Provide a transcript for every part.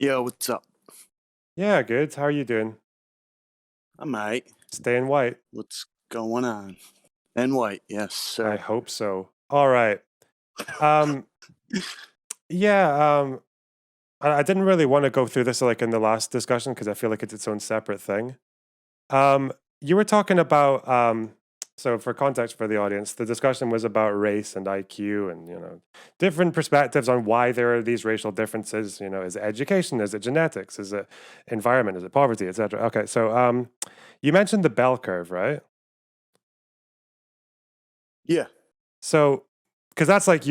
Yo, what's up? Yeah, good. How are you doing? I'm alright. Staying white. What's going on? And white, yes, I sir. hope so. All right. Um, yeah, I didn't really want to go through this like in the last discussion because I feel like it's its own separate thing. You were talking about so for context for the audience, the discussion was about race and IQ and different perspectives on why there are these racial differences. Is it education? Is it genetics? Is it environment? Is it poverty, etc.? Okay, so you mentioned the bell curve, right? Yeah. So, because that's like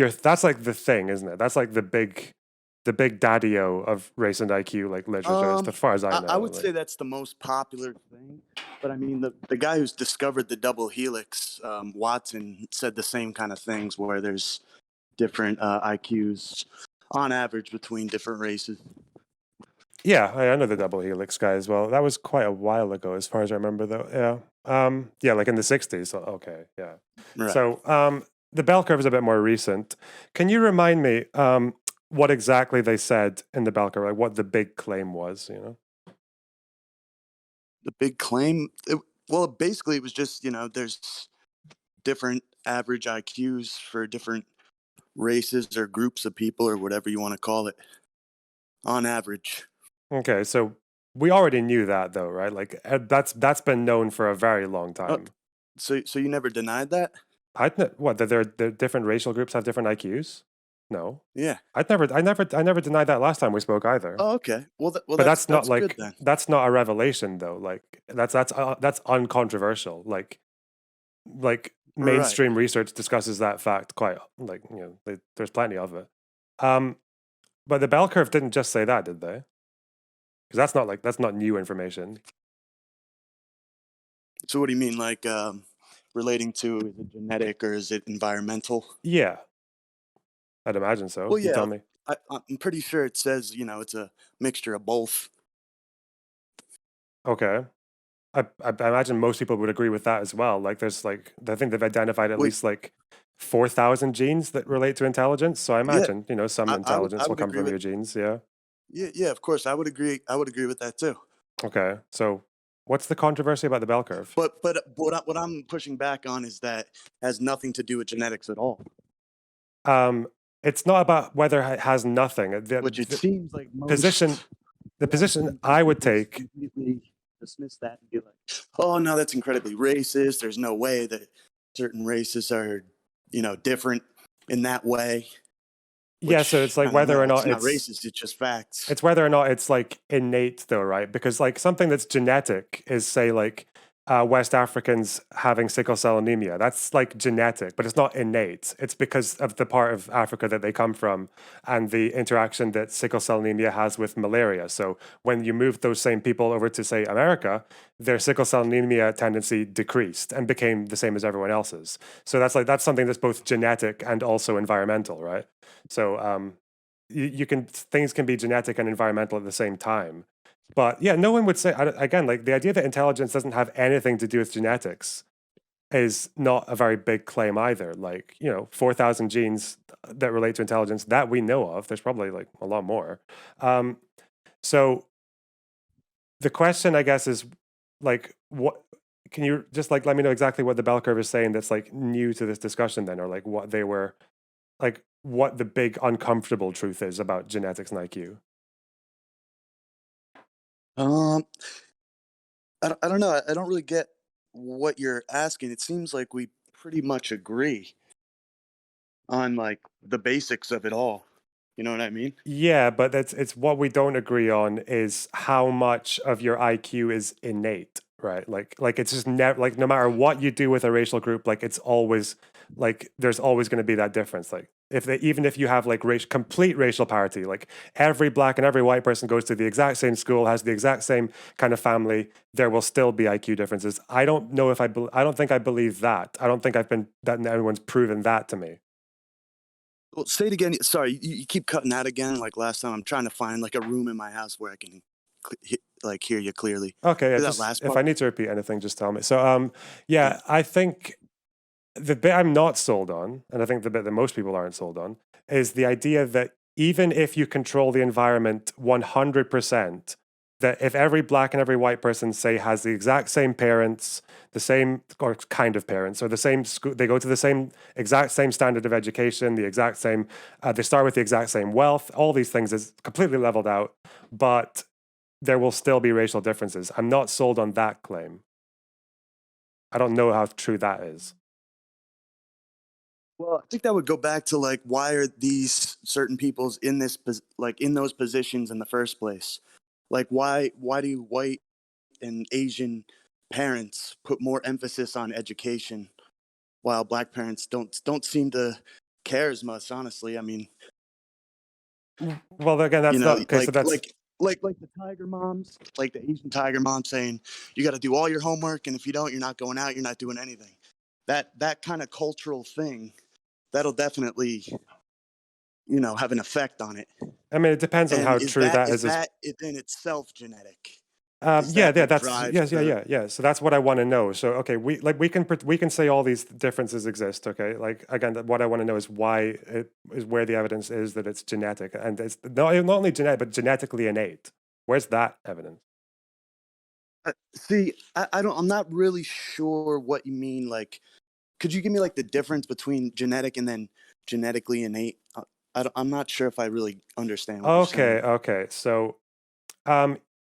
the thing, isn't it? That's like the big daddy-o of race and IQ, like literature, as Um, far as I I know. would say that's the most popular thing, but I mean the guy who's discovered the double helix, Watson, said the same kind of things where there's different IQs on average between different races. Yeah, I know the double helix guy as well. That was quite a while ago, as far as I remember, though. Yeah, yeah, like in the '60s. Okay, yeah. Right. So, the bell curve is a bit more recent. Can you remind me what exactly they said in the bell curve? Like what the big claim was? The big claim, well, basically it was just there's different average IQs for different races or groups of people or whatever you want to call it on average. Okay, so we already knew that, though, right? Like that's been known for a very long Oh, time. so you never denied that? What that the different racial groups have different IQs? No, Yeah. I never denied that last time we spoke either. Oh, okay. Well, But that's good then. that's not a revelation though. Like that's uncontroversial. Like Right. mainstream research discusses that fact quite like there's plenty of it. Um, but the bell curve didn't just say that, did they? Because that's not new information. So what do you mean, like relating to, is it genetic or is it environmental? Yeah, I'd imagine so. Well, You yeah, tell me. I'm pretty sure it says it's a mixture of both. Okay. I imagine most people would agree with that as well. Like, there's like, I think they've identified at Wait, least like 4,000 genes that relate to intelligence. So I yeah, imagine, some I intelligence will would come agree from with. your genes. Yeah. Yeah, yeah, of course, I would agree. I would agree with that too. Okay. So what's the controversy about the bell curve? What I'm pushing back on is that has nothing to do with genetics at all. Um, it's not about whether it has nothing. Which it The seems like position, most the position Western I would people just take, completely dismiss that and be like, "Oh no, that's incredibly racist. There's no way that certain races are, different in that way." yeah. So Which it's like I don't whether know. or It's not not racist. It's just facts. it's whether or not it's like innate though, right? Because like something that's genetic is say like West Africans having sickle cell anemia. That's like genetic, but it's not innate. It's because of the part of Africa that they come from and the interaction that sickle cell anemia has with malaria. So when you move those same people over to say America, their sickle cell anemia tendency decreased and became the same as everyone else's. So that's something that's both genetic and also environmental, right? So you can things can be genetic and environmental at the same time. But yeah, no one would say again like the idea that intelligence doesn't have anything to do with genetics is not a very big claim either. Like 4,000 genes that relate to intelligence that we know of. There's probably like a lot more. Um, so the question, I guess, is like what. Can you just like let me know exactly what the bell curve is saying that's like new to this discussion then, or like what they were like what the big uncomfortable truth is about genetics and IQ? Um, I don't know. I don't really get what you're asking. It seems like we pretty much agree on like the basics of it all. You know what I mean? Yeah, but it's what we don't agree on is how much of your IQ is innate, right? Like it's just never like no matter what you do with a racial group, like it's always like there's always going to be that difference. Like even if you have like complete racial parity, like every black and every white person goes to the exact same school, has the exact same kind of family, there will still be IQ differences. I don't know if I don't think I believe that. I don't think I've been that anyone's proven that to me. Well, say it again. Sorry, you keep cutting out again. Like last time, I'm trying to find like a room in my house where I can like hear you clearly. Okay, yeah, Say that just last if I part. need to repeat anything, just tell me. So, Yeah. yeah, I think the bit I'm not sold on, and I think the bit that most people aren't sold on, is the idea that even if you control the environment 100%, that if every black and every white person, say, has the exact same parents, the same or kind of parents, or the same school, they go to the same exact same standard of education, the exact same, they start with the exact same wealth, all these things is completely leveled out, but there will still be racial differences. I'm not sold on that claim. I don't know how true that is. Well, I think that would go back to like, why are these certain peoples in this like in those positions in the first place? Like, why do white and Asian parents put more emphasis on education while black parents don't seem to care as much? Honestly, I mean, Well, again, that's not okay. So that's like the tiger moms, like the Asian tiger mom saying, you got to do all your homework, and if you don't, you're not going out, you're not doing anything. That kind of cultural thing, that'll definitely, have an effect on it. I mean, it depends on And how is true that that is is. that in itself genetic? Is Yeah, that yeah, what that's drives yes, yeah, the? yeah, yeah. So that's what I want to know. So okay, we can say all these differences exist. Okay, like again, what I want to know is why it is where the evidence is that it's genetic, and it's not only genetic but genetically innate. Where's that evidence? See, I don't. I'm not really sure what you mean. Like, could you give me like the difference between genetic and then genetically innate? I'm not sure if I really understand what you're Okay, saying. okay. So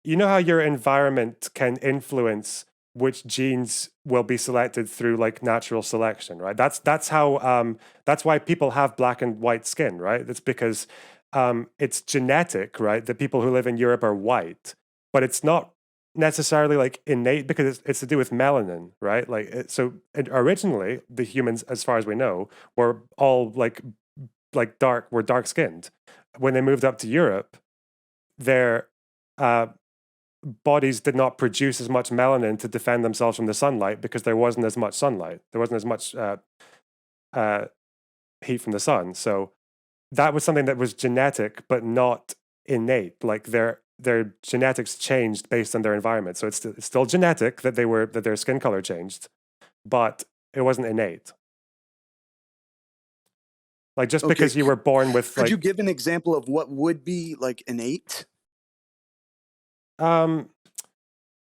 you know how your environment can influence which genes will be selected through like natural selection, right? That's how that's why people have black and white skin, right? It's because it's genetic, right? The people who live in Europe are white, but it's not necessarily like innate because it's to do with melanin, right? Like originally the humans, as far as we know, were all were dark skinned. When they moved up to Europe, their uh, bodies did not produce as much melanin to defend themselves from the sunlight because there wasn't as much sunlight. There wasn't as much uh, heat from the sun. So that was something that was genetic, but not innate. Like their genetics changed based on their environment. So it's still genetic that their skin color changed, but it wasn't innate. Like just Okay, because you were born with could you like give an example of what would be like innate? um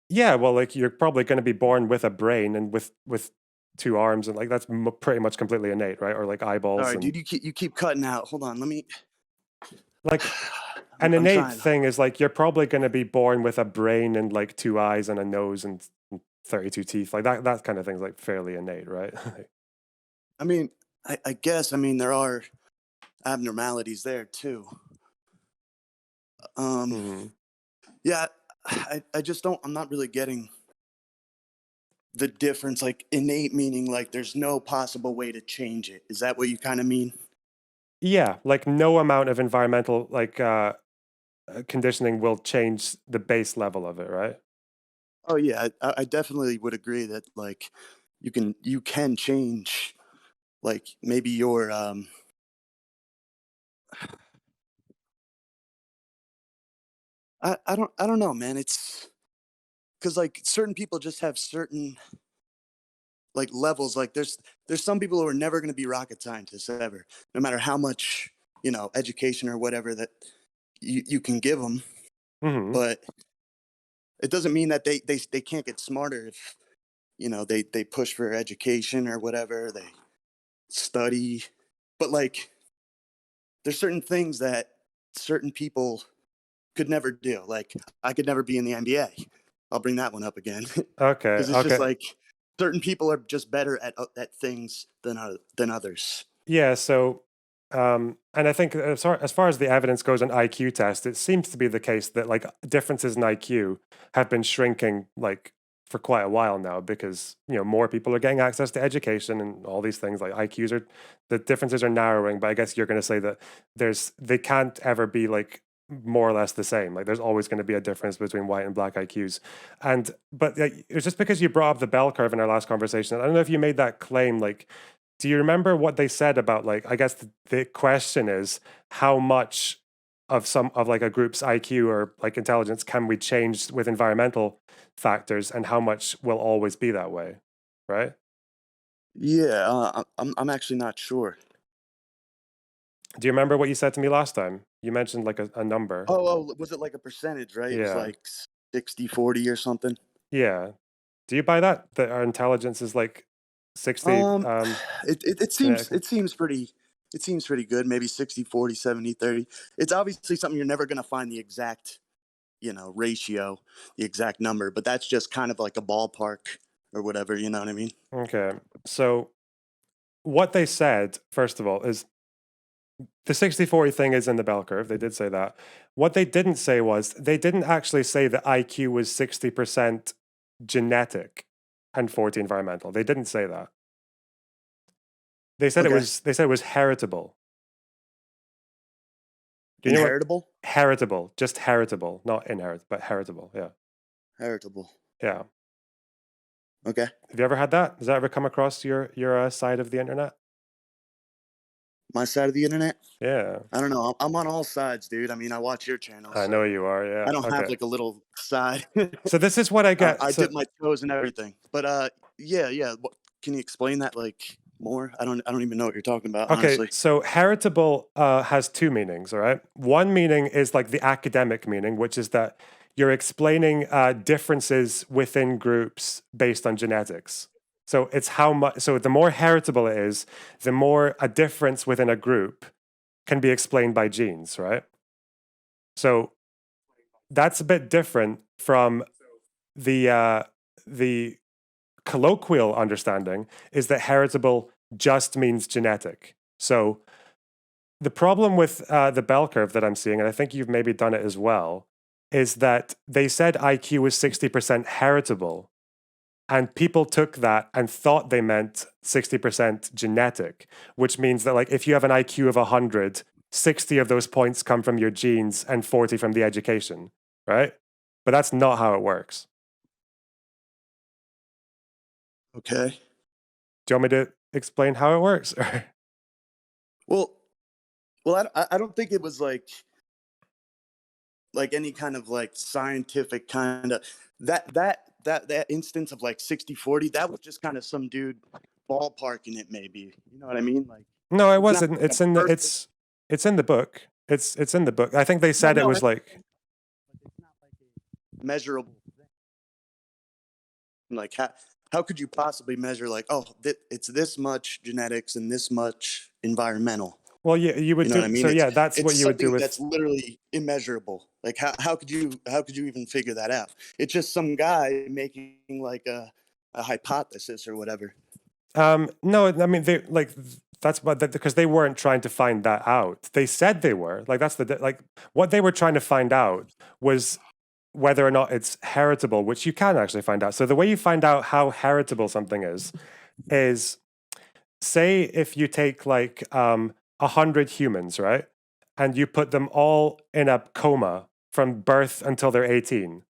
yeah, well, like you're probably going to be born with a brain and with two arms, and like that's pretty much completely innate, right? Or like All eyeballs right, and dude, you keep cutting out. Hold on, let me. like an I'm innate trying. thing is like you're probably going to be born with a brain and like two eyes and a nose and 32 teeth. Like that kind of thing's like fairly innate, right? I mean, I guess. I mean, there are abnormalities there too. Um, Mhm. yeah, I just don't. I'm not really getting the difference. Like innate meaning like there's no possible way to change it. Is that what you kind of mean? Yeah, like no amount of environmental conditioning will change the base level of it, right? Oh yeah, I definitely would agree that like you can change like maybe your I don't know, man. It's because like certain people just have certain like levels. Like there's some people who are never going to be rocket scientists ever, no matter how much education or whatever that you can give them. Hmm. But it doesn't mean that they can't get smarter if they push for education or whatever, they study. But like there's certain things that certain people could never do. Like I could never be in the NBA. I'll bring that one up again Okay, because it's just okay. like certain people are just better at things than others. Yeah, so and I think as far as the evidence goes on IQ test, it seems to be the case that like differences in IQ have been shrinking like for quite a while now because more people are getting access to education and all these things like IQs are the differences are narrowing, but I guess you're going to say that they can't ever be like more or less the same. Like there's always going to be a difference between white and black IQs. And but it's just because you brought up the bell curve in our last conversation. I don't know if you made that claim like do you remember what they said about like I guess the question is how much of some of like a group's IQ or like intelligence can we change with environmental factors and how much will always be that way, right? Yeah, I'm actually not sure. Do you remember what you said to me last time? You mentioned like a number. Was it like a percentage, right? It was Yeah. like 60-40 or something. Yeah. Do you buy that? That our intelligence is like 60 Um, it seems genetically? it seems pretty good. Maybe 60-40, 70-30. It's obviously something you're never going to find the exact, ratio, the exact number, but that's just kind of like a ballpark or whatever. You know what I mean? Okay. So what they said, first of all, is the 60-40 thing is in the bell curve. They did say that. What they didn't say was they didn't actually say that IQ was 60% genetic and 40 environmental. They didn't say that. Okay. They said it was heritable. Do you know what Inheritable, heritable, just heritable, not inherit, but heritable. Yeah. heritable. Yeah. Okay. Have you ever had that? Has that ever come across your side of the internet? My side of the internet. Yeah. I don't know. I'm on all sides, dude. I mean, I watch your channel, I know so you are. Yeah. I don't have Okay. like a little side. So this is what I get. I So dip my toes and everything. But yeah, yeah. Can you explain that like more? I don't even know what you're talking about, okay, honestly. so heritable has two meanings, all right? One meaning is like the academic meaning, which is that you're explaining differences within groups based on genetics. So it's how much, so the more heritable it is, the more a difference within a group can be explained by genes, right? So that's a bit different from the colloquial understanding is that heritable just means genetic. So the problem with the bell curve that I'm seeing, and I think you've maybe done it as well, is that they said IQ was 60% heritable, and people took that and thought they meant 60% genetic, which means that like if you have an IQ of 100, 60 of those points come from your genes and 40 from the education, right? But that's not how it works. Okay. Do you want me to explain how it works? Well, I don't think it was like any kind of like scientific kind of that instance of like 60-40. That was just kind of some dude ballparking it, maybe. You know what I mean? Like No, it it's not wasn't. like a perfect. It's in the book. It's in the book. I think they No, said it no, was like it's not like a measurable thing. Like how could you possibly measure like, oh, it's this much genetics and this much environmental? well, yeah, you would You know what I do so mean? yeah, that's It's what you would do something that's with literally immeasurable. Like how could you even figure that out? It's just some guy making like a hypothesis or whatever. no, I mean they like that's what because they weren't trying to find that out. They said they were. Like that's like what they were trying to find out was whether or not it's heritable, which you can actually find out. So the way you find out how heritable something is say if you take like 100 humans, right? And you put them all in a coma from birth until they're 18.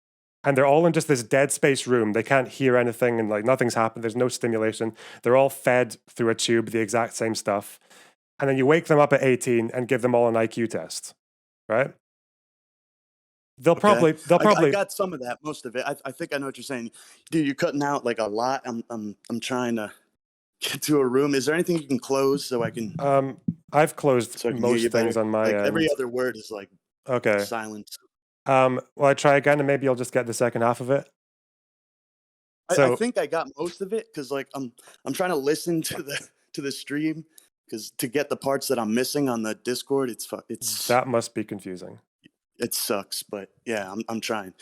And they're all in just this dead space room. They can't hear anything and like nothing's happened. There's no stimulation. They're all fed through a tube, the exact same stuff. And then you wake them up at 18 and give them all an IQ test, right? Okay, They'll I probably got some of that, most of it. I think I know what you're saying, dude. You're cutting out like a lot. I'm trying to get to a room. Is there anything you can close um I've closed so I can hear you most things better? on my Like every end. other word is like Okay. silence. Well I try again and maybe you'll just get the second half of it. I So think I got most of it because like I'm trying to listen to the stream because to get the parts that I'm missing on the Discord, that must be confusing. it sucks. But yeah, I'm trying.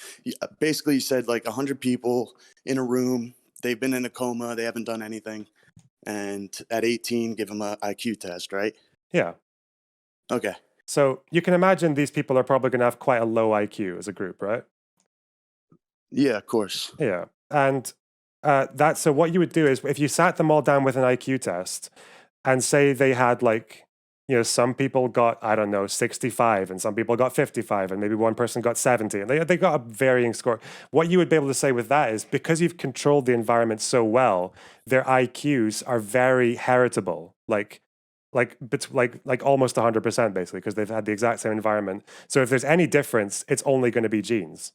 Basically, you said like 100 people in a room. They've been in a coma. They haven't done anything, and at 18, give them a IQ test, right? Yeah. Okay. So you can imagine these people are probably going to have quite a low IQ as a group, right? Yeah, of course. Yeah. And so what you would do is if you sat them all down with an IQ test and say they had like, some people got, I don't know, 65 and some people got 55 and maybe one person got 70 and they got a varying score. What you would be able to say with that is because you've controlled the environment so well, their IQs are very heritable. Like almost 100% basically because they've had the exact same environment. So if there's any difference, it's only going to be genes,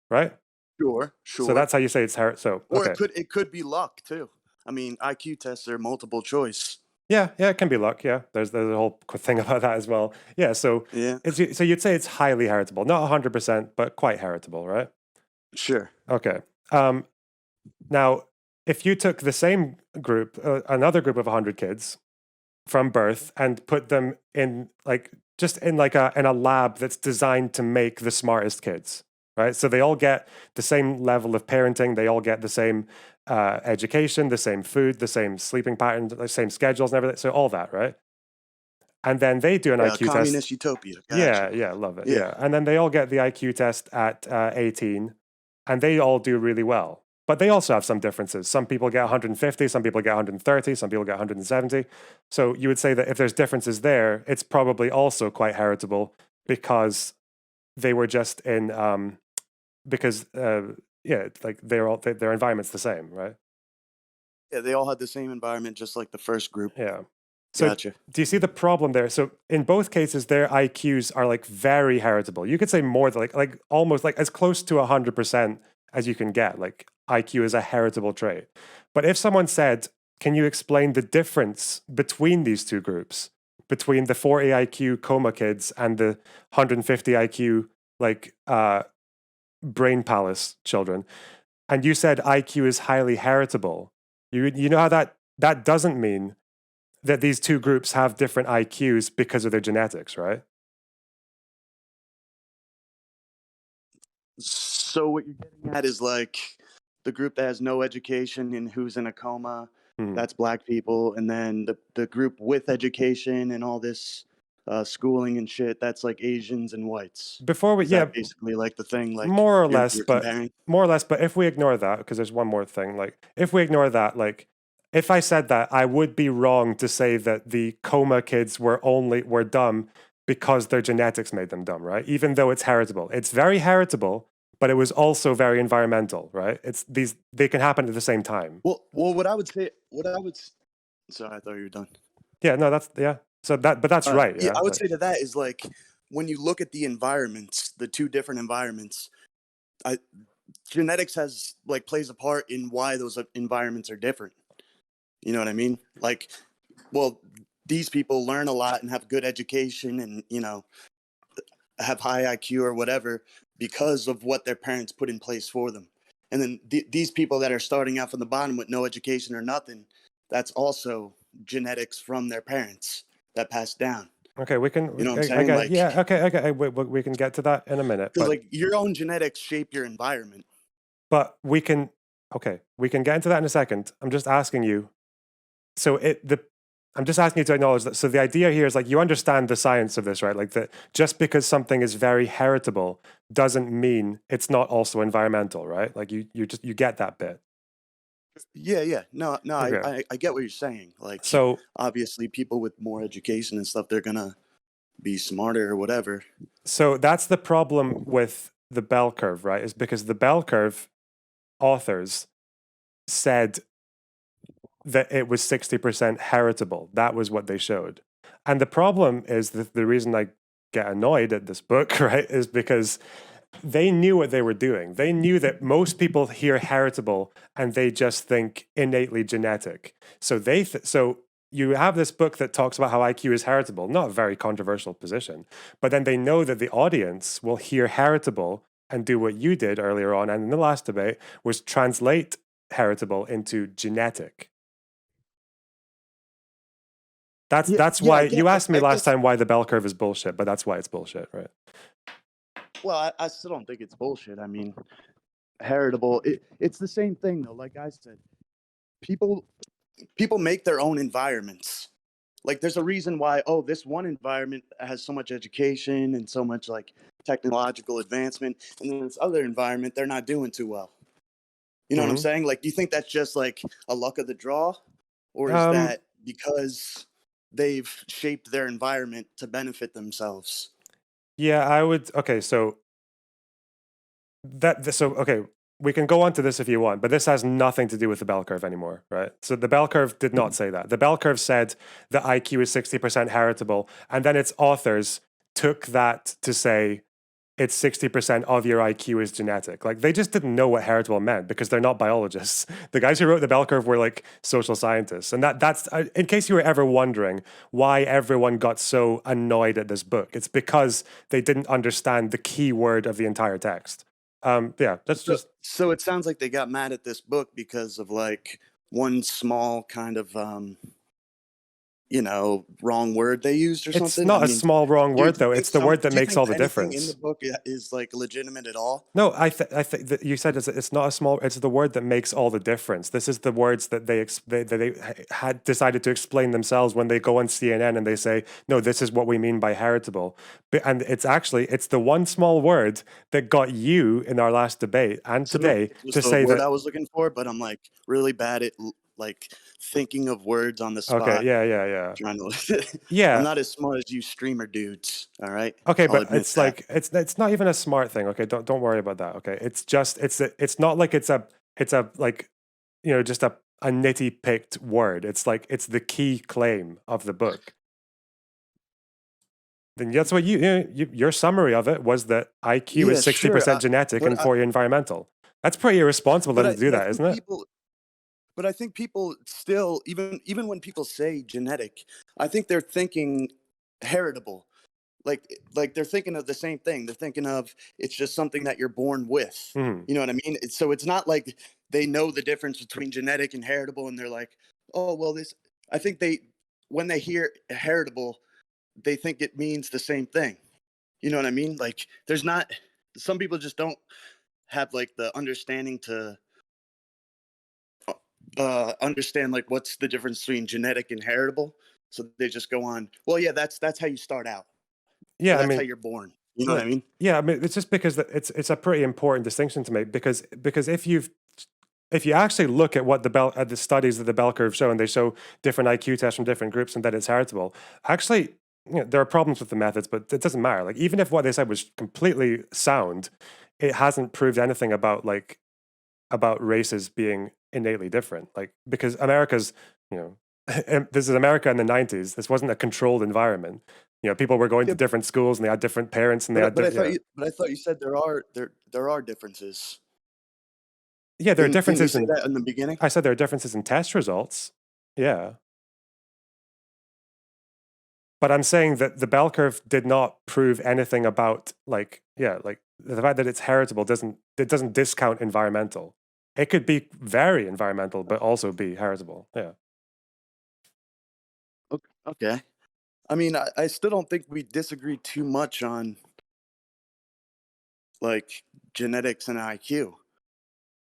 right? Sure, So sure. that's how you say it's so Or okay. it could be luck too. I mean, IQ tests are multiple choice. Yeah, it can be luck. Yeah, there's a whole thing about that as well. Yeah, so Yeah, so you'd say it's highly heritable, not 100%, but quite heritable, right? sure. Okay. Um, Now, if you took the same group, another group of 100 kids from birth, and put them in like just in like a lab that's designed to make the smartest kids, right? So they all get the same level of parenting, they all get the same education, the same food, the same sleeping patterns, the same schedules and everything. So all that, right? And then they do an Yeah, IQ test. communist utopia. Gotcha. Yeah, love it. Yeah. Yeah. And then they all get the IQ test at 18, and they all do really well. But they also have some differences. Some people get 150, some people get 130, some people get 170. So you would say that if there's differences there, it's probably also quite heritable because they were just in, because, yeah, like their environment's the same, right? Yeah, they all had the same environment, just like the first group. Yeah. So Gotcha. do you see the problem there? So in both cases, their IQs are like very heritable. You could say more than like almost like as close to 100% as you can get. Like IQ is a heritable trait. But if someone said, "Can you explain the difference between these two groups, between the 40 IQ coma kids and the 150 IQ like brain palace children?" And you said IQ is highly heritable. You know how that doesn't mean that these two groups have different IQs because of their genetics, right? So what you're getting at is like the group that has no education and who's in a coma, Hmm. that's black people, and then the group with education and all this schooling and shit, that's like Asians and whites. Before we, Is yeah, that basically like the thing like more or you're less, you're but comparing? if we ignore that, because there's one more thing, like if we ignore that, like if I said that, I would be wrong to say that the coma kids were dumb because their genetics made them dumb, right? Even though it's heritable, it's very heritable, but it was also very environmental, right? It's these they can happen at the same time. Well, what I would say, sorry, I thought you were done. Yeah, no, that's yeah. So but that's right, Yeah, yeah. I would Like, say to that is like when you look at the environments, the two different environments, I, genetics has like plays a part in why those environments are different. You know what I mean? Like, well, these people learn a lot and have good education and, have high IQ or whatever because of what their parents put in place for them. And then these people that are starting out from the bottom with no education or nothing, that's also genetics from their parents that passed down. okay, we can You know what I'm saying? again, Like, yeah, okay. We can get to that in a minute, because like your own genetics shape your environment. but we can okay, we can get into that in a second. I'm just asking you. So I'm just asking you to acknowledge that. So the idea here is like you understand the science of this, right? Like that just because something is very heritable doesn't mean it's not also environmental, right? Like you get that bit. Yeah. No, Okay. I get what you're saying. Like, So obviously, people with more education and stuff, they're gonna be smarter or whatever. so that's the problem with the bell curve, right? Is because the bell curve authors said that it was 60% heritable. That was what they showed. And the problem is that the reason I get annoyed at this book, right, is because they knew what they were doing. They knew that most people hear heritable and they just think innately genetic. So so you have this book that talks about how IQ is heritable, not a very controversial position, but then they know that the audience will hear heritable and do what you did earlier on and in the last debate was translate heritable into genetic. That's Yeah. why I you get. asked me I last guess. time why the bell curve is bullshit, but that's why it's bullshit, right? Well, I still don't think it's bullshit. I mean, heritable. It's the same thing though. Like I said, people people make their own environments. Like there's a reason why, oh, this one environment has so much education and so much like technological advancement, and then this other environment they're not doing too well. You know what I'm Hmm. saying? Like, do you think that's just like a luck of the draw, or is Um, that because they've shaped their environment to benefit themselves? yeah, I would. Okay, so okay, we can go on to this if you want, but this has nothing to do with the bell curve anymore, right? So the bell curve did not say that. The bell curve said the IQ is 60% heritable, and then its authors took that to say it's 60% of your IQ is genetic. Like, they just didn't know what heritable meant because they're not biologists. The guys who wrote the bell curve were like social scientists. And that's in case you were ever wondering why everyone got so annoyed at this book, it's because they didn't understand the key word of the entire text. Yeah, that's So, just so it sounds like they got mad at this book because of like one small kind of wrong word they used or it's something. I not a mean, small wrong dude, word though. It's the word that do you makes think all the anything in the difference. book is like legitimate at all? No, I think that you said it's not a small. It's the word that makes all the difference. This is the words that they had decided to explain themselves when they go on CNN and they say, "No, this is what we mean by heritable." And it's the one small word that got you in our last debate and So no, today it was to the say word that. I was looking for, but I'm like really bad at like thinking of words on the Okay, spot. yeah. Trying to, I'm Yeah, not as smart as you streamer dudes. All right, okay, I'll but admit it's that. like it's not even a smart thing. Okay, don't worry about that. Okay, it's just it's not like it's a like just a nitty picked word. It's like it's the key claim of the book. Then that's what your summary of it was that IQ is Yeah, sixty sure. percent genetic But and 40 environmental. That's pretty irresponsible of them to do but I that, think isn't it? people but I think people still, even when people say genetic, I think they're thinking heritable. Like they're thinking of the same thing. They're thinking of it's just something that you're born with. Hmm. You know what I mean? So it's not like they know the difference between genetic and heritable, and they're like, oh well, this. I think they when they hear heritable, they think it means the same thing. You know what I mean? Like there's not. Some people just don't have like the understanding to understand like what's the difference between genetic and heritable. So they just go on. Well, yeah, that's how you start out. So Yeah, I that's how mean, you're born. You know what yeah, I mean? yeah. I mean, it's just because it's a pretty important distinction to make because if you actually look at what at the studies that the bell curve show, and they show different IQ tests from different groups and that it's heritable, actually, there are problems with the methods, but it doesn't matter. Like, even if what they said was completely sound, it hasn't proved anything about races being innately different. Like, because America's, you know, and this is America in the 90s. This wasn't a controlled environment. People were going to Yeah, different schools and they had different parents and they had, yeah. but I thought you said there are differences. Yeah, there are Didn't you differences say in, that in the beginning? I said there are differences in test results. Yeah. But I'm saying that the bell curve did not prove anything about like the fact that it's heritable doesn't discount environmental. It could be very environmental, but also be heritable. Yeah. Okay. I mean, I still don't think we disagree too much on like genetics and IQ.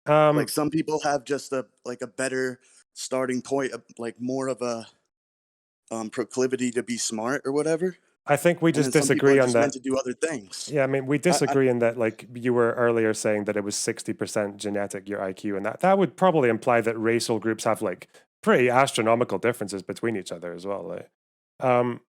Like Um, some people have just a better starting point, like more of a proclivity to be smart or whatever. I think we And just then some people are disagree on just meant that. to do other things. Yeah, I mean, we I disagree in that, like you were earlier saying that it was 60% genetic, your IQ, and that would probably imply that racial groups have like pretty astronomical differences between each other as well. Um,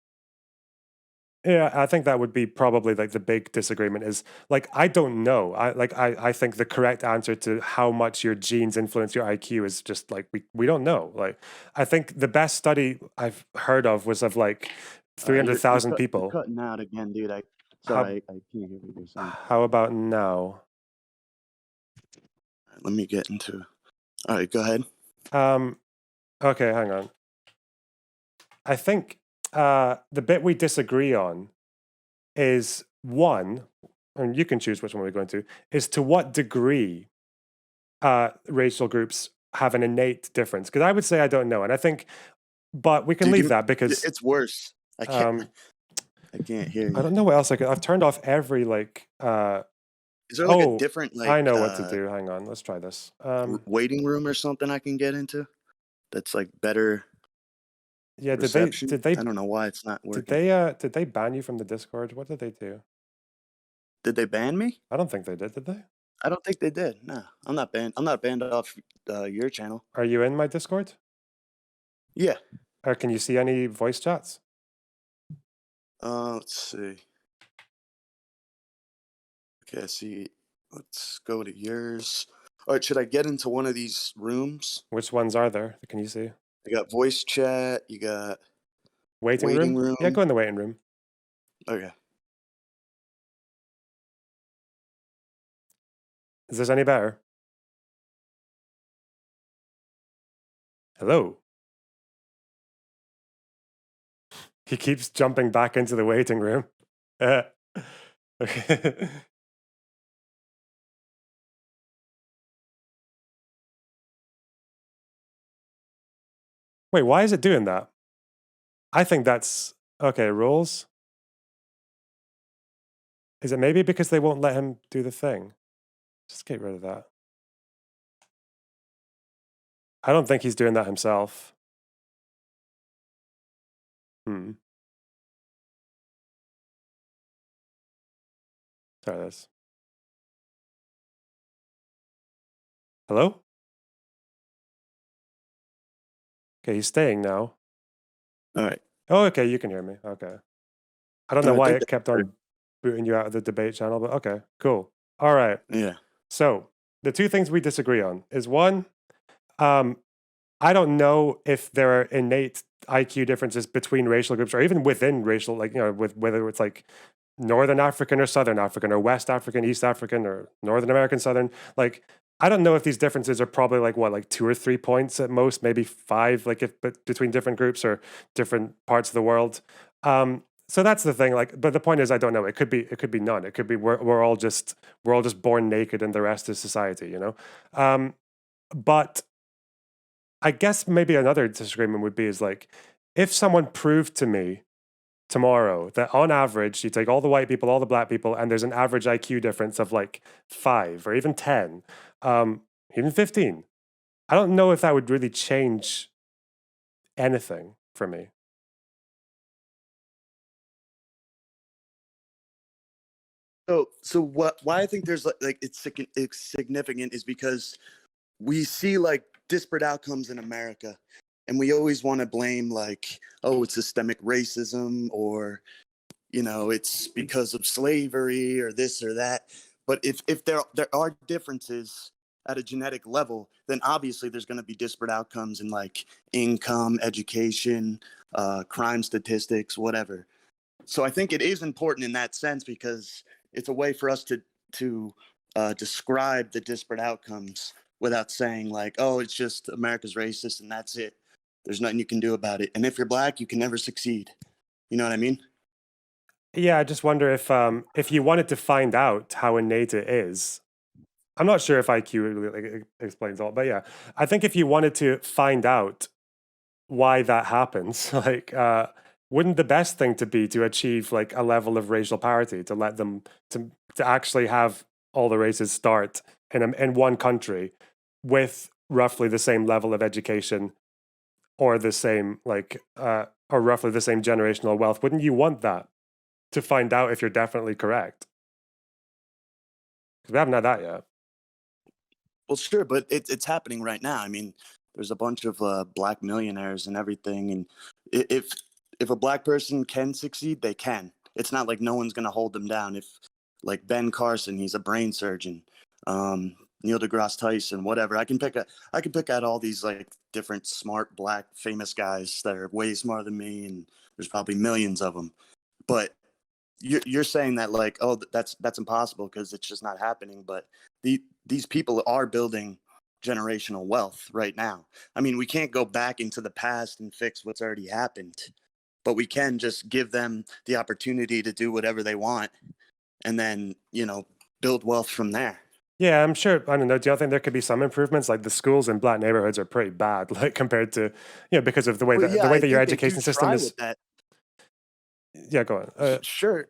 yeah, I think that would be probably like the big disagreement is like I don't know. I think the correct answer to how much your genes influence your IQ is just like we don't know. Like, I think the best study I've heard of was of like you're 300,000 you're people. cutting out again, dude. How I can't hear what you're saying. how about now? Let me get into. All right, go ahead. Um, okay, hang on. I think the bit we disagree on is one, and you can choose which one we're going to, is to what degree racial groups have an innate difference. Because I would say I don't know, and I think, but we can Dude, leave that because it's worse. um, I can't hear I you. don't know what else I could. I've turned off every like. Is there like a Oh, different I know what to do. Hang on, let's try this. waiting room or something I can get into that's like better Yeah, reception? I don't know why it's not working. did they ban you from the Discord? What did they do? Did they ban me? I don't think they did. Did they? I don't think they did. No, I'm not banned. I'm not banned off your channel. Are you in my Discord? Yeah. Or can you see any voice chats? Let's see. Okay, I see. Let's go to yours. All right, should I get into one of these rooms? Which ones are there? Can you see? I got voice chat. You got Waiting waiting room? Yeah, room. go in the waiting room. Okay. Is this any better? Hello? He keeps jumping back into the waiting room. Okay. Wait, why is it doing that? I think that's okay. Rules. Is it maybe because they won't let him do the thing? Just get rid of that. I don't think he's doing that himself. Sorry, this. Hello? Okay, he's staying now. All right. Oh, okay, you can hear me. Okay. I don't know I why think it kept on booting you out of the debate channel, but okay, cool. All right. yeah. So the two things we disagree on is one, I don't know if there are innate IQ differences between racial groups or even within racial, like, with whether it's like Northern African or Southern African or West African, East African or Northern American, Southern. Like, I don't know if these differences are probably like what, like 2 or 3 points at most, maybe 5, like if but between different groups or different parts of the world. So that's the thing. Like, but the point is, I don't know. It could be none. It could be we're all just born naked, and the rest is society. But I guess maybe another disagreement would be is like, if someone proved to me tomorrow that on average you take all the white people, all the black people, and there's an average IQ difference of like 5 or even 10, even 15. I don't know if that would really change anything for me. So why I think there's like it's significant is because we see like disparate outcomes in America, and we always want to blame like, oh, it's systemic racism, or it's because of slavery or this or that. But if there are differences at a genetic level, then obviously there's going to be disparate outcomes in like income, education, crime statistics, whatever. So I think it is important in that sense because it's a way for us to describe the disparate outcomes without saying like, oh, it's just America's racist and that's it. There's nothing you can do about it. And if you're black, you can never succeed. You know what I mean? Yeah, I just wonder if you wanted to find out how innate it is. I'm not sure if IQ really like, explains all, but yeah, I think if you wanted to find out why that happens, like, wouldn't the best thing to be to achieve like a level of racial parity, to let them to actually have all the races start in one country with roughly the same level of education or the same like or roughly the same generational wealth? Wouldn't you want that to find out if you're definitely correct? Because we haven't had that yet. Well, sure, but it's happening right now. I mean, there's a bunch of black millionaires and everything, and if a black person can succeed, they can. It's not like no one's gonna hold them down. If like Ben Carson, he's a brain surgeon. Neil deGrasse Tyson, whatever. I can pick out all these like different smart black famous guys that are way smarter than me, and there's probably millions of them. But you're saying that like, oh, that's impossible because it's just not happening. But these people are building generational wealth right now. I mean, we can't go back into the past and fix what's already happened, but we can just give them the opportunity to do whatever they want, and then build wealth from there. Yeah, I'm sure. I don't know. Do you think there could be some improvements? Like the schools in black neighborhoods are pretty bad, like compared to, because of the way Well, that yeah, I your think they do education system try is. with that. Yeah, go on. Sure.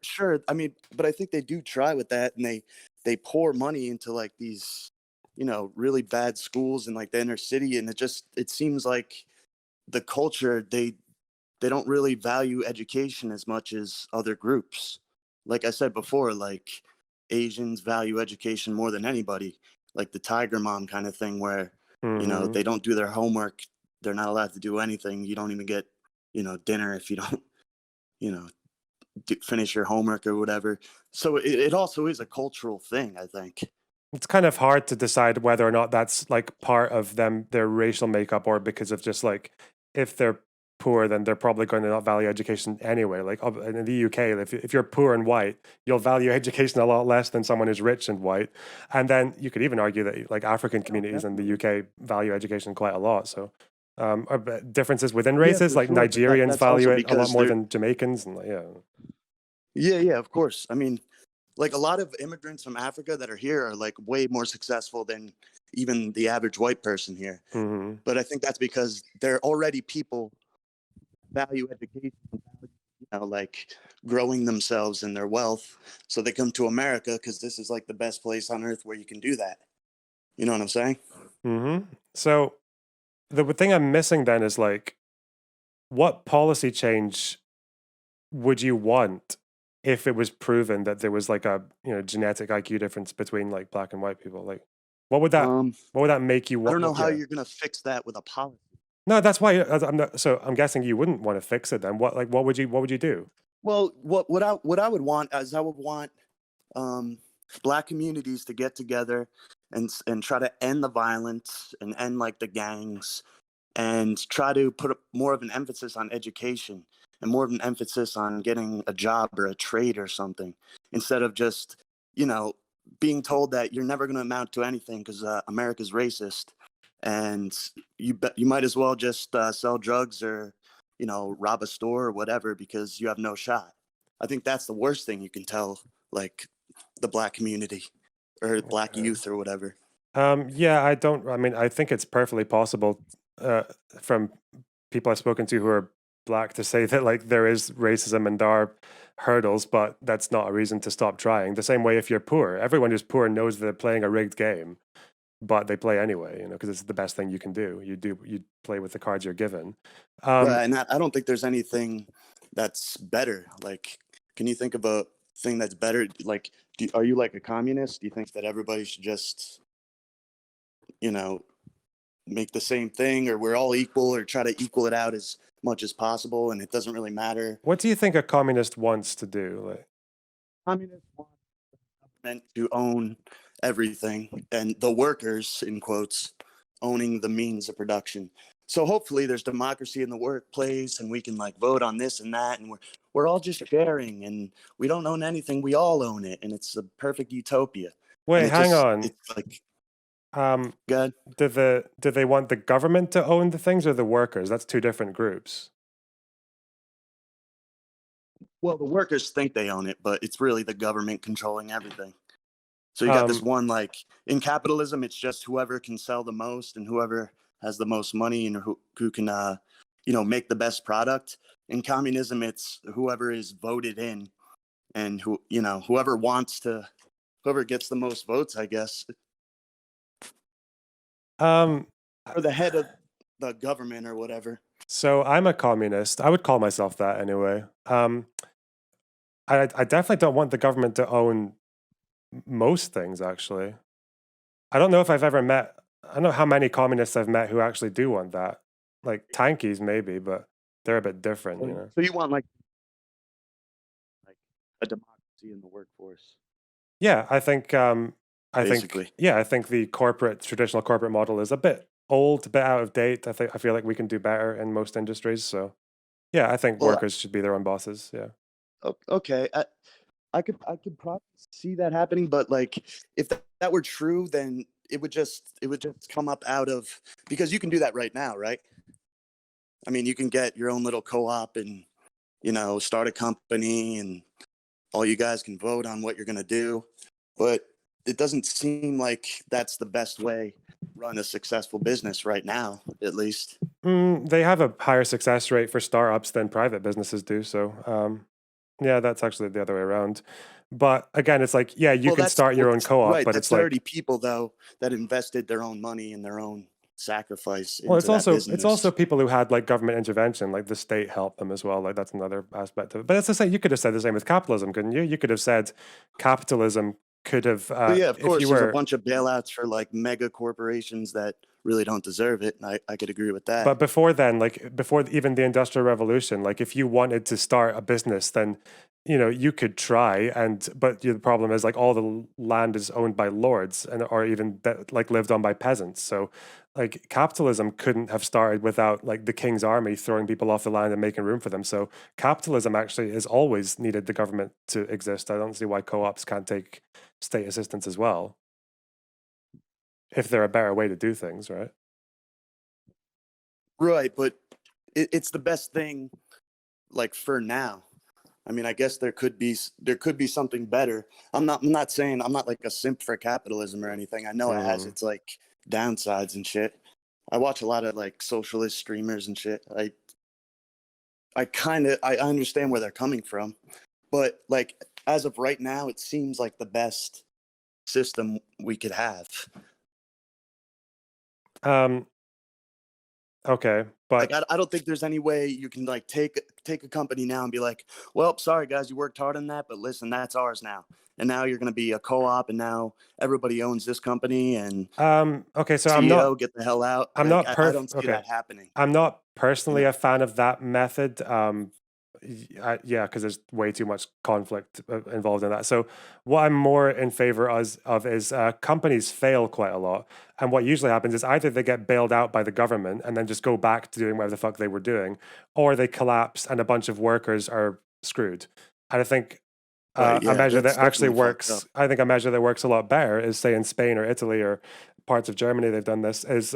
I mean, but I think they do try with that, and they pour money into like these, really bad schools in like the inner city, and it seems like the culture they don't really value education as much as other groups. Like I said before, like Asians value education more than anybody, like the tiger mom kind of thing, where Mhm. they don't do their homework, they're not allowed to do anything. You don't even get dinner if you don't you know finish your homework or whatever. So it also is a cultural thing, I think. It's kind of hard to decide whether or not that's like part of their racial makeup or because of just like if they're poor, then they're probably going to not value education anyway. Like in the UK, if you're poor and white, you'll value education a lot less than someone who's rich and white. And then you could even argue that like African communities in the UK value education quite a lot. So are differences within Yeah, races, for like sure. But Nigerians that's value also it a lot because more they're, than Jamaicans, and yeah. yeah, of course. I mean, like a lot of immigrants from Africa that are here are like way more successful than even the average white person here. Mm-hmm. But I think that's because they're already people value education, like growing themselves and their wealth. So they come to America because this is like the best place on earth where you can do that. You know what I'm saying? Mm-hmm. So the thing I'm missing then is like, what policy change would you want if it was proven that there was like a genetic IQ difference between like black and white people? Like, what would that make you I want? don't know how Yeah. you're gonna fix that with a policy. No, that's why I'm not. So I'm guessing you wouldn't want to fix it then. What would you do? Well, what I would want is I would want um, black communities to get together and try to end the violence and end like the gangs and try to put more of an emphasis on education and more of an emphasis on getting a job or a trade or something instead of just you know being told that you're never going to amount to anything because America's racist and you might as well just sell drugs or rob a store or whatever because you have no shot. I think that's the worst thing you can tell like the black community or black Okay. youth or whatever. Yeah, I don't. I mean, I think it's perfectly possible from people I've spoken to who are black to say that like there is racism and there are hurdles, but that's not a reason to stop trying. The same way if you're poor, everyone who's poor knows they're playing a rigged game, but they play anyway, because it's the best thing you can do. You play with the cards you're given. Right, and I don't think there's anything that's better. Like, can you think of a thing that's better? Like, are you like a communist? Do you think that everybody should just, you know, make the same thing, or we're all equal, or try to equal it out as much as possible, and it doesn't really matter? What do you think a communist wants to do? Like, Communists want the government to own everything, and the workers, in quotes, owning the means of production. So hopefully there's democracy in the workplace and we can like vote on this and that and we're all just sharing and we don't own anything, we all own it and it's a perfect utopia. And wait, hang on. it's like Um, good. do they want the government to own the things or the workers? That's two different groups. Well, the workers think they own it, but it's really the government controlling everything. So you got this one, like in capitalism, it's just whoever can sell the most and whoever has the most money and who can, make the best product. In communism, it's whoever is voted in and whoever gets the most votes, I guess, Um, or the head of the government or whatever. so I'm a communist. I would call myself that anyway. I definitely don't want the government to own most things, actually. I don't know if I've ever met, I don't know how many communists I've met who actually do want that. Like tankies, maybe, but they're a bit different. So you want like a democracy in the workforce, Yeah, basically. I think the traditional corporate model is a bit old, a bit out of date. I feel like we can do better in most industries. So yeah, I think Well, workers should be their own bosses. Yeah. okay. I could probably see that happening, but like if that were true, then it would just come up out of because you can do that right now, right? I mean, you can get your own little co-op and start a company, and all you guys can vote on what you're gonna do. But it doesn't seem like that's the best way to run a successful business right now, at least. They have a higher success rate for startups than private businesses do. So, yeah, that's actually the other way around. But again, it's like, yeah, you Well, can start your own co-op, right. but That's it's like, 30 people though that invested their own money and their own sacrifice well, into that it's also business. people who had like government intervention, like the state helped them as well. Like that's another aspect of it. But it's the same. You could have said the same with capitalism, couldn't you? You could have said capitalism could have, But yeah, of if you course, there's a were, bunch of bailouts for like mega corporations that really don't deserve it. And I could agree with that. But before then, like before even the Industrial Revolution, like if you wanted to start a business, then you could try, but the problem is like all the land is owned by lords or even like lived on by peasants. So like capitalism couldn't have started without like the king's army throwing people off the land and making room for them. So capitalism actually has always needed the government to exist. I don't see why co-ops can't take state assistance as well, if they're a better way to do things, right? Right, but it's the best thing, like for now. I mean, I guess there could be something better. I'm not saying I'm not like a simp for capitalism or anything. I know it has its like downsides and shit. I watch a lot of like socialist streamers and shit. I understand where they're coming from, but like as of right now, it seems like the best system we could have. Okay, Like but I don't think there's any way you can like take a company now and be like, well, sorry guys, you worked hard on that, but listen, that's ours now. And now you're going to be a co-op, and now everybody owns this company, and okay, so CEO get the hell out. I'm Like not I don't see okay. that happening. I'm not You personally know? a fan of that method. Yeah, because there's way too much conflict involved in that. So what I'm more in favor of is companies fail quite a lot, and what usually happens is either they get bailed out by the government and then just go back to doing whatever the fuck they were doing, or they collapse and a bunch of workers are screwed. And I think Right? a Yeah, measure that that's actually definitely fucked up. works, I think a measure that works a lot better is, say, in Spain or Italy or parts of Germany, they've done this, is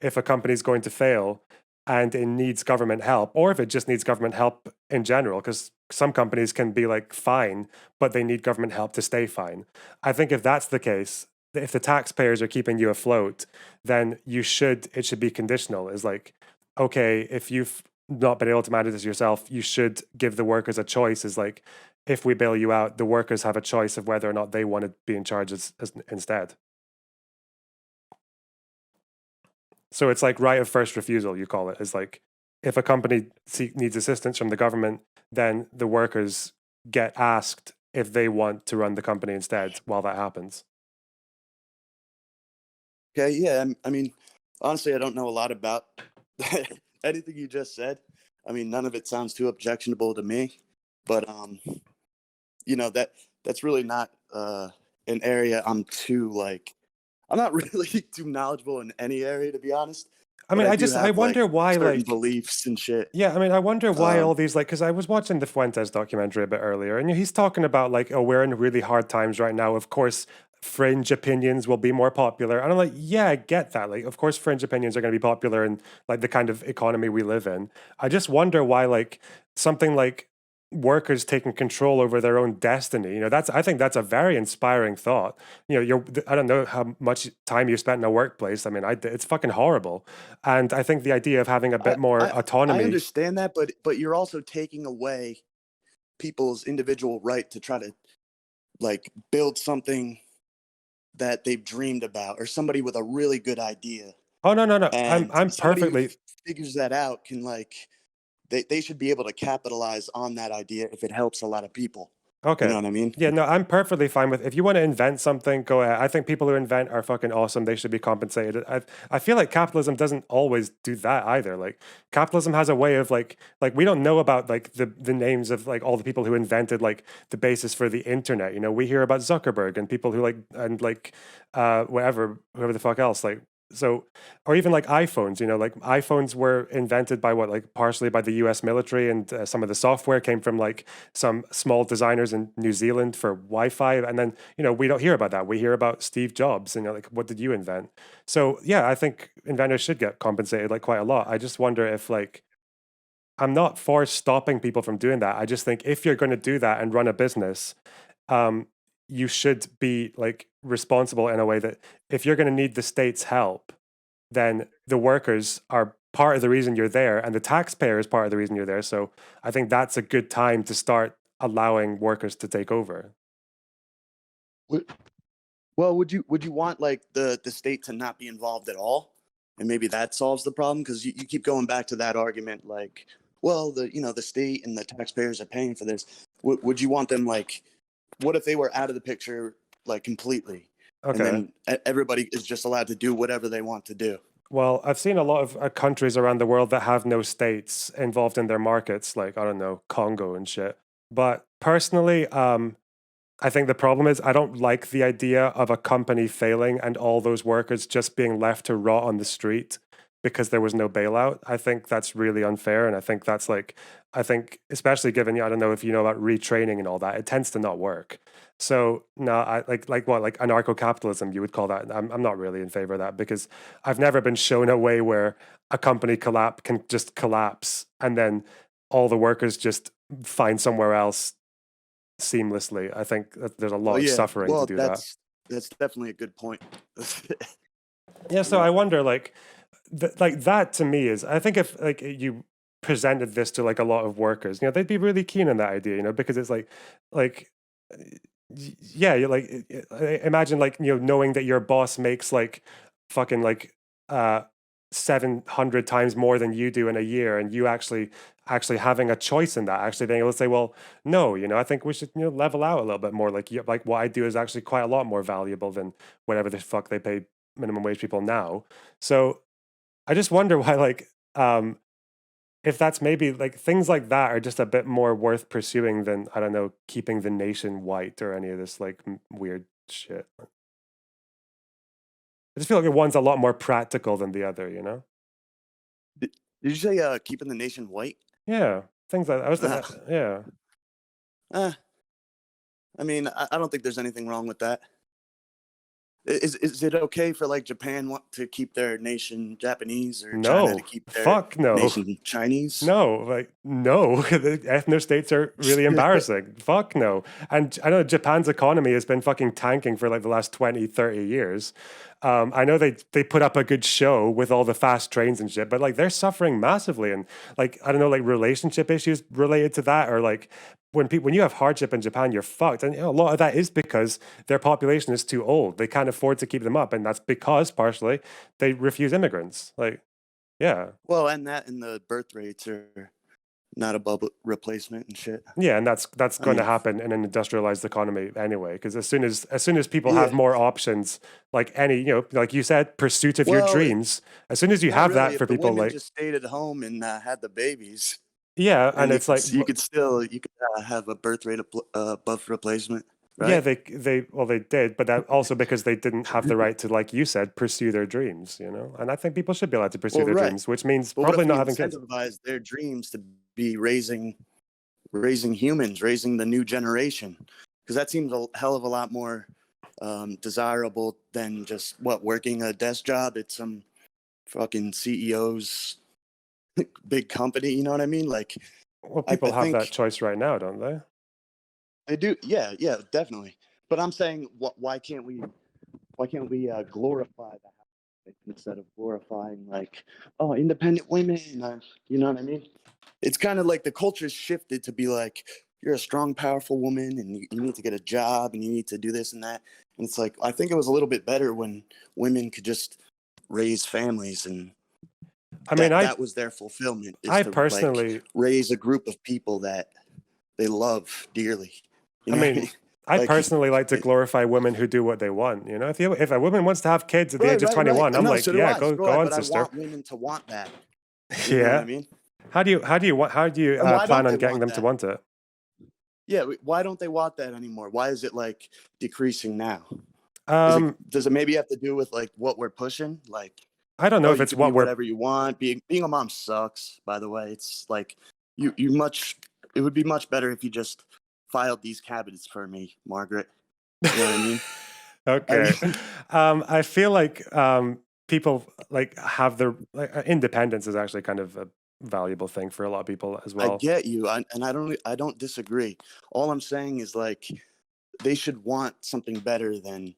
if a company is going to fail and it needs government help, or if it just needs government help in general, because some companies can be like fine, but they need government help to stay fine. I think if that's the case, if the taxpayers are keeping you afloat, then it should be conditional. Is like, okay, if you've not been able to manage this yourself, you should give the workers a choice. Is like, if we bail you out, the workers have a choice of whether or not they want to be in charge instead. So it's like right of first refusal, you call it. Is like, if a company needs assistance from the government, then the workers get asked if they want to run the company instead while that happens. Okay, yeah. I mean, honestly, I don't know a lot about anything you just said. I mean, none of it sounds too objectionable to me, but that's really not an area I'm not really too knowledgeable in any area, to be honest. I But mean, I do I have like wonder why, certain like, beliefs and shit. yeah, I mean, I wonder why Um, all these, like, because I was watching the Fuentes documentary a bit earlier, and he's talking about, like, oh, we're in really hard times right now. Of course, fringe opinions will be more popular. And I'm like, yeah, I get that. Like, of course, fringe opinions are going to be popular in, like, the kind of economy we live in. I just wonder why, like, something like workers taking control over their own destiny, I think that's a very inspiring thought. I don't know how much time you spent in a workplace. I mean, it's fucking horrible. And I think the idea of having a I, bit more I autonomy. understand that, but you're also taking away people's individual right to try to like build something that they've dreamed about, or somebody with a really good idea. Oh, no, no, no. And I'm somebody who perfectly figures that out can like they should be able to capitalize on that idea if it helps a lot of people. You know okay. what I mean? Yeah, no, I'm perfectly fine with, if you want to invent something, go ahead. I think people who invent are fucking awesome. They should be compensated. I feel like capitalism doesn't always do that either. Like capitalism has a way of like we don't know about like the names of like all the people who invented like the basis for the internet. We hear about Zuckerberg and people who whoever the fuck else, like, so, or even like iPhones, like iPhones were invented by like partially by the US military, and some of the software came from like some small designers in New Zealand for Wi-Fi. And then, we don't hear about that. We hear about Steve Jobs and like, what did you invent? So yeah, I think inventors should get compensated like quite a lot. I just wonder if like, I'm not for stopping people from doing that. I just think if you're going to do that and run a business, um, you should be like responsible in a way that if you're going to need the state's help, then the workers are part of the reason you're there, and the taxpayer is part of the reason you're there. So I think that's a good time to start allowing workers to take over. Well, would you want like the state to not be involved at all, and maybe that solves the problem? Because you keep going back to that argument, like, well, the state and the taxpayers are paying for this. Would you want them like, what if they were out of the picture like completely, and Okay. then everybody is just allowed to do whatever they want to do? Well, I've seen a lot of countries around the world that have no states involved in their markets, like I don't know, Congo and shit. But personally, I think the problem is I don't like the idea of a company failing and all those workers just being left to rot on the street because there was no bailout. I think that's really unfair. And I think that's like, I think, especially given, I don't know if you know about retraining and all that, it tends to not work. So no, I like what, like anarcho-capitalism, you would call that. I'm not really in favor of that because I've never been shown a way where a company can just collapse and then all the workers just find somewhere else seamlessly. I think that there's a Oh lot of yeah, suffering to well do that. that's definitely a good point. Yeah, so I wonder, like, like that to me is, I think if like you presented this to like a lot of workers, they'd be really keen on that idea, because it's like, yeah, you're like, imagine like knowing that your boss makes like fucking like 700 times more than you do in a year, and you actually having a choice in that, actually being able to say, well, no, I think we should level out a little bit more. Like, like what I do is actually quite a lot more valuable than whatever the fuck they pay minimum wage people now. So I just wonder why, like, if that's maybe like things like that are just a bit more worth pursuing than, I don't know, keeping the nation white or any of this like weird shit. I just feel like one's a lot more practical than the other. Did you say keeping the nation white? Yeah, things like that. Yeah. Uh, I mean, I don't think there's anything wrong with that. Is it okay for like Japan to keep their nation Japanese or China to No, keep their fuck no. nation Chinese? No, like no, the ethno states are really embarrassing. Fuck no. And I know Japan's economy has been fucking tanking for like the last 20, 30 years. I know they put up a good show with all the fast trains and shit, but like they're suffering massively, and like I don't know, like relationship issues related to that, or like when you have hardship in Japan, you're fucked. And a lot of that is because their population is too old. They can't afford to keep them up, and that's because partially they refuse immigrants. Like, yeah. Well, and the birth rates are not above replacement and shit. Yeah, and that's I going to mean, happen in an industrialized economy anyway. Because as soon as people have yeah. more options, like any, like you said, pursuit of your Well, dreams. As soon as you not have really. that If for the people, women like, just stayed at home and had the babies, yeah, and then it's like, you could have a birth rate above replacement, yeah, right? they did, but that also because they didn't have the right to, like you said, pursue their dreams. And I think people should be allowed to pursue Well, their right. dreams, which means But what probably if we not having kids. incentivize their dreams to be raising humans, raising the new generation? Because that seems a hell of a lot more desirable than just working a desk job at some fucking CEO's big company. You know what I mean? Like, Well, I people have that think choice right now, don't they? they do. Yeah, yeah, definitely. But I'm saying, why can't we glorify the house instead of glorifying like, oh, independent women? You know what I mean? It's kind of like the culture's shifted to be like, you're a strong, powerful woman, and you need to get a job, and you need to do this and that. And it's like, I think it was a little bit better when women could just raise families, and I mean, that was their fulfillment, is I to like personally, raise a group of people that they love dearly. You I know what I mean, mean? I Like, personally like to glorify women who do what they want. If a woman wants to have kids at the age right, of right, right. 21, I I'm know, like, so do yeah, I, so go do I. go on, But I sister. want women to want that. You know what I Yeah. mean? How do you And why plan don't on they getting want them to that? want it? Yeah, why don't they want that anymore? Why is it like decreasing now? Um, Does it maybe have to do with like what we're pushing? Like, I don't know oh, if you it's can be what we're. whatever you want. Being a mom sucks, by the way. It's like you much. It would be much better if you just filed these cabinets for me, Margaret. You know what I mean? I Okay. mean, I feel like people like have their like, independence is actually kind of a valuable thing for a lot of people as I well. get you, and I don't disagree. All I'm saying is like they should want something better than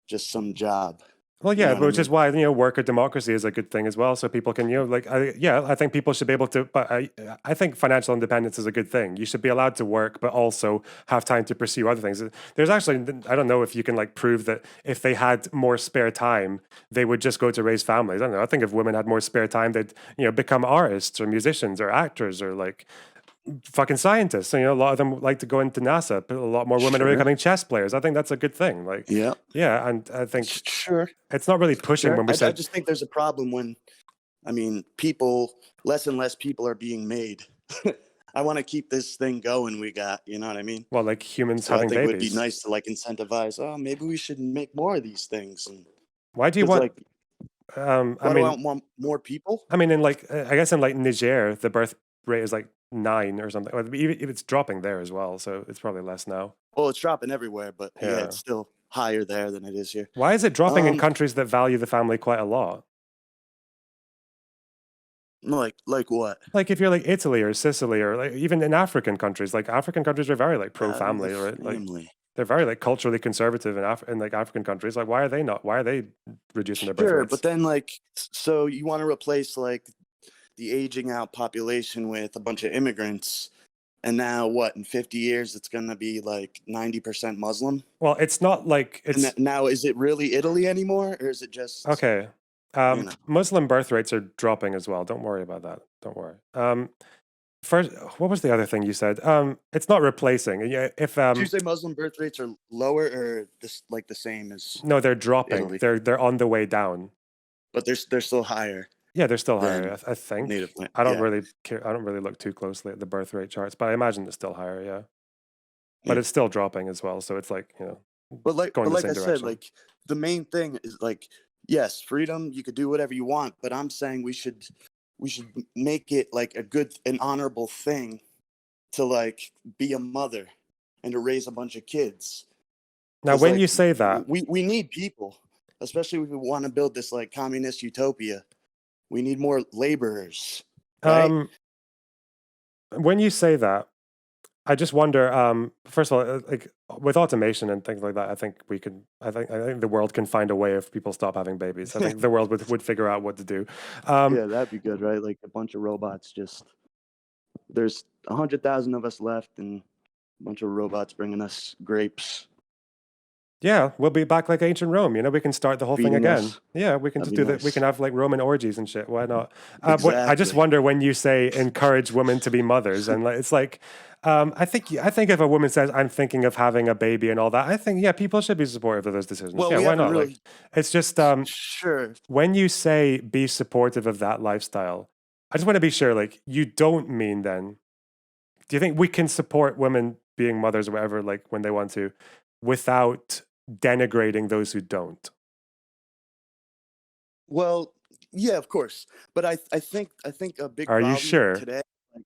just some job. Well, You yeah, know what but I which is mean? why worker democracy is a good thing as well. So people can, like, I think people should be able to. But I think financial independence is a good thing. You should be allowed to work, but also have time to pursue other things. There's actually, I don't know if you can like prove that if they had more spare time, they would just go to raise families. I don't know. I think if women had more spare time, they'd become artists or musicians or actors or like fucking scientists. So, you know, a lot of them like to go into NASA, but a lot more women are Sure. becoming chess players. I think that's a good thing. Like, Yeah. yeah, and I think Sure. it's not really pushing Sure. when we I said, just think there's a problem when, I mean, less and less people are being made. I want to keep this thing going we got, you know what I mean? well, like humans So I having think it would be babies. nice to like incentivize, oh, maybe we should make more of these things. And Why do you because want? like, I why do I mean, want more people? in like I guess in like Niger, the birth rate is like 9 or something. Or even if it's dropping there as well, so it's probably less now. Well, it's dropping everywhere, but yeah, Yeah. it's still higher there than it is here. Why is it dropping in Um, countries that value the family quite a lot? like what? Like if you're like Italy or Sicily or like even in African countries, like African countries are very like Value the pro-family, right? Like family. they're very like culturally conservative in like African countries. Like why are they not? Why are they reducing their birth Sure, but rates? then like, so you want to replace like the aging out population with a bunch of immigrants, and now what? In 50 years, it's gonna be like 90% Muslim. Well, it's not like And it's now, is it really Italy anymore, or is it just okay. you know? Muslim birth rates are dropping as well. Don't worry about that. Don't worry. First, what was the other thing you said? It's not replacing. Yeah, if Did you say Muslim birth rates are lower or this like the same as no, they're dropping. Italy, They're on the way down. but they're still higher Yeah, they're still higher. than I think. native land? I don't Yeah, really care. I don't really look too closely at the birth rate charts, but I imagine it's still higher. Yeah, but yeah. it's still dropping as well. So it's like you know But going the like same I said, direction. like the main thing is like, yes, freedom. You could do whatever you want, but I'm saying we should make it like a good, an honorable thing to like be a mother and to raise a bunch of kids. Now, Because when like you say that, we need people, especially if we want to build this like communist utopia. We need more laborers, right? um, when you say that, I just wonder. First of all, like with automation and things like that, I think we can. I think the world can find a way if people stop having babies. I think the world would figure out what to do. Um, Yeah, that'd be good, right? Like a bunch of robots. Just there's 100,000 of us left, and a bunch of robots bringing us grapes, Yeah, we'll be back like ancient Rome. You know, we can start the whole thing feeding again. us. Yeah, we can That'd just be do that. We can nice. have like Roman orgies and shit. Why not? But I just Exactly. wonder when you say encourage women to be mothers, and like, it's like, I think if a woman says I'm thinking of having a baby and all that, I think yeah, people should be supportive of those decisions. Well, Yeah, we why haven't not? Like, really. it's just Sure. when you say be supportive of that lifestyle, I just want to be sure. Like, you don't mean then. Do you think we can support women being mothers or whatever, like when they want to, without denigrating those who don't? Well, yeah, of course. But I think a big Are you problem sure? today, like,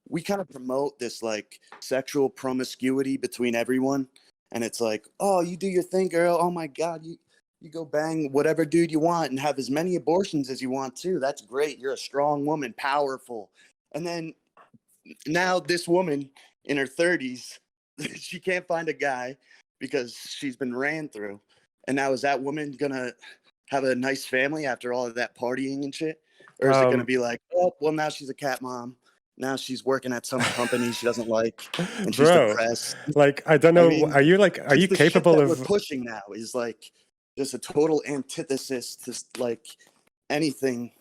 we kind of promote this like sexual promiscuity between everyone, and it's like, oh, you do your thing, girl. Oh my God, you go bang whatever dude you want and have as many abortions as you want too. That's great. You're a strong woman, powerful. And then now this woman in her 30s, she can't find a guy because she's been ran through. And now is that woman gonna have a nice family after all of that partying and shit? Or is it gonna Um, be like, oh, well, now she's a cat mom. Now she's working at some company she doesn't like and she's bro, depressed. like I don't I know. mean, Are you just the shit capable that we're of? pushing now is like just a total antithesis to like anything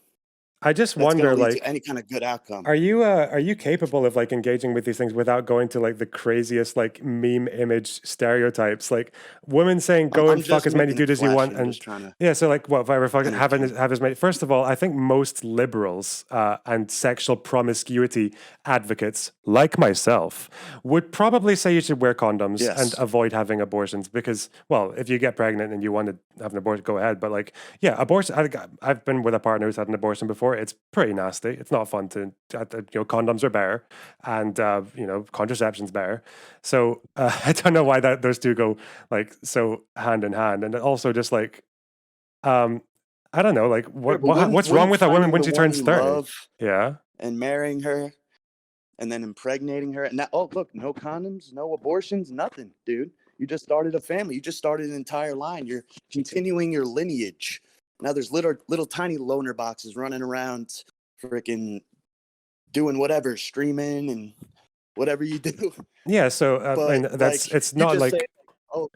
I just that's gonna wonder, lead to like, any kind of good outcome. are you capable of like engaging with these things without going to like the craziest like meme image stereotypes? Like women saying I'm, go I'm and fuck just as many making it dudes as you want, flashy. I'm and just trying to yeah, so like what if I were fucking entertain. have as many? First of all, I think most liberals and sexual promiscuity advocates, like myself, would probably say you should wear condoms and Yes. avoid having abortions because, well, if you get pregnant and you want to have an abortion, go ahead. But like, yeah, abortion. I've been with a partner who's had an abortion before. It's pretty nasty. It's not fun to, you know, condoms are better, and you know, contraception's better. So I don't know why that those two go like so hand in hand, and also just like um, I don't know, like Sure, but what's wrong wouldn't with a woman finding when the she one turns you 30? love Yeah. and marrying her and then impregnating her and now, oh look, no condoms, no abortions, nothing, dude. You just started a family. You just started an entire line. You're continuing your lineage. Now there's little tiny loner boxes running around, freaking doing whatever, streaming and whatever you do. Yeah, so But and that's like it's you not just say, like oh,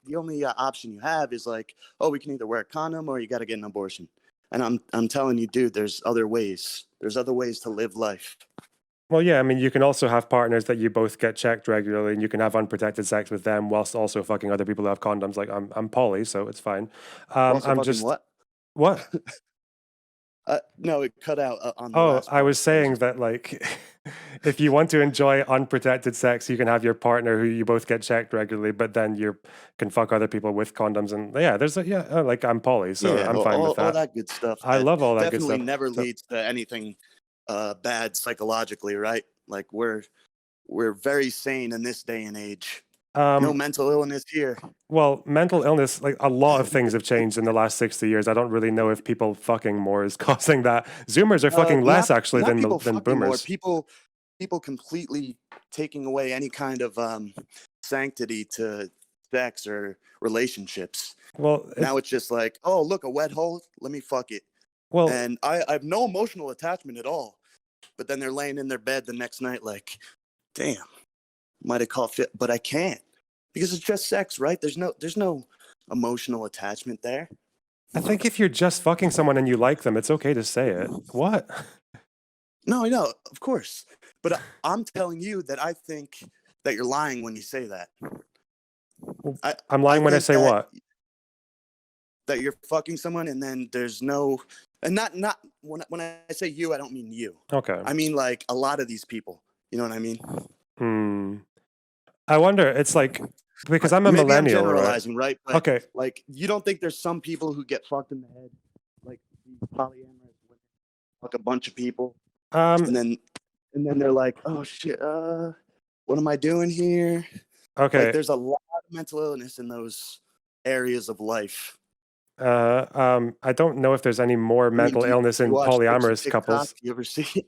the only option you have is like, oh, we can either wear a condom or you got to get an abortion. And I'm telling you, dude, there's other ways. There's other ways to live life. Well, yeah, I mean, you can also have partners that you both get checked regularly, and you can have unprotected sex with them whilst also fucking other people who have condoms. Like, I'm poly, so it's fine. Also, I'm fucking just what? what? No, it cut out on the Oh, last I was part. I was saying just that like, if you want to enjoy unprotected sex, you can have your partner who you both get checked regularly, but then you can fuck other people with condoms, and yeah, like I'm poly, so yeah, I'm fine with all that. that good stuff I that love all that good definitely stuff. never So, leads to anything bad psychologically, right? Like we're very sane in this day and age. No um, mental illness here. well, mental illness, like a lot of things have changed in the last 60 years. I don't really know if people fucking more is causing that. Zoomers are fucking less actually Not than people than fucking more. boomers. People completely taking away any kind of sanctity to sex or relationships. Well, Now it's just like, oh, look, a wet hole. Let me fuck it. well, And I have no emotional attachment at all. But then they're laying in their bed the next night like, damn, might have called fit, but I can't because it's just sex, right? There's no emotional attachment there. I think if you're just fucking someone and you like them, it's okay to say it. What? No, of course. But I'm telling you that I think that you're lying when you say that. I I'm I lying when I think say what? that you're fucking someone and then there's no, and not when I say you, I don't mean you. Okay. I mean like a lot of these people. You know what I mean? Hmm. I wonder, it's like, because I'm a Maybe I'm millennial, right? generalizing, right? But Okay. like you don't think there's some people who get fucked in the head, like these polyamorous women fuck a bunch of people, Um, and then they're like, oh shit, what am I doing here? Like okay. there's a lot of mental illness in those areas of life. I don't know if there's any more I mean, mental illness do you in watch clips of polyamorous TikTok? couples. Do you ever see?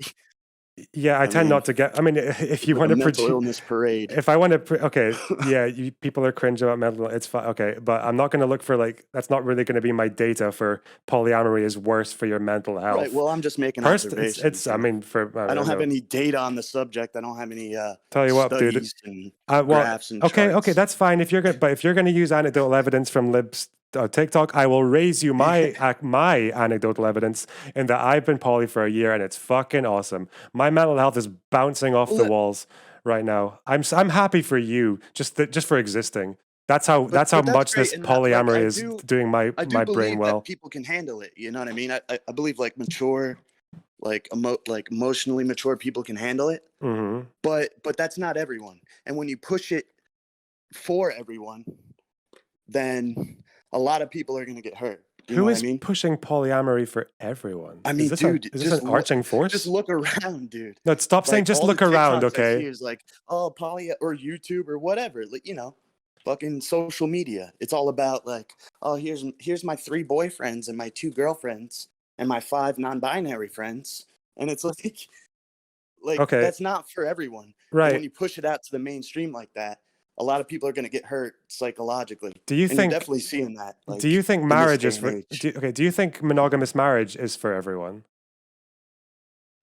Yeah, I I tend mean, not to get. I mean, if it's you like a want to mental produce, illness parade. if I want to, okay, yeah, people are cringe about mental. It's fine, okay, but I'm not going to look for like. That's not really going to be my data for polyamory is worse for your mental Right. health. Well, I'm just making First, observations. I You know, mean, I I don't don't have know. any data on the subject. I don't have any Tell you what, dude. studies and Well, graphs and okay, charts. that's fine. If you're gonna, but if you're gonna use anecdotal evidence from libs TikTok, I will raise you my anecdotal evidence in that I've been poly for a year and it's fucking awesome. My mental health is bouncing off the Well, walls right now. I'm happy for you, just for existing. That's how but that's much great, this and like polyamory is doing I do my brain believe that well. people can handle it. You know what I mean? I believe like mature, like emotionally mature people can handle it. Hmm. But that's not everyone. And when you push it for everyone, then a lot of people are going to get hurt. You know Who what I is mean? pushing polyamory for everyone? I mean, dude, Is this an arching just force? look around, dude. No, stop saying Like just all the look around, TikToks I see okay? is like, oh, poly or YouTube or whatever. Like, you know, fucking social media. It's all about like, oh, here's my 3 boyfriends and my 2 girlfriends and my 5 non-binary friends. And it's like Okay, that's not for everyone. And when right. you push it out to the mainstream like that, a lot of people are going to get hurt psychologically. Do you And you're think definitely seeing that Do you like think in this marriage day is and for? age. Do you think monogamous marriage is for everyone?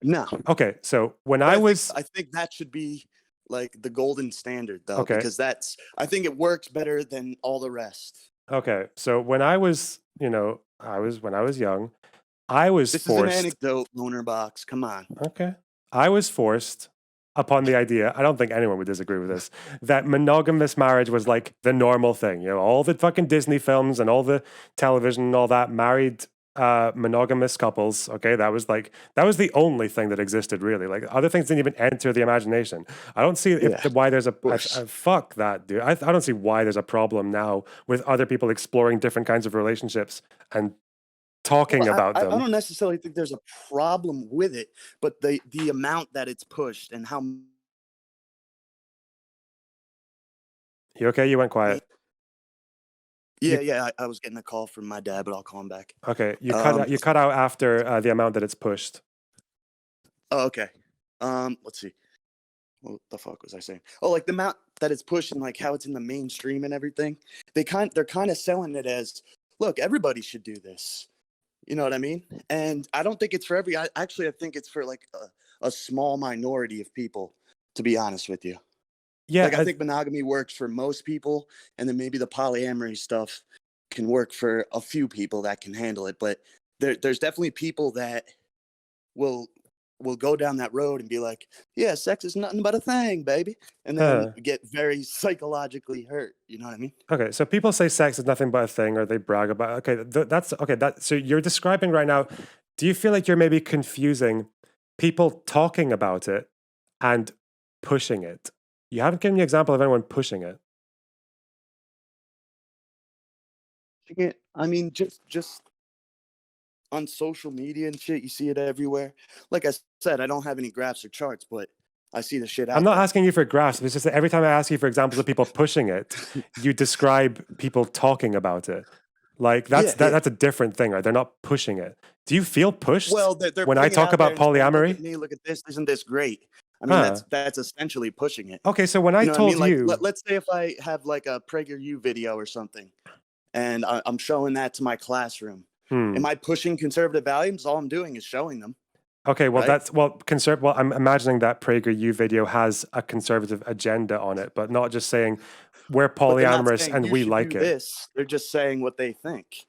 No. Okay, so when But I was I think that should be like the golden standard though, okay, because I think it works better than all the rest. okay, so when I was, when I was young, I was This is an forced. anecdote, loner box. Come on. Okay, I was forced upon the idea. I don't think anyone would disagree with this. That monogamous marriage was like the normal thing. You know, all the fucking Disney films and all the television and all that married monogamous couples. Okay, that was the only thing that existed really. Like other things didn't even enter the imagination. I don't see Yeah, of why there's course. fuck that, dude. I don't see why there's a problem now with other people exploring different kinds of relationships and talking Well, about I them. don't necessarily think there's a problem with it, but the amount that it's pushed and how You okay? You went quiet. You I was getting a call from my dad, but I'll call him back. okay? Um, You cut out after the amount that it's pushed. oh, okay. Let's see. What the fuck was I saying? Oh, like the amount that it's pushed and like how it's in the mainstream and everything. They're kind of selling it as, look, everybody should do this. You know what I mean? And I don't think it's for I think it's for like a small minority of people, to be honest with you. Yeah, Like I think monogamy works for most people, and then maybe the polyamory stuff can work for a few people that can handle it. But there's definitely people that will will go down that road and be like, yeah, sex is nothing but a thing, baby. And then Huh. get very psychologically hurt. You know what I mean? Okay, so people say sex is nothing but a thing, or they brag about it. Okay, that's okay. So you're describing right now. Do you feel like you're maybe confusing people talking about it and pushing it? You haven't given me an example of anyone pushing it. I mean, just on social media and shit, you see it everywhere. Like I said, I don't have any graphs or charts, but I see the shit I'm out not there. asking you for graphs. It's just that every time I ask you for examples of people pushing it, you describe people talking about it. Like Yeah, yeah. that's a different thing, right? They're not pushing it. Do you feel pushed Well, they're when I putting it talk out there about and saying, "Look at polyamory? me, look at this. Isn't this great?" I mean, Huh. that's essentially pushing it. Okay, so when I You know what I told mean? Like, you, let's say if I have like a PragerU video or something, and I'm showing that to my classroom. Am hmm. I pushing conservative values? All I'm doing is showing them, Okay, well right? that's well I'm imagining that PragerU video has a conservative agenda on it, but not just saying we're But they're not polyamorous saying and you we should like do it. this. They're just saying what they think,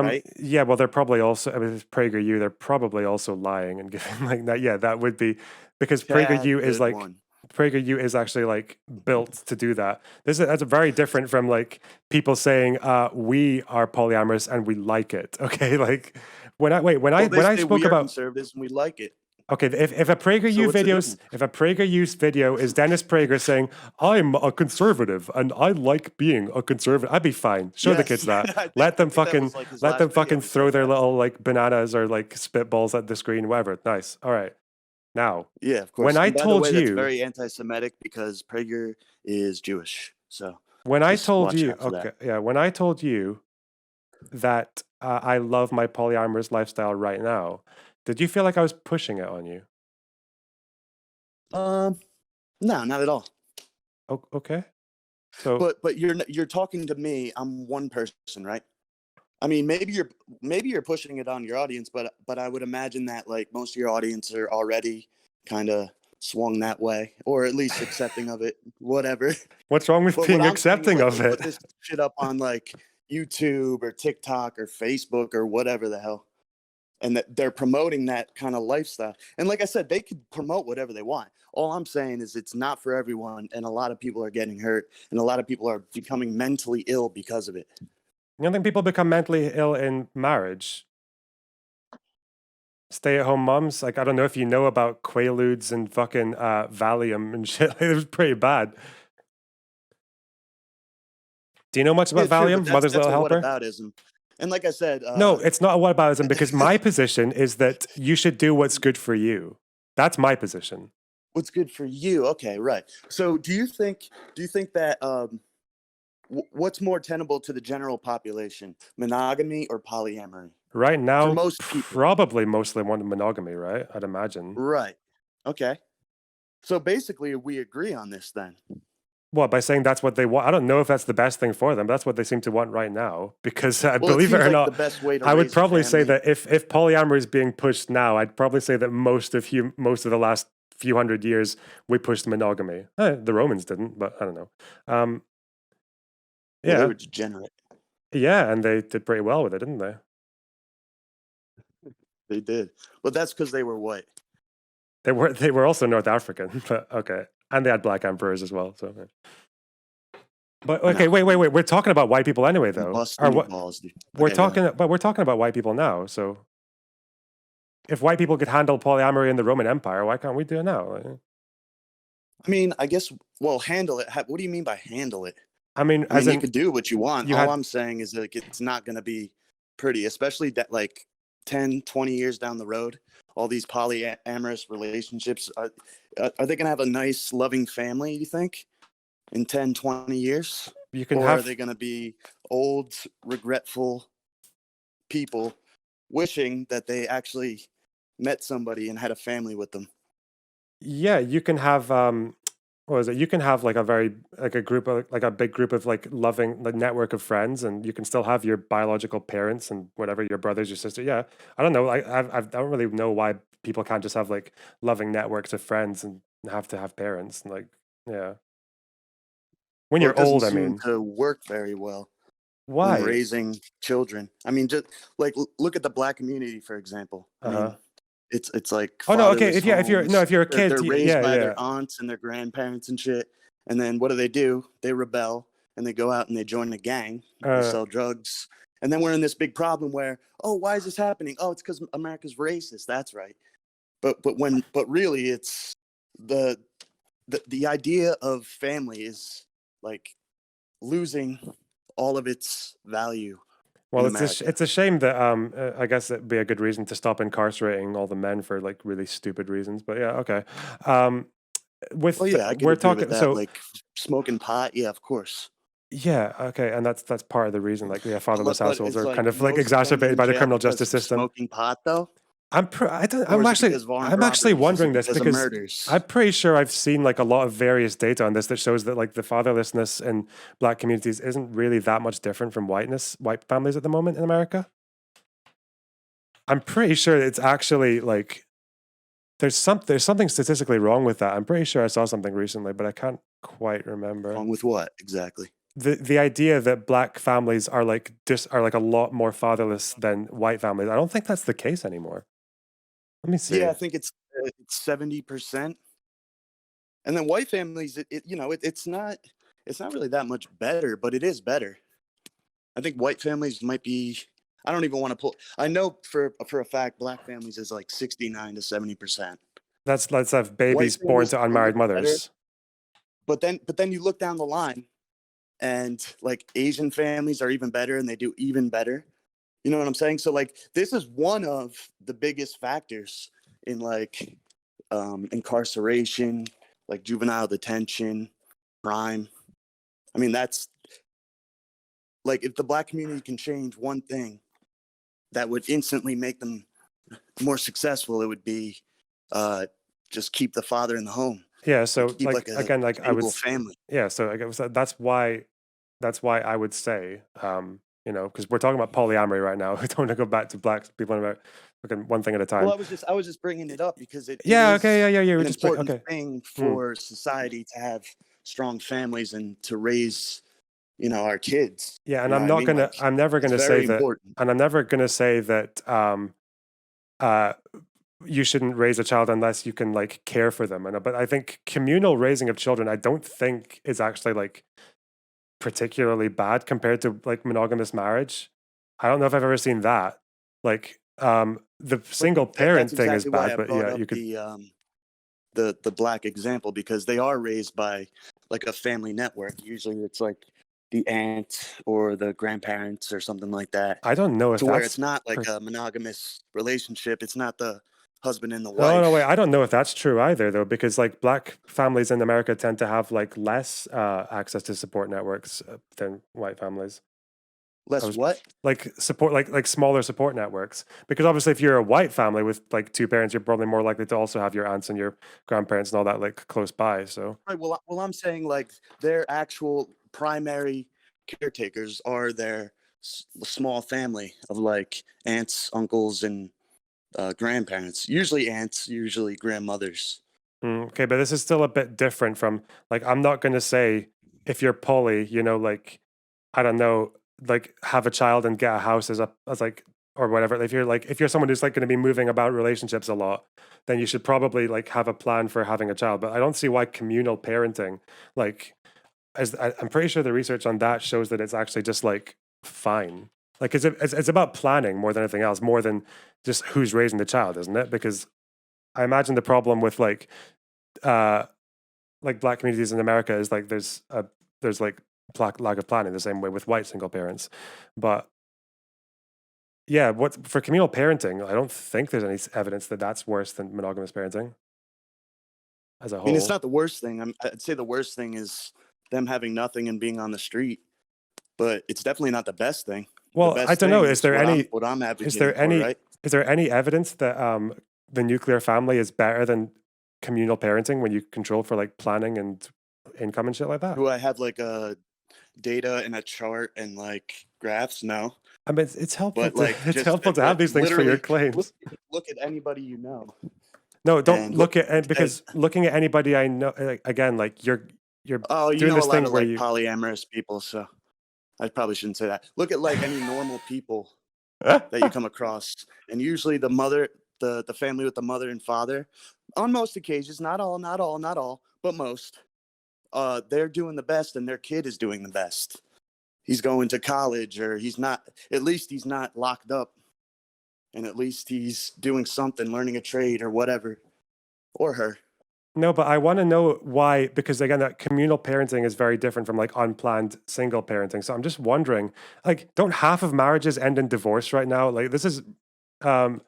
right? Yeah, well, they're probably also, I mean, if it's PragerU, they're probably also lying and giving like that. Yeah, that would be because Tad good one. PragerU is actually like built to do that. That's very different from like people saying we are polyamorous and we like it. Okay, like Well, they when I say spoke we are about conservatives and we like it. okay, So what's the difference? If a PragerU video is Dennis Prager saying I'm a conservative and I like being a conservative, I'd be fine. Show the kids Yes, that. I think that was like his Let them last video. fucking He throw said their that. little like bananas or like spitballs at the screen, whatever. Nice. All right. Now, Yeah, of when course. I And by the told way, that's you, very anti-Semitic because Prager is Jewish. So when I just told watch you, out for that. okay, yeah, when I told you that I love my polyamorous lifestyle right now, did you feel like I was pushing it on you? Um, no, not at all. Okay. So But you're talking to me. I'm one person, right? I mean, maybe you're pushing it on your audience, but I would imagine that like most of your audience are already kind of swung that way, or at least accepting of it. Whatever. what's wrong with But what being I'm saying is accepting like of they it? put this shit up on like YouTube or TikTok or Facebook or whatever the hell. And that they're promoting that kind of lifestyle. And like I said, they could promote whatever they want. All I'm saying is it's not for everyone, and a lot of people are getting hurt, and a lot of people are becoming mentally ill because of it. You don't think people become mentally ill in marriage? Stay-at-home moms? Like, I don't know if you know about Quaaludes and fucking Valium and shit. It was pretty bad. Do you know much Yeah, about true, but Valium, Mother's that's Little a Helper? whataboutism. And like I said, No, it's not a whataboutism because my position is that you should do what's good for you. That's my position. what's good for you? Okay, right. So do you think that what's more tenable to the general population, monogamy or polyamory? Right For now, most people, probably mostly want monogamy, right? I'd imagine. right? Okay. So basically, we agree on this then. What, by saying that's what they want? I don't know if that's the best thing for them. But that's what they seem to want right now. Because Well, it believe it seems or like the not, best way to I would raise a probably say family. that if polyamory is being pushed now, I'd probably say that most of the last few hundred years we pushed monogamy. The Romans didn't, but I don't know. Um, Well, they yeah, were degenerate. yeah, and they did pretty well with it, didn't they? They did. But that's because they were white. They were also North African, but okay, and they had black emperors as well. So, but okay, No, wait. We're talking about white people anyway, though. Or busting what? balls, dude. We're Okay, go ahead. talking, but we're talking about white people now. So if white people could handle polyamory in the Roman Empire, why can't we do it now? I mean, I guess, well, handle it. What do you mean by handle it? I mean, I as mean, you in could do what you want. you All had, I'm saying is like it's not going to be pretty, especially that like 10, 20 years down the road. All these polyamorous relationships, are they going to have a nice, loving family, you think, in 10, 20 years? you can Or are have, they going to be old, regretful people wishing that they actually met somebody and had a family with them? yeah, you can have, what is it? You can have like a very like a group of like a big group of like loving like network of friends, and you can still have your biological parents and whatever your brothers, your sister. Yeah, I don't know. I don't really know why people can't just have like loving networks of friends and have to have parents. And, like, yeah, when Well, you're it doesn't old, I seem mean, to work very well when why? raising children. I mean, just like look at the black community, for example. I Uh mean, huh. It's like Oh no, okay. fatherless If you're no, homes. if you're a They're kid, raised by yeah. their aunts and their grandparents and shit. And then what do? They rebel and they go out and they join a gang. They sell drugs. And then we're in this big problem where, oh, why is this happening? Oh, it's because America's racist. That's right. But really, it's the the idea of family is like losing all of its value in Well, America. it's a shame that I guess it'd be a good reason to stop incarcerating all the men for like really stupid reasons. But yeah, okay. Um, Well, yeah, I could we're agree with talking that. so Like smoking pot, yeah, of course. yeah, okay, and that's part of the reason. Like, yeah, fatherless But households it's are kind like of like most of them exacerbated in by the jail criminal because justice of system. smoking pot, though, or I'm is it because of I'm armed actually robberies? Is it wondering this because of because murders? I'm pretty sure I've seen like a lot of various data on this that shows that like the fatherlessness in black communities isn't really that much different from white families at the moment in America. I'm pretty sure it's actually like there's something statistically wrong with that. I'm pretty sure I saw something recently, but I can't quite remember. Wrong with what exactly? The idea that black families are like are like a lot more fatherless than white families. I don't think that's the case anymore. Let me Yeah, see. I think it's 70%. And then white families, it's not really that much better, but it is better. I think white families might be. I don't even want to pull. I know for a fact, black families is like 69 to 70%. Let's have White babies born families to are a little unmarried better, mothers. but then you look down the line, and like Asian families are even better, and they do even better. You know what I'm saying? So like this is one of the biggest factors in like incarceration, like juvenile detention, crime. I mean, that's like if the black community can change one thing that would instantly make them more successful, it would be uh, just keep the father in the home, Yeah, like so keep like like a again, like I would stable family. yeah, so I guess that's why I would say because we're talking about polyamory right now. We don't want to go back to black people about looking one thing at a Well, time. I was just bringing it up because it Yeah, okay, is yeah. We're an just important okay. thing Hmm. for society to have strong families and to raise our kids. Yeah, You and know what I mean? Like I'm never it's gonna say very that, important. and I'm never gonna say that uh you shouldn't raise a child unless you can like care for them. But I think communal raising of children, I don't think is actually like particularly bad compared to like monogamous marriage. I don't know if I've ever seen that. Like the But single that's parent thing is exactly why bad, I but brought yeah, up you could. the black example, because they are raised by like a family network. Usually it's like the aunt or the grandparents or something like that, I don't know if to where that's it's not like a monogamous relationship. It's not the husband and the no, wait. wife. I don't know if that's true either, though, because like black families in America tend to have like less access to support networks than white families. I Less was what? like support, like smaller support networks, because obviously, if you're a white family with like two parents, you're probably more likely to also have your aunts and your grandparents and all that like close by. So Right. Well, I'm saying like their actual primary caretakers are their small family of like aunts, uncles, and grandparents. Usually aunts, usually grandmothers. okay, but this is still a bit different from like I'm not going to say if you're poly, like I don't know, like have a child and get a house as like or whatever. If you're someone who's like going to be moving about relationships a lot, then you should probably like have a plan for having a child. But I don't see why communal parenting, like I'm pretty sure the research on that shows that it's actually just like fine. Like it's about planning more than anything else, more than just who's raising the child, isn't it? Because I imagine the problem with uh like black communities in America is like there's like lack of planning the same way with white single parents. But yeah, what for communal parenting, I don't think there's any evidence that that's worse than monogamous parenting as a I mean, it's whole. not the worst thing. I'd say the worst thing is them having nothing and being on the street, but it's definitely not the best thing. The Well, I best don't know. thing is what I'm Is advocating there for, any right? is there any evidence that the nuclear family is better than communal parenting when you control for like planning and income and shit like that? Do I have like a data and a chart and like graphs? No, I mean, it's helpful but to like it's just helpful to have but these things for your literally claims. look at anybody you know No, don't and look look at what and it says. because looking at anybody I know again, like you're Oh, you doing know a this lot thing of where like you polyamorous people, so I probably shouldn't say that. Look at like any normal people that you come across, and usually the mother the family with the mother and father, on most occasions, not all, but most, they're doing the best and their kid is doing the best. He's going to college, or at least he's not locked up, and at least he's doing something, learning a trade or whatever, or her. No, but I want to know why, because again, that communal parenting is very different from like unplanned single parenting. So I'm just wondering, like, don't half of marriages end in divorce right now? Like, this is, I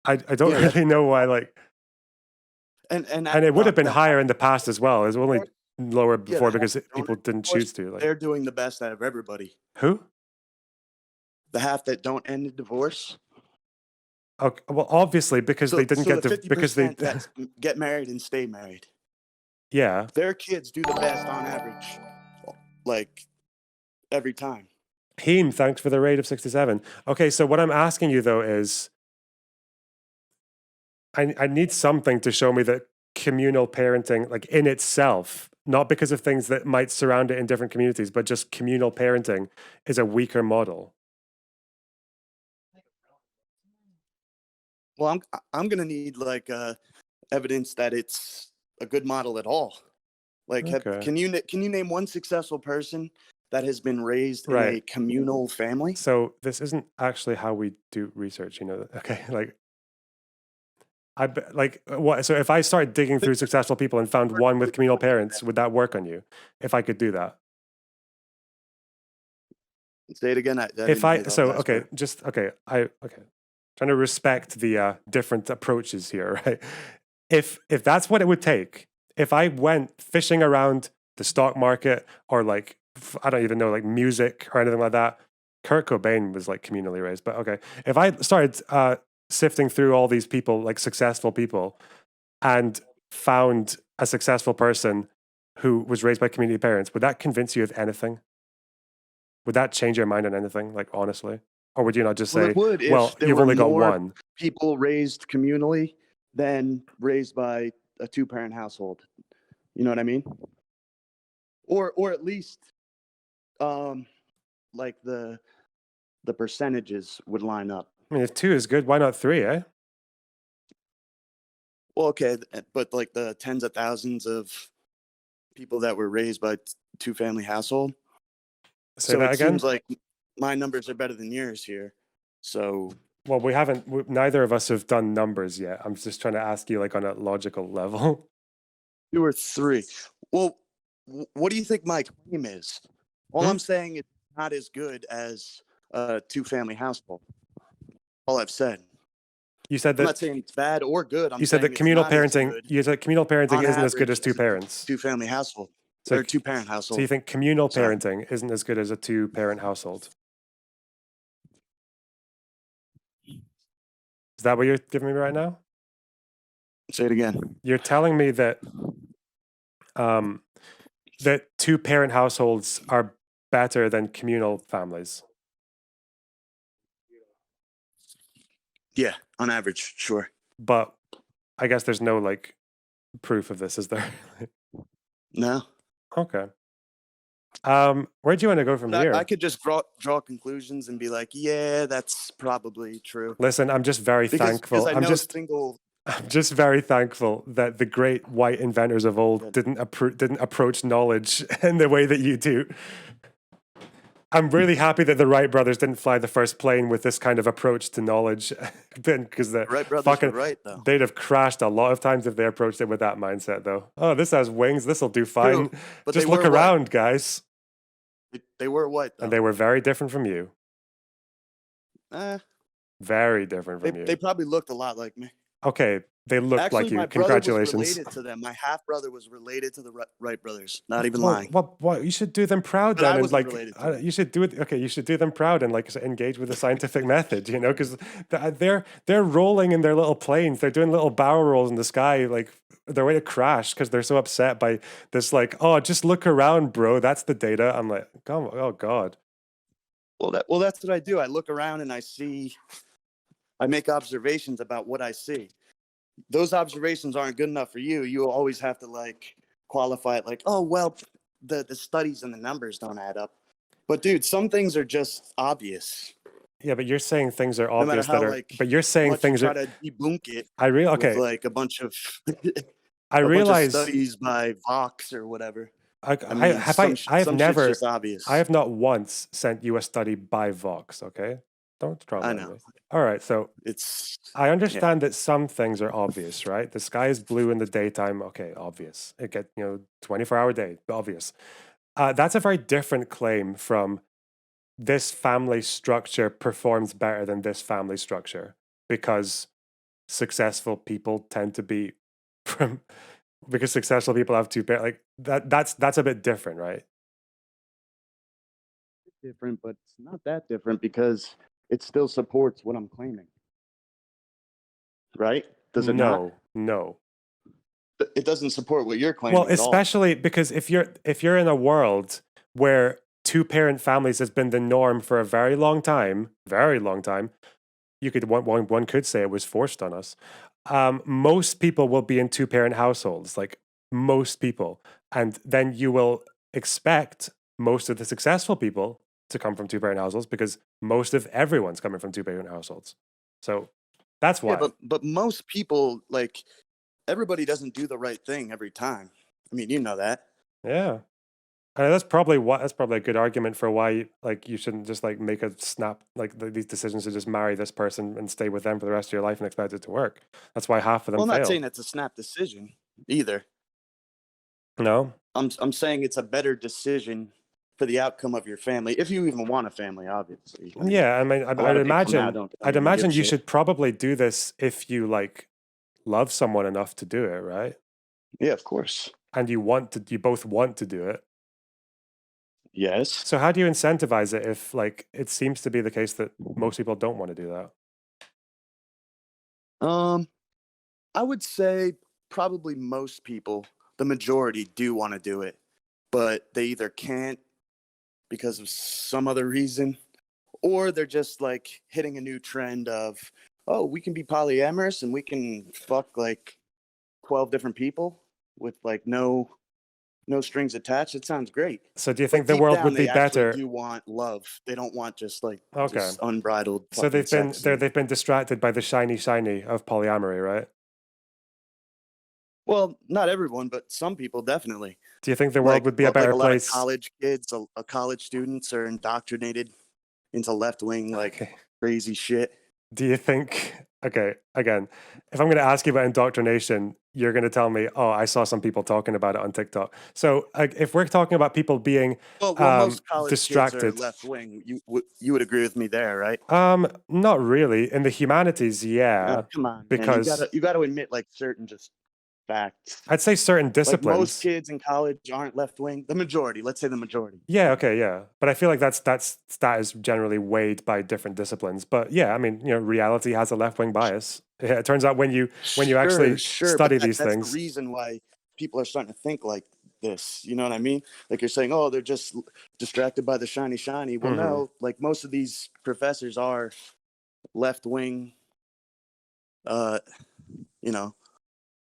don't Yeah, really know why, like, and it would have been the higher in the past as well. It was only lower yeah, before because people didn't choose to. Like, they're doing the best out of everybody. who? The half that don't end in divorce. Okay, well, obviously because they didn't So get the 50% because they, that get married and stay married, yeah. their kids do the best on average, like every time. Heem, thanks for the rate of 67. Okay, so what I'm asking you though is, I need something to show me that communal parenting, like in itself, not because of things that might surround it in different communities, but just communal parenting is a weaker model. Well, I'm gonna need like evidence that it's a good model at all. Like, Okay. can you name one successful person that has been raised in a Right. communal family? So this isn't actually how we do research, you know. Okay, like what? So if I started digging through successful people and found one with communal parents, would that work on you? If I could do that? Say it again. I If didn't hear I the so last okay, part. just okay, okay. Trying to respect the different approaches here, right? If that's what it would take, if I went fishing around the stock market or like I don't even know, like music or anything like that. Kurt Cobain was like communally raised, but okay. If I started sifting through all these people, like successful people, and found a successful person who was raised by community parents, would that convince you of anything? Would that change your mind on anything, like honestly? Or would you not just Well, say, it would well, if there you've were only got more one? people raised communally than raised by a two-parent household. You know what I mean? Or at least um like the percentages would line up. I mean, if two is good, why not three, eh? Well, okay, but like the tens of thousands of people that were raised by two-family household. Say So that it seems again? like my numbers are better than yours here. So Well, neither of us have done numbers yet. I'm just trying to ask you, like, on a logical level. 2 or 3. Well, what do you think my claim is? All Hmm? I'm saying is not as good as a two-family household. All I've said. You said I'm that not saying it's bad or good. I'm you said saying that it's not as good communal parenting on isn't as good as average two as a parents. two-family household So, or two-parent so household. you think communal Sorry. parenting isn't as good as a two-parent household? Is that what you're giving me right now? Say it again. You're telling me that um, that two-parent households are better than communal families. Yeah, on average, sure. But I guess there's no like proof of this, is there? No. Okay. Where do you want to go from But I here? could just draw conclusions and be like, yeah, that's probably true. Listen, I'm just very Because thankful. I know single. I'm just very thankful that the great white inventors of old didn't approach knowledge in the way that you do. I'm really happy that the Wright brothers didn't fly the first plane with this kind of approach to knowledge, because the Wright brothers were right, though. they'd have crashed a lot of times if they approached it with that mindset. Though, oh, this has wings, this will do fine. True, but Just they look were what? around, guys. They were what, though? And they were very different from you. Eh, Very different from you. they probably looked a lot like me. Okay, they looked Actually, like you. my brother was Congratulations. related to them. My half brother was related to the Wright brothers. Not even Well, lying. you should do them proud But I then, and wasn't like related to them. you should do it. Okay, you should do them proud and like engage with the scientific method. You know, because they're rolling in their little planes. They're doing little barrel rolls in the sky, like they're ready to crash because they're so upset by this. Like, oh, just look around, bro. That's the data. I'm like, oh god. Well, that's what I do. I look around and I make observations about what I see. Those observations aren't good enough for you. You always have to like qualify it like, oh, well, the studies and the numbers don't add up. But dude, some things are just obvious. Yeah, but you're saying things are No matter obvious how that are. like But you're saying much you things try are. to debunk it with Okay. like a bunch of I a bunch of realize. studies by Vox or whatever. I I mean, have I have some shit's never. just I obvious. have not once sent you a study by Vox. Okay, don't I strawman know. me. All right, so It's I yeah. understand that some things are obvious, right? The sky is blue in the daytime. Okay, obvious. It get 24-hour day, obvious. That's a very different claim from this family structure performs better than this family structure because successful people tend to be from because successful people have two parents. Like that's a bit different, right? Different, but it's not that different because it still supports what I'm claiming, right? Does it not? No. It doesn't support what you're Well, claiming at all. especially because if you're in a world where two-parent families has been the norm for a very long time, you could one could say it was forced on us. Most people will be in two-parent households, like most people, and then you will expect most of the successful people to come from two-parent households because most of everyone's coming from two-parent households. So that's Yeah, why. but most people like everybody doesn't do the right thing every time. I mean, you know that. Yeah. That's probably a good argument for why like you shouldn't just like make a snap like these decisions to just marry this person and stay with them for the rest of your life and expect it to work. That's why half of Well, them I'm not fail. saying that's a snap decision either. No. I'm saying it's a better decision for the outcome of your family if you even want a family. Obviously, I mean, Yeah, I mean, a I'd lot of people now imagine, don't even give a you shit. should probably do this if you like love someone enough to do it, right? Yeah, of course. And you both want to do it. Yes. So how do you incentivize it if like it seems to be the case that most people don't want to do that? Um, I would say probably most people, the majority, do want to do it, but they either can't because of some other reason, or they're just like hitting a new trend of, oh, we can be polyamorous and we can fuck like 12 different people with like no strings attached. It sounds great. So do you think But the deep world down would be they actually better? do want love. They don't want just like Okay. just unbridled So fucking sex and they've been distracted by the shiny of polyamory, right? well, not everyone, but some people definitely. Do you think the world would be a Like better a lot of place? college kids, college students are indoctrinated into left wing like Okay. crazy shit. Do you think, okay, again, if I'm going to ask you about indoctrination, you're going to tell me, oh, I saw some people talking about it on TikTok. So if we're talking about people being Well, most college kids are distracted, left wing. You would agree with me there, right? not really. In the humanities, Oh, yeah, come on, man. because You gotta admit like certain just facts. I'd say certain Like most disciplines. kids in college aren't left wing. The majority, let's say the majority. Yeah, okay, yeah. But I feel like that is generally weighed by different disciplines. But yeah, I mean, reality has a left-wing bias. Yeah, it turns out when you Sure, actually sure, but study these that's the things. reason why people are starting to think like this. You know what I mean? Like you're saying, oh, they're just distracted by the shiny, shiny. Well, Mhm. no, like most of these professors are left wing. Uh, you know,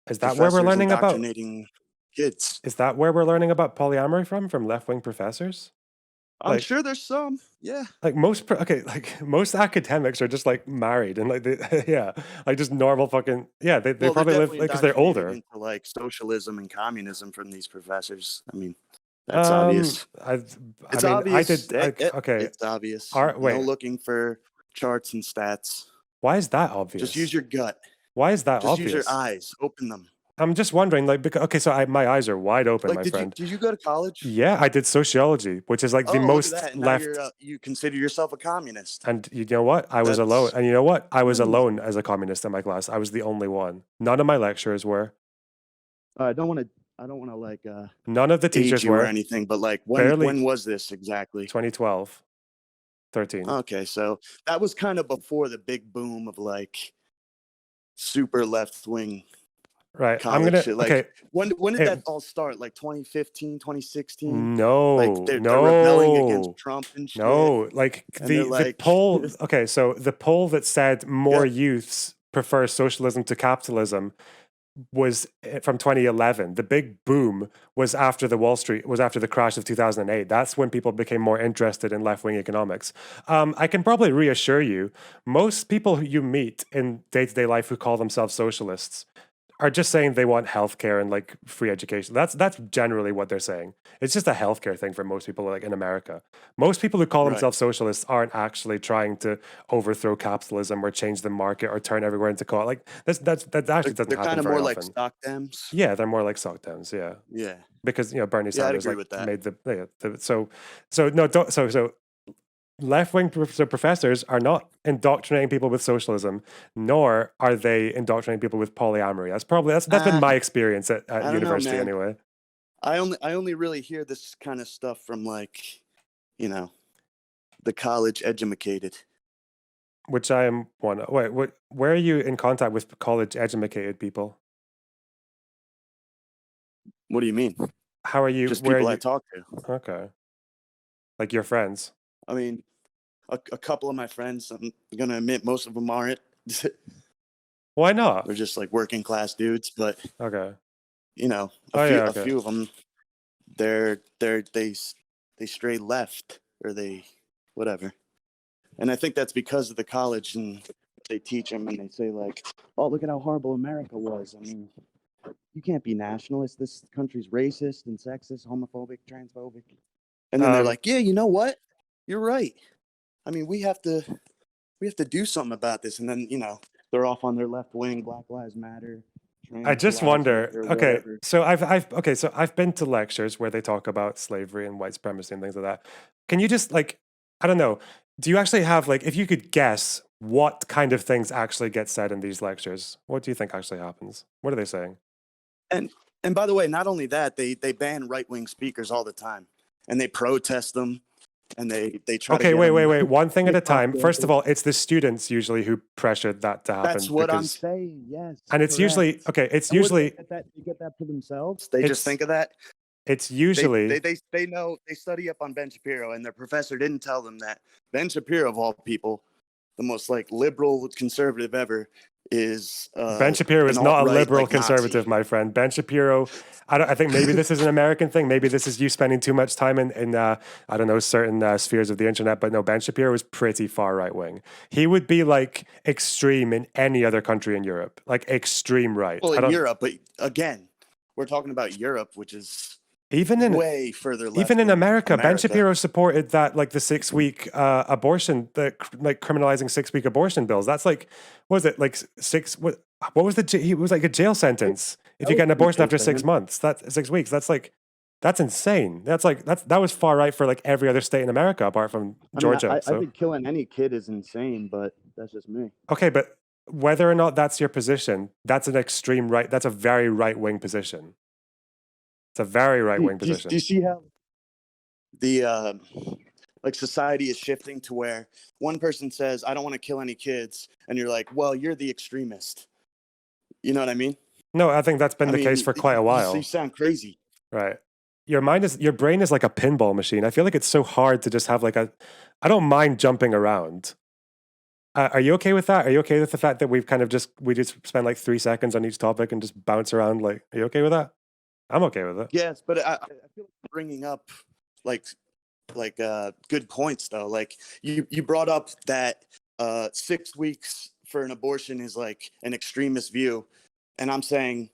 Is that where we're professors learning about indoctrinating kids. Is that where we're learning about polyamory from left-wing professors? I'm Like sure there's some. Yeah. like most academics are just like married and like they, yeah, like just normal fucking yeah, they Well, they're probably live definitely like because they're indoctrinated older. into like socialism and communism from these professors. I mean, that's obvious. I I It's mean I obvious. did I, okay. It's obvious. All right, No wait. looking for charts and stats. Why is that Just use obvious? your gut. Why is that Just use your obvious? eyes. Open them. I'm just wondering like because okay, so my eyes are wide open, Like, my friend. did you go to college? Yeah, I did sociology, which is like the Oh, look at most that! And now left. you consider yourself a communist. And you know what? I was alone. That's And you know what? I was crazy. alone as a communist in my class. I was the only one. None of my lecturers were. I don't want to. I don't want to like None of the age teachers you or were. anything, but like Barely when was this exactly? 2012, 13. Okay, so that was kind of before the big boom of like super left wing Right. I'm college gonna. shit. Like Okay. when did It, that all start? Like 2015, 2016? Like no, they're rebelling against no, Trump and shit, no. Like and they're the like, poll. Okay, so the poll that said more yeah, youths prefer socialism to capitalism was from 2011. The big boom was after the crash of 2008. That's when people became more interested in left wing economics. I can probably reassure you, most people who you meet in day to day life who call themselves socialists are just saying they want healthcare and like free education. That's generally what they're saying. It's just a healthcare thing for most people, like in America. Most people who call Right. themselves socialists aren't actually trying to overthrow capitalism or change the market or turn everywhere into co. Like that actually doesn't They're happen kind of very more like often. stock Dems. Yeah, they're more like sock downs. Yeah, Yeah. because Bernie Yeah, I'd Sanders agree like with that. made so no don't so left wing professors are not indoctrinating people with socialism, nor are they indoctrinating people with polyamory. That's been Uh, my experience at I don't know, university man. anyway. I only really hear this kind of stuff from like, you know, the college educated. Which I am one. Wait, where are you in contact with college educated people? What do you mean? How are you? Just Where are people I you? talk to. Okay, like your friends. I mean, a couple of my friends, I'm gonna admit most of them aren't. Why not? They're just like working class dudes, but Okay. you know, Oh yeah. a Okay. few of them, they stray left or they whatever. And I think that's because of the college and they teach them and they say like, oh, look at how horrible America was. I mean, you can't be nationalist. This country's racist and sexist, homophobic, transphobic. And then they're Um, like, yeah, you know what? You're right. I mean, we have to do something about this. And then, they're off on their left wing, Black Lives Matter, I just trans lives wonder. matter, Okay, whatever. so I've been to lectures where they talk about slavery and white supremacy and things like that. Can you just like, I don't know, do you actually have like, if you could guess what kind of things actually get said in these lectures, what do you think actually happens? What are they saying? And and by the way, not only that, they ban right wing speakers all the time, and they protest them, and they try to Okay, get them wait. One thing at a kicked off time. First of campus. all, it's the students usually who pressured that to That's happen what I'm because, saying. Yes, and it's usually correct. okay. It's And where do they usually get that? They get that for themselves. They just it's think of that. it's They they usually they they know they study up on Ben Shapiro, and their professor didn't tell them that Ben Shapiro, of all people, the most like liberal conservative ever, is Ben Shapiro an is not a alt-right liberal like Nazi. conservative, my friend. Ben Shapiro, I think maybe this is an American thing. Maybe this is you spending too much time in I don't know, certain spheres of the internet. But no, Ben Shapiro is pretty far right wing. He would be like extreme in any other country in Europe, like extreme right. Well, I in don't Europe, but again, we're talking about Europe, which is even in way further left even in than America, Ben America. Shapiro supported that like the 6 week abortion, like criminalizing 6 week abortion bills. That's like, what was it like six? What was he was like a jail sentence if That you was get an pretty abortion big after for six him. months. That 6 weeks. That's like that's insane. That was far right for like every other state in America apart from I mean, Georgia. I So think killing any kid is insane, but that's just me. okay, but whether or not that's your position, that's an extreme right. That's a very right wing position. It's a very right wing Do you position. see how the like society is shifting to where one person says, "I don't want to kill any kids," and you're like, "Well, you're the extremist." You know what I mean? No, I think that's been I the case mean, for quite a you while. sound crazy. Right. Your brain is like a pinball machine. I feel like it's so hard to just have like a, I don't mind jumping around. Are you okay with that? Are you okay with the fact that we just spend like 3 seconds on each topic and just bounce around? Like, are you okay with that? I'm okay with it. Yes, but I feel like bringing up like good points though. Like you brought up that 6 weeks for an abortion is like an extremist view, and I'm saying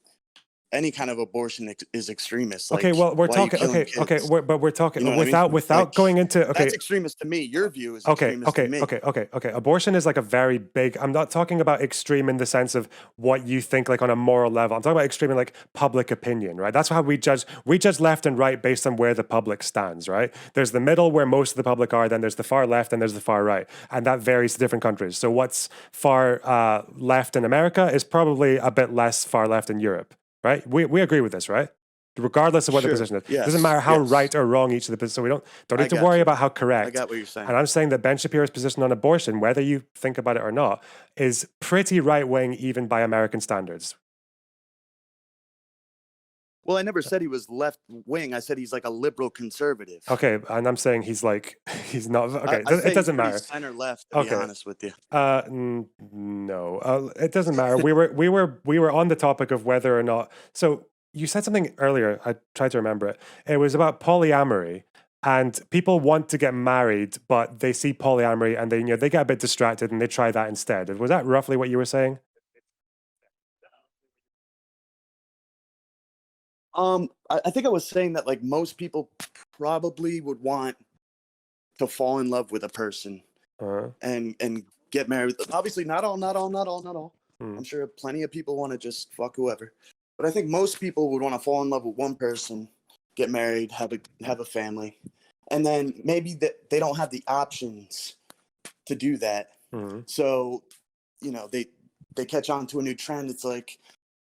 any kind of abortion is extremist. Okay, Like, well, we're why are you talking. killing Okay, kids? but we're talking You know what I mean? without Like, going into okay. that's extremist to me. Your view is extremist to me. Okay. Abortion is like a very big. I'm not talking about extreme in the sense of what you think, like on a moral level. I'm talking about extreme in like public opinion, right? That's how we judge. We judge left and right based on where the public stands, right? There's the middle where most of the public are. Then there's the far left, and there's the far right, and that varies to different countries. So what's far left in America is probably a bit less far left in Europe, right? We agree with this, right? Regardless of what the Sure. position is. It doesn't Yes. matter how Yes. right or wrong each of the positions. So we don't I need to got worry you. about how I correct. got what you're saying. And I'm saying that Ben Shapiro's position on abortion, whether you think about it or not, is pretty right wing even by American standards. Well, I never said he was left wing. I said he's like a liberal conservative. Okay, and I'm saying he's like he's not. Okay, I say it doesn't he's pretty matter. center left, to be Okay. honest with you. No, it doesn't matter. We were on the topic of whether or not. So you said something earlier. I tried to remember it. It was about polyamory, and people want to get married, but they see polyamory and they get a bit distracted and they try that instead. Was that roughly what you were saying? I think I was saying that like most people probably would want to fall in love with a person Uh, and get married. Obviously, not all. hmm. I'm sure plenty of people want to just fuck whoever, but I think most people would want to fall in love with one person, get married, have a family, and then maybe that they don't have the options to do that. Hmm. So, they catch on to a new trend. It's like,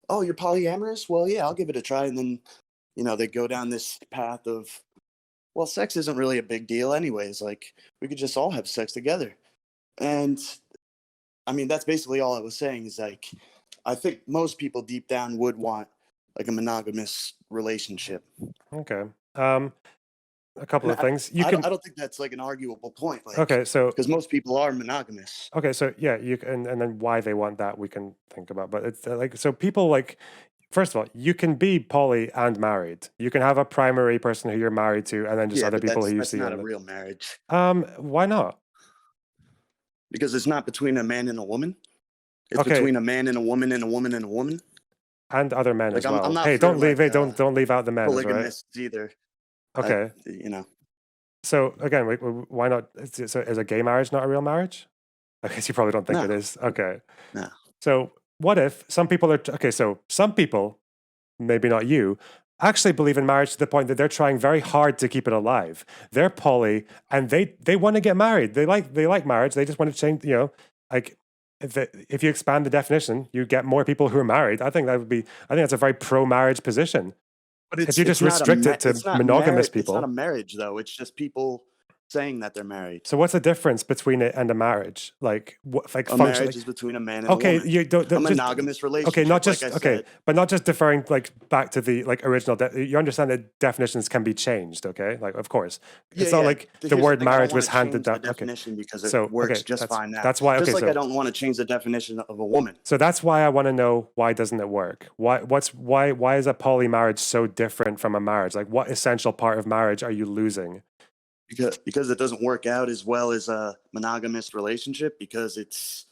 oh, you're polyamorous? Well, yeah, I'll give it a try. And then, they go down this path of, well, sex isn't really a big deal anyways. Like, we could just all have sex together. And I mean, that's basically all I was saying is like, I think most people deep down would want like a monogamous relationship. Okay. A couple And of things. You I can. don't think that's like an arguable point. Like, Okay, so because most people are monogamous. okay, so yeah, you can, and then why they want that we can think about. But it's like so people like first of all, you can be poly and married. You can have a primary person who you're married to, and then just Yeah, other but people who you that's see not on a the. real marriage Why not? because it's not between a man and a woman. It's Okay, between a man and a woman and a woman and a woman. and other men Like as I'm well. not Hey, for don't leave. like Hey, don't leave out the men, is right? polygamists either. Okay. So again, why not? So is a gay marriage not a real marriage? I guess you probably don't think it No, is. Okay. no. So what if some people are okay? So some people, maybe not you, actually believe in marriage to the point that they're trying very hard to keep it alive. They're poly and they want to get married. They like marriage. They just want to change. Like if you expand the definition, you get more people who are married. I think that's a very pro-marriage position. But If you just it's not restrict it to it's not monogamous marriage. It's not a people, marriage though. It's just people saying that they're married. so what's the difference between it and a marriage? Like what, like A function? marriage Like is between a man and a okay, woman. you A don't just monogamous okay, not relationship, like I just okay, said. but not just deferring like back to the like original. You understand that definitions can be changed, okay? Like of course, Yeah, it's not yeah. like the Here's the word thing. I don't marriage want was to handed change the down. Okay, definition because it so works okay, just fine now. that's why. Just Okay, like I so don't want to change the definition of a woman. so that's why I want to know why doesn't it work? Why is a poly marriage so different from a marriage? Like what essential part of marriage are you losing? Because it doesn't work out as well as a monogamous relationship. Because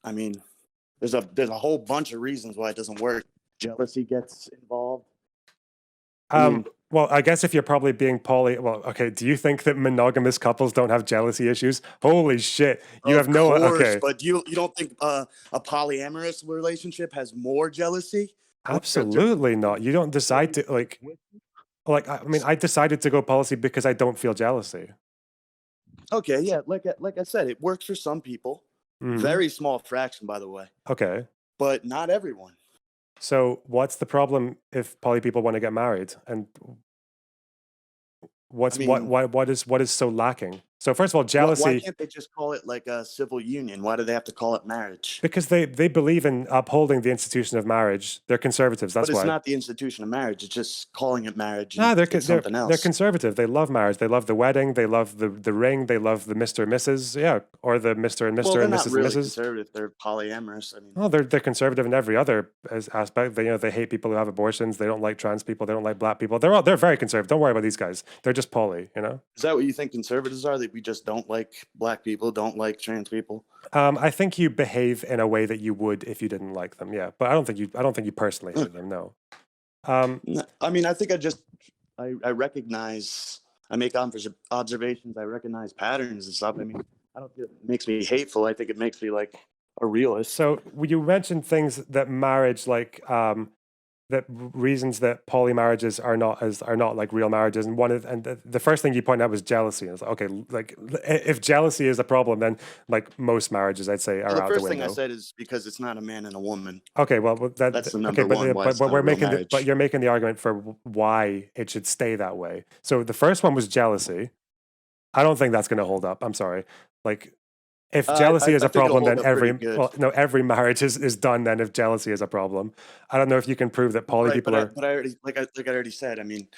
I mean, there's a whole bunch of reasons why it doesn't work. Jealousy gets involved. I mean, Well, I guess if you're probably being poly, well, okay. Do you think that monogamous couples don't have jealousy issues? Holy shit! You have of no course, okay. but you don't think a polyamorous relationship has more jealousy? Absolutely not. You don't decide to like. I mean, I decided to go policy because I don't feel jealousy. Okay, yeah, like I said, it works for some people. Hmm. Very small fraction, by the way, Okay. but not everyone. So what's the problem if poly people want to get married? And I what's mean, what is so lacking? So first of all, why jealousy can't they just call it like a civil union? Why do they have to call it marriage? because they believe in upholding the institution of marriage. They're conservatives. But That's it's why. not the institution of marriage. It's just calling it marriage, No, and it's something they're else. conservative. They love marriage. They love the wedding. They love the ring. They love the Mr. and Mrs. Yeah, or the Mr. and Well, Mr. they're and not Mrs. and really Mrs. conservative. They're polyamorous. I mean, Oh, they're conservative in every other aspect. They hate people who have abortions. They don't like trans people. They don't like black people. They're very conservative. Don't worry about these guys. They're just poly. is that what you think conservatives are? That we just don't like black people, don't like trans people? I think you behave in a way that you would if you didn't like them. Yeah, but I don't think you personally hate them. No. I mean, I think I recognize, I make observations, I recognize patterns and stuff. I mean, I don't think it makes me hateful. I think it makes me like a realist. So you mentioned things that marriage like that reasons that poly marriages are not like real marriages, and the first thing you pointed out was jealousy. And it's like, okay, like if jealousy is a problem, then like most marriages I'd say Well, are the out the first thing I window. said is because it's not a man and a woman. Okay, well That's the okay, number one why it's but not a we're real making but marriage. you're making the argument for why it should stay that way. So the first one was jealousy. I don't think that's going to hold up. I'm sorry. Like If jealousy is I a think it'll problem, hold then up pretty good. every marriage is done then if jealousy is a problem. I don't know if you can prove that poly Right, people are. but I already like I already said. I mean,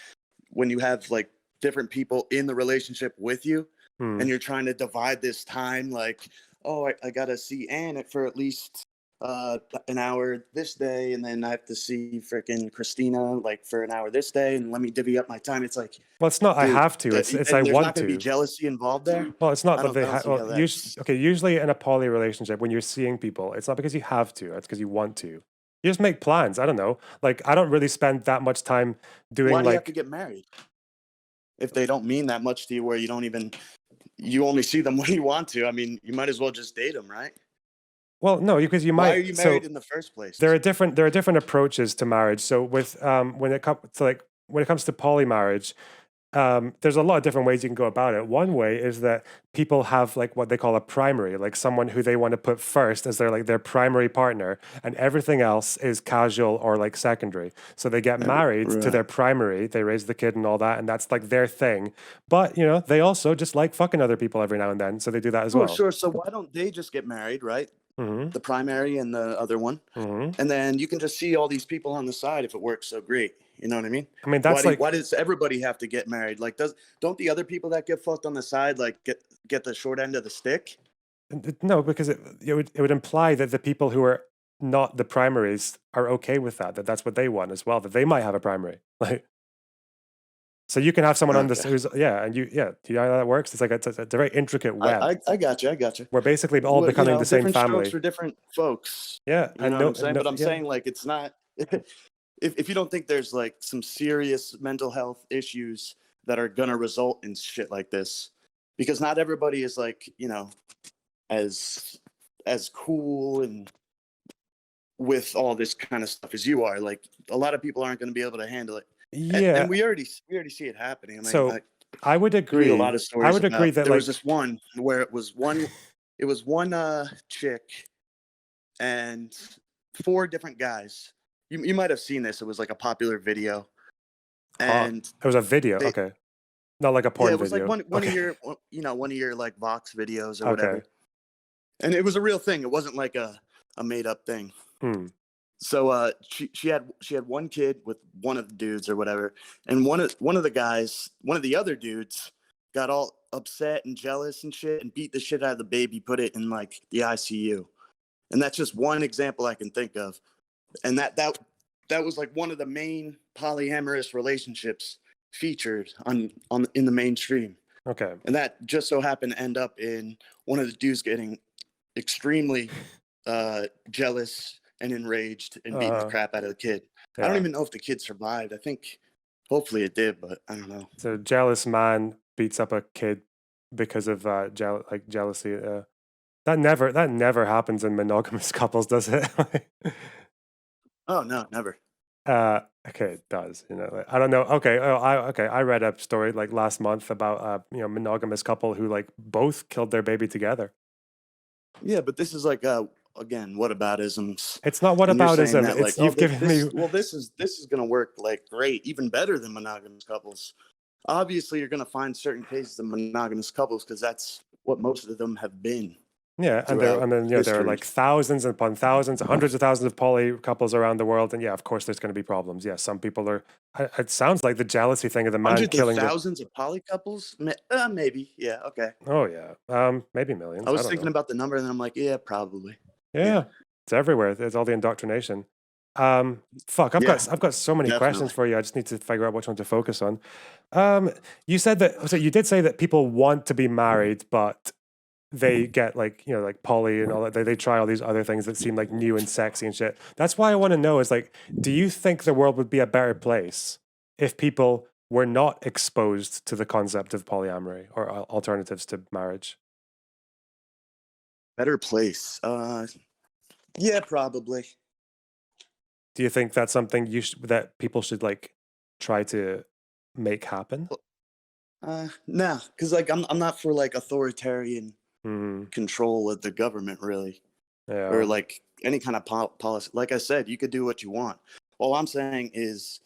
when you have like different people in the relationship with you, and you're trying to divide this time, like, oh, I gotta see Ann for at least an hour this day, and then I have to see freaking Christina like for an hour this day, and let me divvy up my time. It's like, Well, it's not I dude, have to. It's I and there's want not going to be to. jealousy involved there. Well, it's not that I they don't have. see Well, how usually, that's. okay, usually in a poly relationship, when you're seeing people, it's not because you have to. It's because you want to. You just make plans. I don't know. Like I don't really spend that much time doing Why do you have to like. get married if they don't mean that much to you? Where you only see them when you want to. I mean, you might as well just date them, right? Well, no, because you Why are might. you So married in the first place? there are different approaches to marriage. So with when it comes to like when it comes to poly marriage, there's a lot of different ways you can go about it. One way is that people have like what they call a primary, like someone who they want to put first as their primary partner, and everything else is casual or like secondary. So they get married to Right. their primary, they raise the kid and all that, and that's like their thing. But they also just like fucking other people every now and then, so they do that as Sure, well. sure. So why don't they just get married, right? Hmm. The primary and the other one, Hmm. and then you can just see all these people on the side if it works so great. You know what I mean? I mean, that's like Why does everybody have to get married? Like, don't the other people that get fucked on the side like get the short end of the stick? no, because it would imply that the people who are not the primaries are okay with that. That's what they want as well. That they might have a primary, like. So you can have someone on this Okay, who's and do you know how that works? It's like it's a very intricate web I got you. I got you. where basically all Well, becoming the same different strokes family. for different folks. Yeah, You and know what no, I'm saying? no, But I'm yeah, saying like it's not. If you don't think there's like some serious mental health issues that are gonna result in shit like this, because not everybody is like as cool and with all this kind of stuff as you are. Like a lot of people aren't going to be able to handle it, and yeah. we already see it happening. I mean, So I would you read a lot agree. of I stories would agree about. that There was like this one where it was one chick and four different guys. You might have seen this. It was like a popular video, and it was a video. they Okay, not like a yeah, porn it was like video. one of Okay, your one of your like Vox videos or okay. whatever, and it was a real thing. It wasn't like a made up thing. Hmm. So she had one kid with one of the dudes or whatever, and one of the guys, one of the other dudes, got all upset and jealous and shit, and beat the shit out of the baby, put it in like the ICU, and that's just one example I can think of, and that was like one of the main polyamorous relationships featured on in the mainstream, Okay. and that just so happened to end up in one of the dudes getting extremely jealous and enraged and beating the Uh, crap out of the kid. I don't yeah. even know if the kid survived. I think hopefully it did, but I don't know. So jealous man beats up a kid because of jealousy. That never happens in monogamous couples, does it? Oh no, never. Okay, it does. Like, I don't know. Okay, I read a story like last month about monogamous couple who like both killed their baby together. Yeah, but this is like again whataboutisms, It's not and you're saying whataboutism. that like It's oh you've given me. this is gonna work like great, even better than monogamous couples. Obviously, you're gonna find certain cases of monogamous couples because that's what most of them have been Yeah, and throughout there are history. like thousands upon thousands, hundreds of thousands of poly couples around the world, and yeah, of course, there's going to be problems. Yeah, some people are. It sounds like the jealousy thing of the man Hundreds of killing the. thousands of poly couples? Maybe. Yeah. Okay. Oh yeah, maybe I millions. I was don't thinking know. about the number, and then I'm like, yeah, probably. Yeah. Yeah, it's everywhere. There's all the indoctrination. Fuck, I've Yeah. got so many questions Definitely. for you. I just need to figure out which one to focus on. You said that. So you did say that people want to be married, but they get like like poly and all that. They try all these other things that seem like new and sexy and shit. That's why I want to know is like, do you think the world would be a better place if people were not exposed to the concept of polyamory or alternatives to marriage? Better place. Yeah, probably. Do you think that's something that people should like try to make happen? Nah, because like I'm not for like authoritarian Hmm. control of the government really, or Yeah. like any kind of policy. Like I said, you could do what you want. All I'm saying is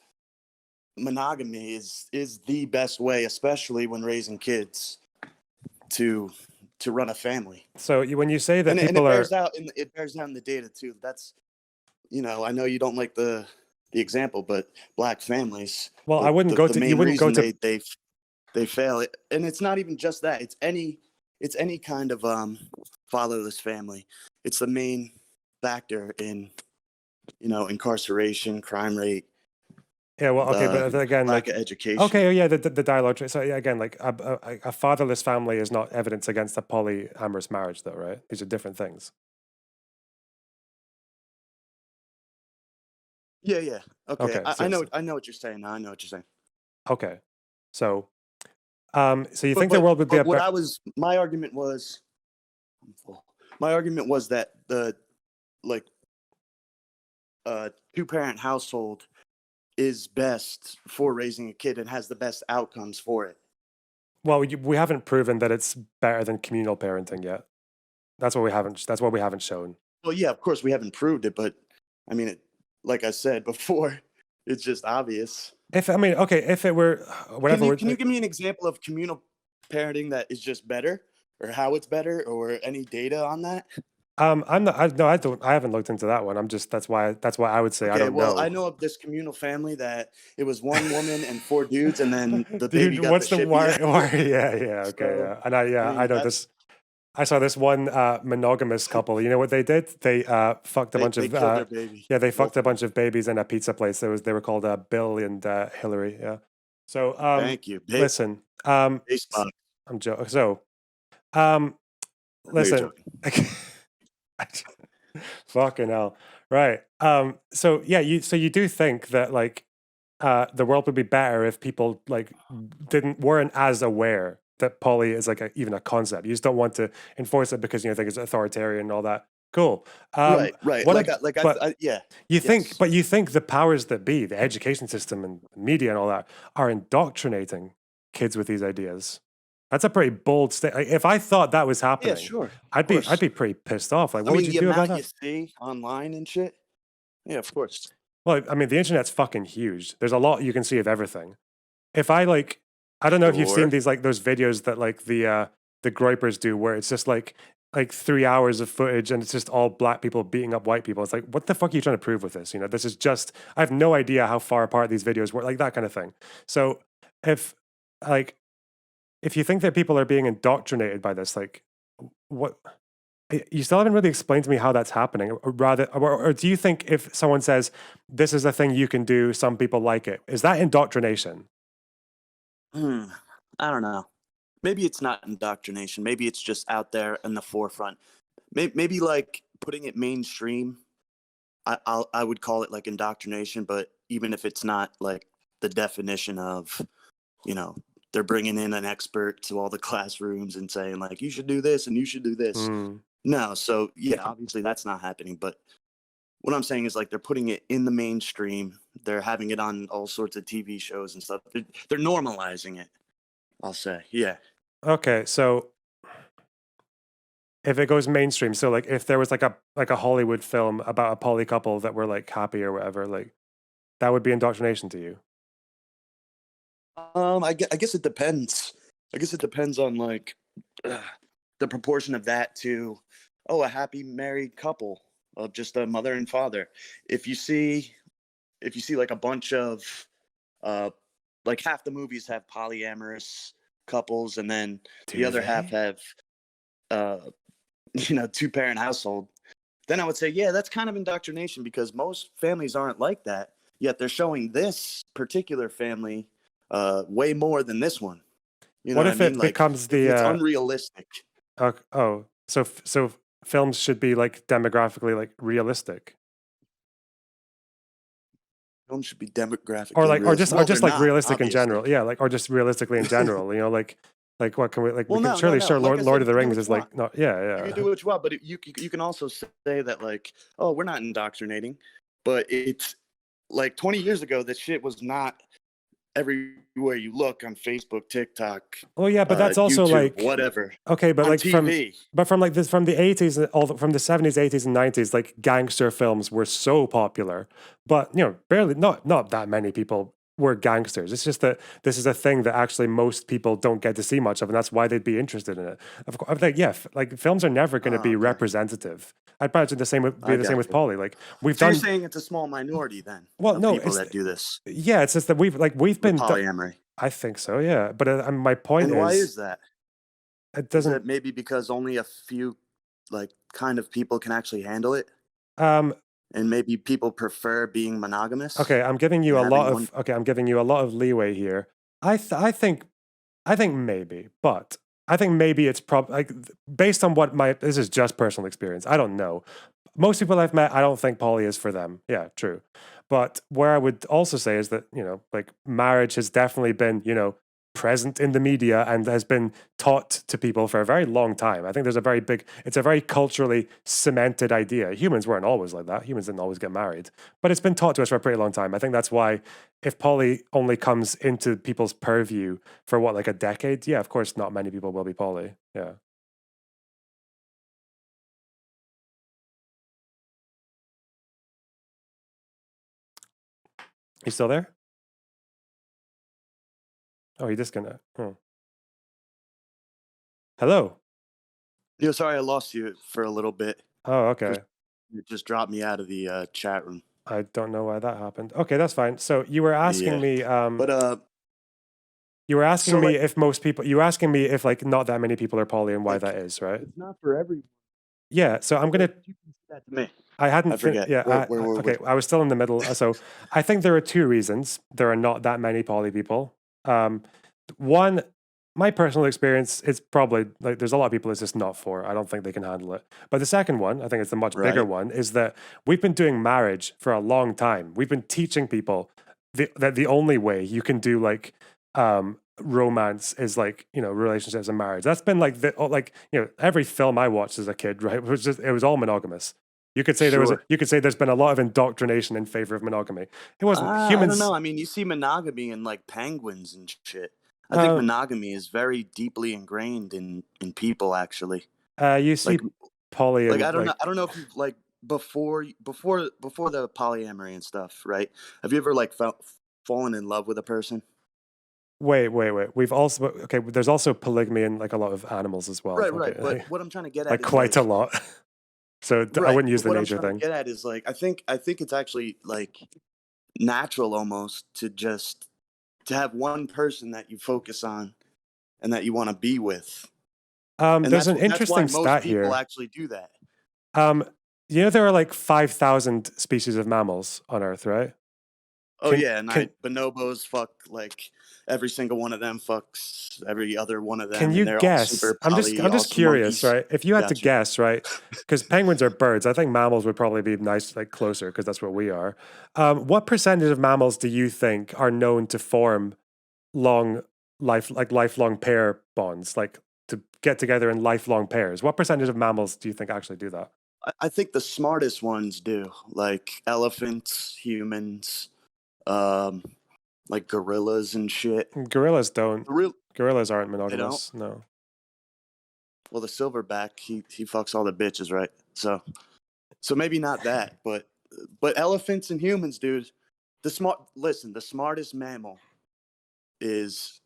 monogamy is the best way, especially when raising kids, to to run a family. So when you say that And it people are, bears out in the data too. That's, I know you don't like the example, but black families, well, I wouldn't go the to, you main wouldn't go reason to, they fail, and it's not even just that. It's any kind of fatherless family. It's the main factor in incarceration, crime rate, yeah, well, okay, but again, lack like, of education. okay, yeah, the dialogue. So yeah, again, like a fatherless family is not evidence against a polyamorous marriage, though, right? These are different things. Yeah. Okay, Okay, I know. I know what you're saying. I know what you're saying. okay, so so you But think the world would be a what better? my argument was, that the like two-parent household is best for raising a kid and has the best outcomes for it. Well, we haven't proven that it's better than communal parenting yet. That's what we haven't. That's what we haven't shown. Well, yeah, of course we haven't proved it, but I mean, like I said before, it's just obvious. If it were whatever. Can you give me an example of communal parenting that is just better, or how it's better, or any data on that? I'm not. No, I don't. I haven't looked into that one. I'm just. That's why I would say I don't know. I know of this communal family that it was one woman and four dudes, and then the baby Dude, got what's the the shippy. why? Yeah. Okay, So, yeah. And I know this. I saw this one monogamous couple. You know what they did? They fucked a bunch they of killed their baby. yeah. They fucked a bunch of bababies in a pizza place. They were called Bill and Hillary. Yeah. So Thank you. listen. Facebook. I'm joking. So I know you're listen. joking. Fucking hell. Right. So yeah, you do think that like the world would be better if people like weren't as aware that poly is like even a concept. You just don't want to enforce it because you think it's authoritarian and all that. Cool. Right. What Yeah. you think, but you think the powers that be, the education system and media and all that, are indoctrinating kids with these ideas. That's a pretty bold statement. Like, if I thought that was happening, Yeah, sure. I'd be pretty pissed off. Like, what would you the do about amount that? you see online and shit. Yeah, of course. Well, I mean, the internet's fucking huge. There's a lot you can see of everything. If I like, I don't know if you've seen these like those videos that like the Groypers do, where it's just like 3 hours of footage and it's just all black people beating up white people. It's like, what the fuck are you trying to prove with this? This is just, I have no idea how far apart these videos were, like that kind of thing. So if you think that people are being indoctrinated by this, like what? You still haven't really explained to me how that's happening, or do you think if someone says this is a thing you can do, some people like it, is that indoctrination? I don't know. Maybe it's not indoctrination. Maybe it's just out there in the forefront. Maybe like putting it mainstream. I would call it like indoctrination, but even if it's not like the definition of, they're bringing in an expert to all the classrooms and saying like, you should do this and you should do this. No, so yeah, obviously that's not happening. But what I'm saying is like they're putting it in the mainstream. They're having it on all sorts of TV shows and stuff. They're normalizing it, I'll say. Yeah. Okay, so if it goes mainstream, so like if there was like a Hollywood film about a poly couple that were like happy or whatever, like that would be indoctrination to you. I guess it depends. I guess it depends on like the proportion of that to a happy married couple of just a mother and father. If you see like a bunch of like half the movies have polyamorous couples and then the other half have two-parent household, then I would say yeah, that's kind of indoctrination because most families aren't like that, yet they're showing this particular family way more than this one. What if it becomes it's unrealistic? So films should be like demographically like realistic. Films should be demographically or just like realistic obviously. in general. Yeah, like or just realistically in general. Like what can we like? Well, we can surely sure like Lord of the you Rings is like not. Yeah. You can do what you want, but you can also say that like, oh, we're not indoctrinating, but it's like 20 years ago that shit was not everywhere you look on Facebook, TikTok. Oh yeah, but that's also YouTube, like whatever. Okay, but on like TV. from the 80s, from the 70s, 80s, and 90s, like gangster films were so popular, but barely not that many people we're gangsters. It's just that this is a thing that actually most people don't get to see much of, and that's why they'd be interested in it. Of course, like like films are never going to be Okay. representative. I'd imagine the same would be I the same got with you. poly. Like we've So you're done. saying it's a small minority then Well, of no, people it's that do this yeah, it's just that we've with been. polyamory. I think so, yeah. But my point And why is, is that? it Is doesn't. it maybe because only a few like kind of people can actually handle it? Um, And maybe people prefer being monogamous okay, I'm giving and you a lot having of. one. Okay, I'm giving you a lot of leeway here. I think maybe, but I think maybe it's like based on what this is just personal experience. I don't know. Most people I've met, I don't think poly is for them. Yeah, true. But where I would also say is that, like marriage has definitely been, present in the media and has been taught to people for a very long time. I think it's a very culturally cemented idea. Humans weren't always like that. Humans didn't always get married, but it's been taught to us for a pretty long time. I think that's why if poly only comes into people's purview for what, like a decade, yeah, of course, not many people will be poly. Yeah. You still there? Oh, you disconnect. Oh. Hello. Sorry, I lost you for a little bit. Oh, For okay. it just dropped me out of the chat room. I don't know why that happened. Okay, that's fine. So you were asking Yeah, me, but you were asking so me like if most people, you were asking me if like not that many people are poly and why like that is, right? it's not for everyone. Yeah. So I'm Where gonna. did you say that to me? I hadn't I fin- forget. Yeah. Where were we? Okay. I was still in the middle. So I think there are two reasons there are not that many poly people. One, my personal experience is probably like there's a lot of people it's just not for. I don't think they can handle it. But the second one, I think it's the much bigger Right. one, is that we've been doing marriage for a long time. We've been teaching people that the only way you can do like romance is like relationships and marriage. That's been like every film I watched as a kid, right? It was all monogamous. You could say Sure. you could say there's been a lot of indoctrination in favor of monogamy. It wasn't I don't humans. know. I mean, you see monogamy in like penguins and shit. I think Uh, monogamy is very deeply ingrained in people actually. you Like see poly like and I like don't know if you've like before the polyamory and stuff, right? Have you ever like fallen in love with a person? wait. We've also okay. There's also polygamy in like a lot of animals as well. I Right, think right. But what I'm trying to get at like is quite a like lot. So I right. wouldn't use But the what I'm nature trying to thing. get at is like I think it's actually like natural almost to just to have one person that you focus on and that you want to be with. And There's an that's why interesting most stat people here. actually do that. Um, there are like 5,000 species of mammals on Earth, right? Oh yeah, and Can bonobos fuck like every single one of them fucks every other one of can them, and you they're all guess? super poly, I'm just awesome curious, monkeys. right? If you had to Got you. guess, right? Because penguins are birds. I think mammals would probably be nice, like closer, because that's what we are. What percentage of mammals do you think are known to form long lifelong pair bonds, like to get together in lifelong pairs? What percentage of mammals do you think actually do that? I think the smartest ones do, like elephants, humans, um, like gorillas and shit. Gorillas don't. The real Gorillas aren't they don't. monogamous. No. Well, the silverback he fucks all the bitches, right? So maybe not that, but elephants and humans, dude. The smartest mammal is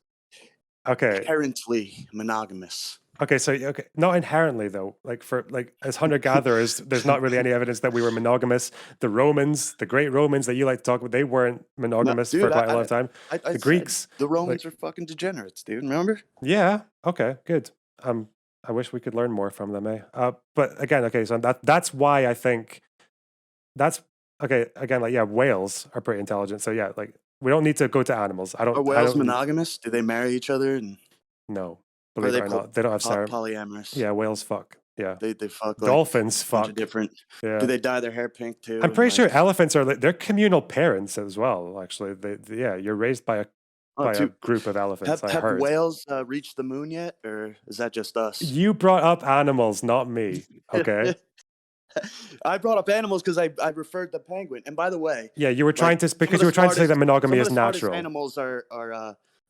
Okay. inherently monogamous. Okay, so okay, not inherently though. Like for like as hunter gatherers, there's not really any evidence that we were monogamous. The Romans, the great Romans that you like to talk about, they weren't No, monogamous for dude, quite a lot of time. I The said Greeks, the like Romans are fucking degenerates, dude. Remember? yeah, okay, good. I wish we could learn more from them, eh? But again, okay, so that's why I think that's okay. Again, like yeah, whales are pretty intelligent. So yeah, like we don't need to go to animals. Are I whales don't monogamous? Do they marry each other? And know. are Believe it they or not, they don't have polyamorous? Yeah, whales fuck. Yeah, They fuck like dolphins a bunch of fuck. different. Do Yeah. they dye their hair pink I'm too? And pretty sure like, elephants are they're communal parents as well. Actually, yeah, you're raised oh, by a dude, group of elephants. I have heard. whales reached the moon yet, or is that just us? You brought up animals, not me. Okay. I brought up animals because I referred to penguin. And by the way, Yeah, you were trying like to because you were trying to say that monogamy some of is the smartest natural. animals are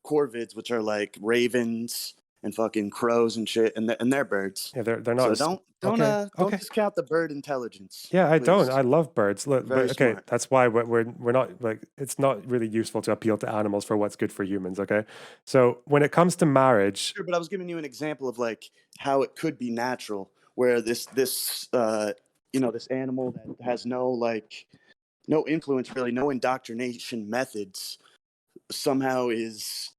corvids, which are like ravens, and fucking crows and shit, and they're birds. Yeah, they're So not. don't Okay. discount the bird intelligence, Yeah, I don't. please. I love birds. Look, Very but okay, smart. that's why we're not like it's not really useful to appeal to animals for what's good for humans. Okay, so when it comes to marriage, Sure, but I was giving you an example of like how it could be natural, where this animal that has no influence really, no indoctrination methods somehow is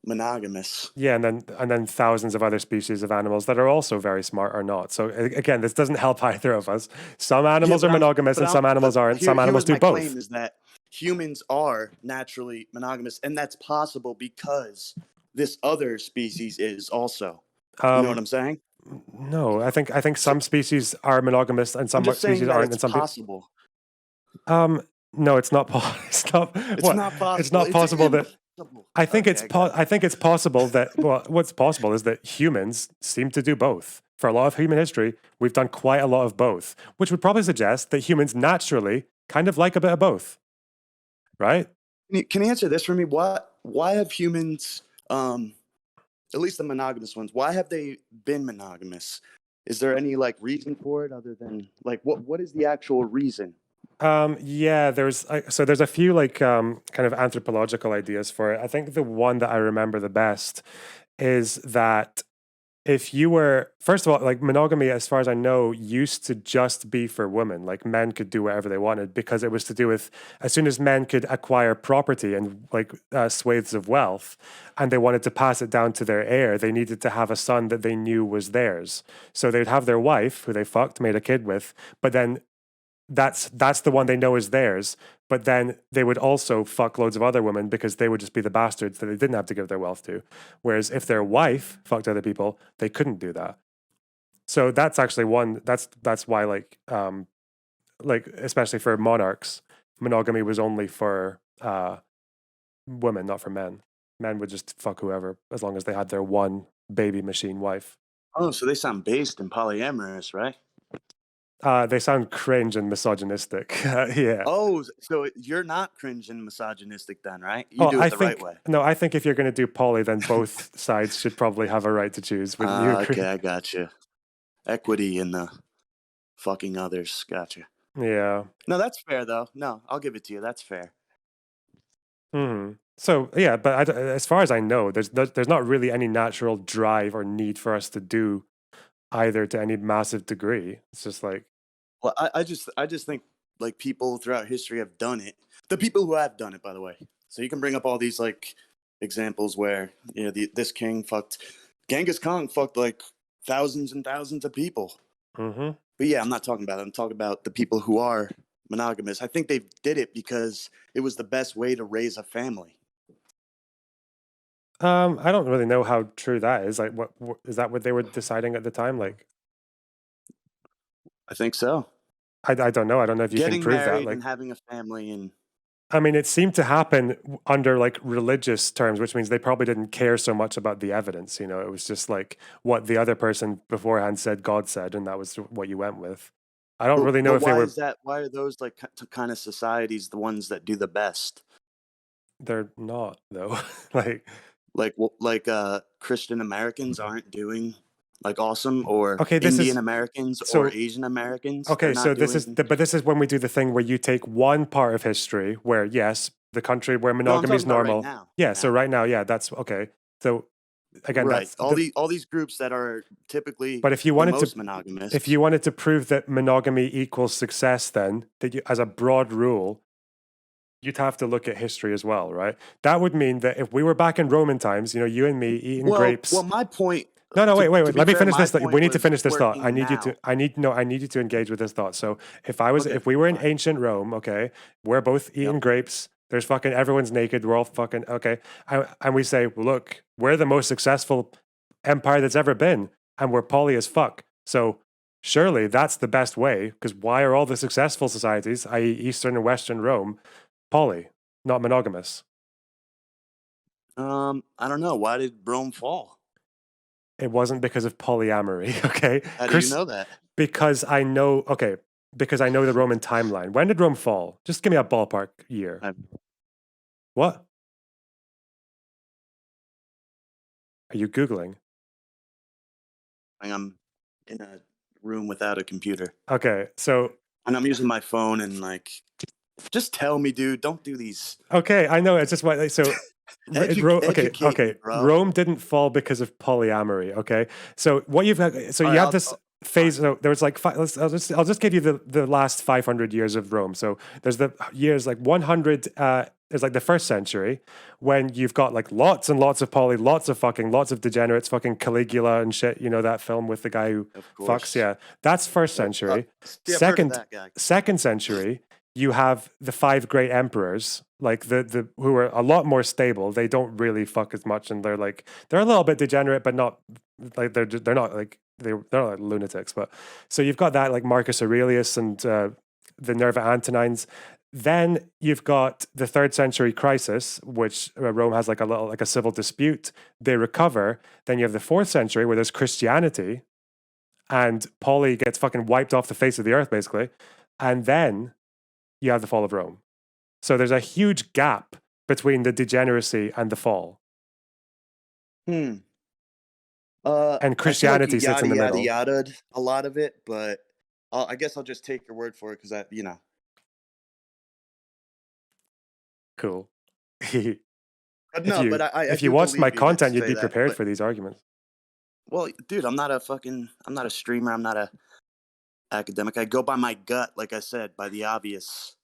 monogamous. yeah, and then thousands of other species of animals that are also very smart are not. So again, this doesn't help either of us. Some Yeah, animals are monogamous and some but animals aren't. Some here animals was do my claim both. is that humans are naturally monogamous, and that's possible because this other species is also. You know what Um, I'm saying? no, I think So some species are monogamous and I'm some just species saying that aren't, it's and some. possible. Um, no, it's not. It's not. It's What? not It's possible. not It's possible that. impossible. I think Okay, I got I you. think it's possible that well, what's possible is that humans seem to do both. For a lot of human history, we've done quite a lot of both, which would probably suggest that humans naturally kind of like a bit of both, right? Can you answer this for me? Why have humans, at least the monogamous ones, why have they been monogamous? Is there any like reason for it other than like what is the actual reason? Yeah, so there's a few like kind of anthropological ideas for it. I think the one that I remember the best is that if you were first of all like monogamy as far as I know used to just be for women, like men could do whatever they wanted because it was to do with as soon as men could acquire property and like swathes of wealth and they wanted to pass it down to their heir, they needed to have a son that they knew was theirs. So they'd have their wife who they fucked, made a kid with, but then that's the one they know is theirs. But then they would also fuck loads of other women because they would just be the bastards that they didn't have to give their wealth to. Whereas if their wife fucked other people, they couldn't do that. So that's actually one. That's why like especially for monarchs, monogamy was only for women, not for men. Men would just fuck whoever as long as they had their one baby machine wife. Oh, so they sound based and polyamorous, right? They sound cringe and misogynistic. Yeah. Oh, so you're not cringe and misogynistic then, right? You Oh, do it the right way. I think if you're going to do poly, then both sides should probably have a right to choose. Wouldn't you Okay, agree? I got you. Equity in the fucking others. Gotcha. Yeah. No, that's fair though. No, I'll give it to you. That's fair. So yeah, but as far as I know, there's not really any natural drive or need for us to do either to any massive degree. It's just like, Well, I just think like people throughout history have done it. The people who have done it, by the way. So you can bring up all these like examples where this king fucked Genghis Khan fucked like thousands and thousands of people. mm-hmm. But yeah, I'm not talking about it. I'm talking about the people who are monogamous. I think they did it because it was the best way to raise a family. I don't really know how true that is. Like, what is that? What they were deciding at the time? Like, I think so. I don't know. I don't know if you can Getting prove that. married Like, and having a family and I mean, it seemed to happen under like religious terms, which means they probably didn't care so much about the evidence. You know, it was just like what the other person beforehand said God said, and that was what you went with. I don't really know but if they why were. is that? Why are those like kind of societies the ones that do the best? They're not though. Like, Christian Americans aren't doing like awesome, or okay, this Indian is Americans or so. Asian Americans, they're Okay, so not doing. but this is when we do the thing where you take one part of history where yes, the country where No, I'm monogamy is talking about right normal. now. Yeah. Right So now, right now, yeah, that's okay. So again, right? that's All the. these groups that are typically But the most monogamous. if you wanted to prove that monogamy equals success, then that you, as a broad rule, you'd have to look at history as well, right? That would mean that if we were back in Roman times, you know, you and me eating Well, grapes. my point. No, no, To wait. be Let me fair, finish my this. We point need to was finish this thought. working now. I need you to engage with this thought. So Okay, if we were in fine. ancient Rome, okay, we're both Yep. eating grapes. There's fucking everyone's naked. We're all fucking okay, and we say, well, look, we're the most successful empire that's ever been, and we're poly as fuck. So surely that's the best way. Because why are all the successful societies, i.e., Eastern and Western Rome, poly, not monogamous? I don't know. Why did Rome fall? It wasn't because of polyamory, okay? How do you know that? Because I know, okay, because I know the Roman timeline. When did Rome fall? Just give me a ballpark year. I, What? Are you Googling? I'm in a room without a computer, Okay, so and I'm using my phone. And like, just tell me, dude. Don't do these. okay, I know it's just what so. Okay, Educate me, okay. bro. Rome didn't fall because of polyamory. Okay, so what you've had, so All you right, have this phase. fine. So there was like I'll just give you the last 500 years of Rome. So there's the years like 100. There's like the first century when you've got like lots and lots of poly, lots of fucking, lots of degenerates, fucking Caligula and shit. You know that film with the guy who Of fucks. course. Yeah, that's first century. See, I've heard of Second that guy. second century, you have the five great emperors, like the who are a lot more stable. They don't really fuck as much, and they're a little bit degenerate, but not like they're not like they're not like lunatics. But so you've got that like Marcus Aurelius and the Nerva Antonines. Then you've got the third century crisis, which Rome has like a little like a civil dispute. They recover. Then you have the fourth century where there's Christianity, and poly gets fucking wiped off the face of the earth, basically. And then you have the fall of Rome. So there's a huge gap between the degeneracy and the fall. Hmm. And I feel like you Christianity sits in yada the yada middle. yada'd a lot of it, but I guess I'll just take your word for it because Cool. But no, but I if you do watched my believe you that to content, you'd say be that. prepared But for these arguments. well, dude, I'm not a streamer. I'm not a academic. I go by my gut, like I said, by the obvious.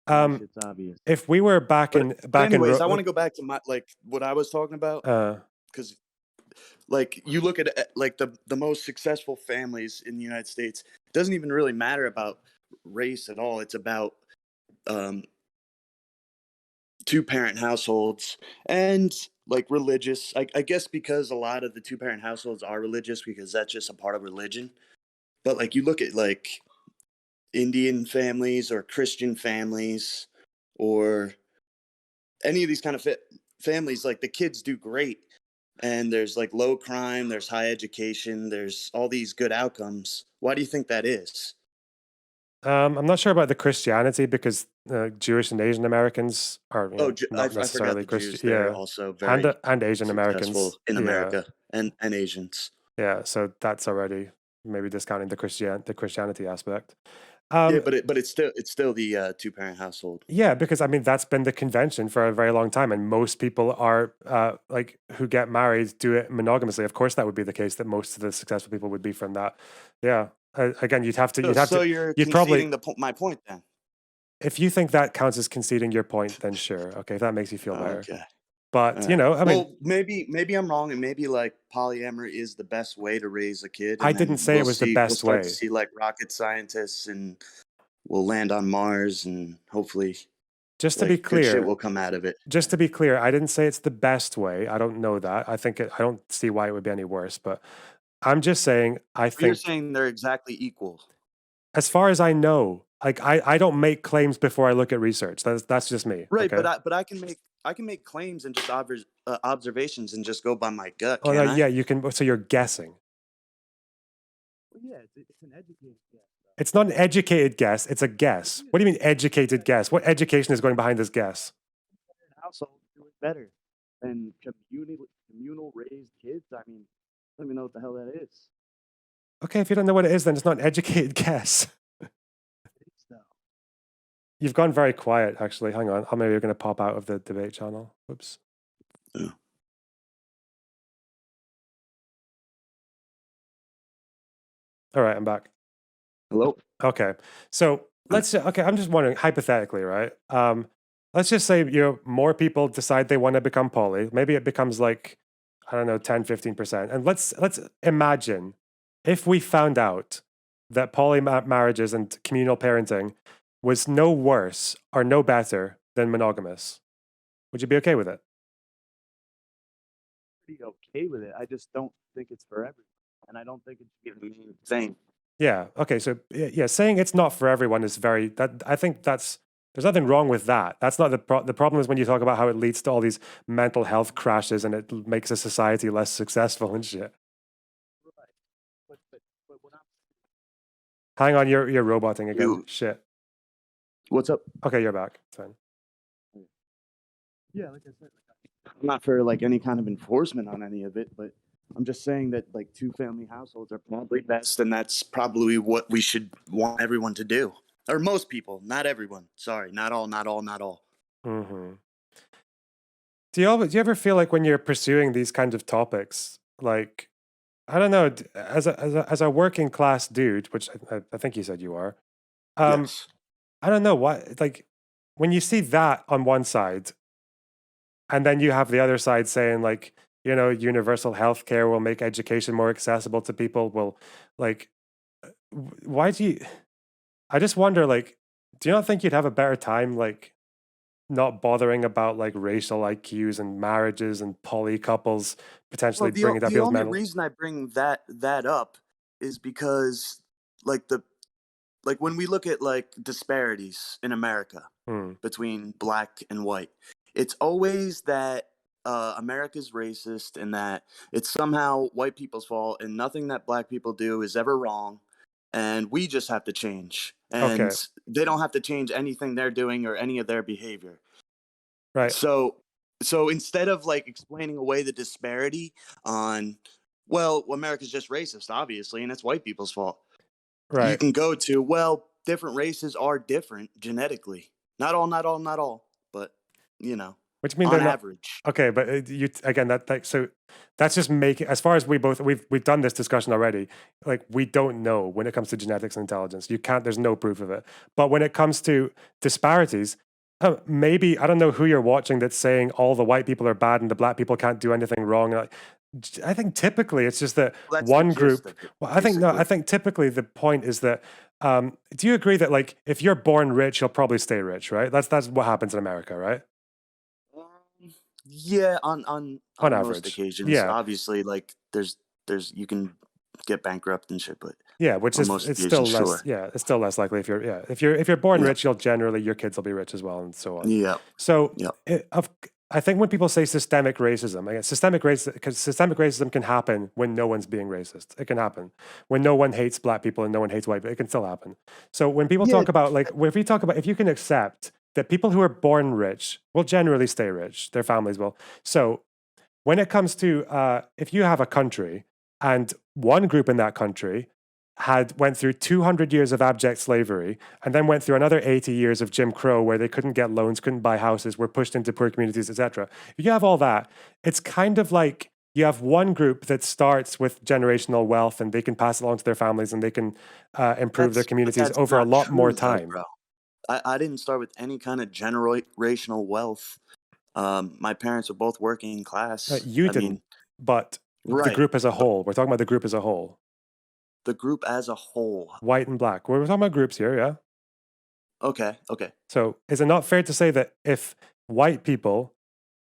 Um, Shit's obvious. if we were back But in anyways, I want to go back to my like what I was talking about because like you look at like the most successful families in the United States. It doesn't even really matter about race at all. It's about um, two-parent households and like religious. I guess because a lot of the two-parent households are religious because that's just a part of religion. But like you look at like Indian families or Christian families or any of these kind of families, like the kids do great. And there's like low crime, there's high education, there's all these good outcomes. Why do you think that is? I'm not sure about the Christianity because Jewish and Asian Americans are Oh, not I forgot necessarily the Jews. Christian. They're Yeah, also very and Asian successful Americans. in Yeah, America and Asians. yeah. So that's already maybe discounting the Christianity aspect. Yeah, Um, but it's still the two-parent household. Yeah, because I mean that's been the convention for a very long time, and most people are like who get married do it monogamously. Of course, that would be the case that most of the successful people would be from that. Yeah. Again, So you're you'd probably, conceding my point then. if you think that counts as conceding your point, then sure, okay, if that makes you feel better. Okay. All But right. I mean, Well, maybe I'm wrong, and maybe like polyamory is the best way to raise a kid, I and didn't then say it was the we'll best start to way. see like rocket scientists, and we'll land on Mars, and hopefully Just to be like good shit clear, will come out of it. I didn't say it's the best way. I don't know that. I don't see why it would be any worse. But I'm just saying, I But you're think saying they're exactly equal. as far as I know, like I don't make claims before I look at research. That's just me. Right, Okay. but I can make claims and just observations and just go by my gut, Oh no, can I? yeah, you can. So you're guessing. Well, yeah, it's an educated guess. It's not an educated guess. It's a guess. What do you mean educated guess? What education is going behind this guess? Households do it better than communal raised kids. I mean, I don't even know what the hell that is. Okay, if you don't know what it is, then it's not an educated guess. You've gone very quiet, actually. Hang on. Oh, maybe you're going to pop out of the debate channel. Oops. Yeah. All right, I'm back. Hello. Okay, so okay, I'm just wondering hypothetically, right? Let's just say more people decide they want to become poly. Maybe it becomes like I don't know 10-15%. And let's imagine if we found out that poly marriages and communal parenting was no worse or no better than monogamous. Would you be okay with it? Pretty okay with it. I just don't think it's for everyone, and I don't think it should be the main thing. Yeah. Okay. So yeah, saying it's not for everyone is I think there's nothing wrong with that. That's not the problem is when you talk about how it leads to all these mental health crashes and it makes a society less successful and shit. Right. But what Hang on, you're roboting again. you, Shit. what's up? Okay, you're back. It's fine. Yeah, like I said, I'm not for like any kind of enforcement on any of it, but I'm just saying that like two family households are probably best, and that's probably what we should want everyone to do, or most people, not everyone. Sorry, not all, not all, not all. Hmm. Do you ever feel like when you're pursuing these kinds of topics, like I don't know, as a working class dude, which I think you said you are, um, Yes. I don't know what like when you see that on one side, and then you have the other side saying like, universal healthcare will make education more accessible to people. Will like, why do you? I just wonder, like, do you not think you'd have a better time, like, not bothering about like racial IQs and marriages and poly couples Well, potentially bringing down the people's only mental? reason I bring that up is because like the like when we look at like disparities in America Hmm. between black and white, it's always that America's racist and that it's somehow white people's fault and nothing that black people do is ever wrong, and we just have to change, Okay. and they don't have to change anything they're doing or any of their behavior. Right. So instead of like explaining away the disparity on, well, America's just racist, obviously, and it's white people's fault, you Right. can go to, well, different races are different genetically. Not all, not all, not all, but Which mean they're on not average. okay, but you again that so that's just making as far as we've done this discussion already. Like we don't know when it comes to genetics and intelligence. You can't. There's no proof of it. But when it comes to disparities, maybe I don't know who you're watching that's saying all the white people are bad and the black people can't do anything wrong. I think typically it's just that Well, that's the one gist group. of it, Well, I think no. I basically. think typically the point is that. Do you agree that like if you're born rich, you'll probably stay rich, right? That's what happens in America, right? Yeah, On on most average. occasions. Yeah. Obviously, like there's you can get bankrupt and shit, but Yeah, which on is most it's still occasions, less sure. yeah, it's still less likely if you're if you're born Yeah. rich, you'll generally your kids will be rich as well and so on. Yeah. So Yeah. I think when people say systemic racism, again, systemic racism can happen when no one's being racist. It can happen when no one hates black people and no one hates white people. It can still happen. So when people Yeah. talk about like if we talk about if you can accept that people who are born rich will generally stay rich, their families will. So when it comes to if you have a country and one group in that country had went through 200 years of abject slavery and then went through another 80 years of Jim Crow where they couldn't get loans, couldn't buy houses, were pushed into poor communities, etc. If you have all that, it's kind of like you have one group that starts with generational wealth and they can pass it along to their families and they can improve their But communities that's over a not lot more true though, time. bro. I didn't start with any kind of generational wealth. My parents were both working class. You I didn't, mean, but the right. group as a But whole, we're talking about the group as a whole, the group as a whole. white and black. We're talking about groups here, yeah? Okay. Okay. So, is it not fair to say that if white people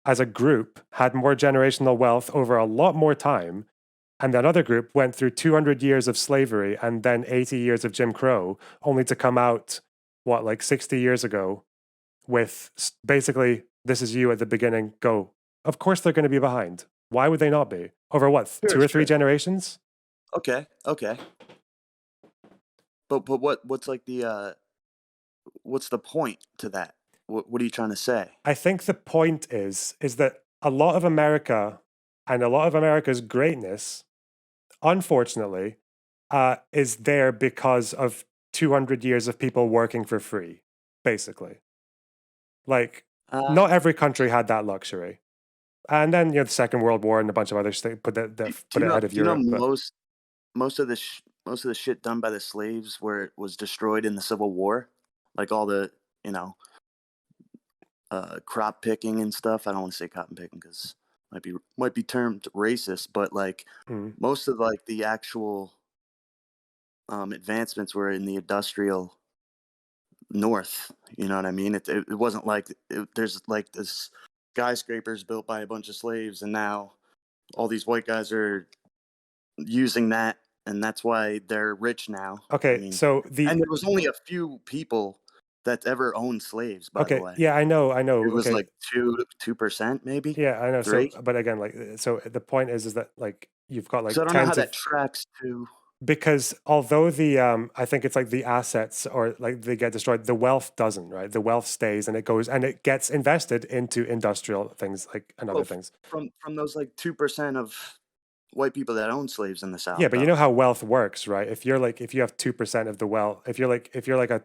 as a group had more generational wealth over a lot more time, and that other group went through 200 years of slavery and then 80 years of Jim Crow, only to come out, what, like 60 years ago, with basically, this is you at the beginning, go. Of course, they're going to be behind. Why would they not be? Over what, Sure. two or three Sure. generations? Okay. Okay. But what's like the what's the point to that? What are you trying to say? I think the point is that a lot of America and a lot of America's greatness, unfortunately, is there because of 200 years of people working for free, basically. Like, Uh, not every country had that luxury. And then, the Second World War and a bunch of other things do put you it know? ahead of Do you know Europe. But most of the shit done by the slaves where it was destroyed in the Civil War, like all the you know crop picking and stuff. I don't want to say cotton picking because might be termed racist, but like mm, most of like the actual advancements were in the industrial north. You know what I mean? It wasn't like there's like this skyscrapers built by a bunch of slaves, and now all these white guys are using that, and that's why they're rich now. I okay, mean, so and there was only a few people that ever owned slaves. By the okay, way, yeah, I know. it was Okay, like 2%, maybe yeah, I know. So, 3. but again, like, so the point is that like you've got like So I don't know how tens that of tracks to. because although the I think it's like the assets or like they get destroyed, the wealth doesn't, right? The wealth stays and it goes and it gets invested into industrial things like and other Well, things. from those like 2% of white people that own slaves in the Yeah, South, but you though. know how wealth works, right? If you have 2% of the wealth, if you're like a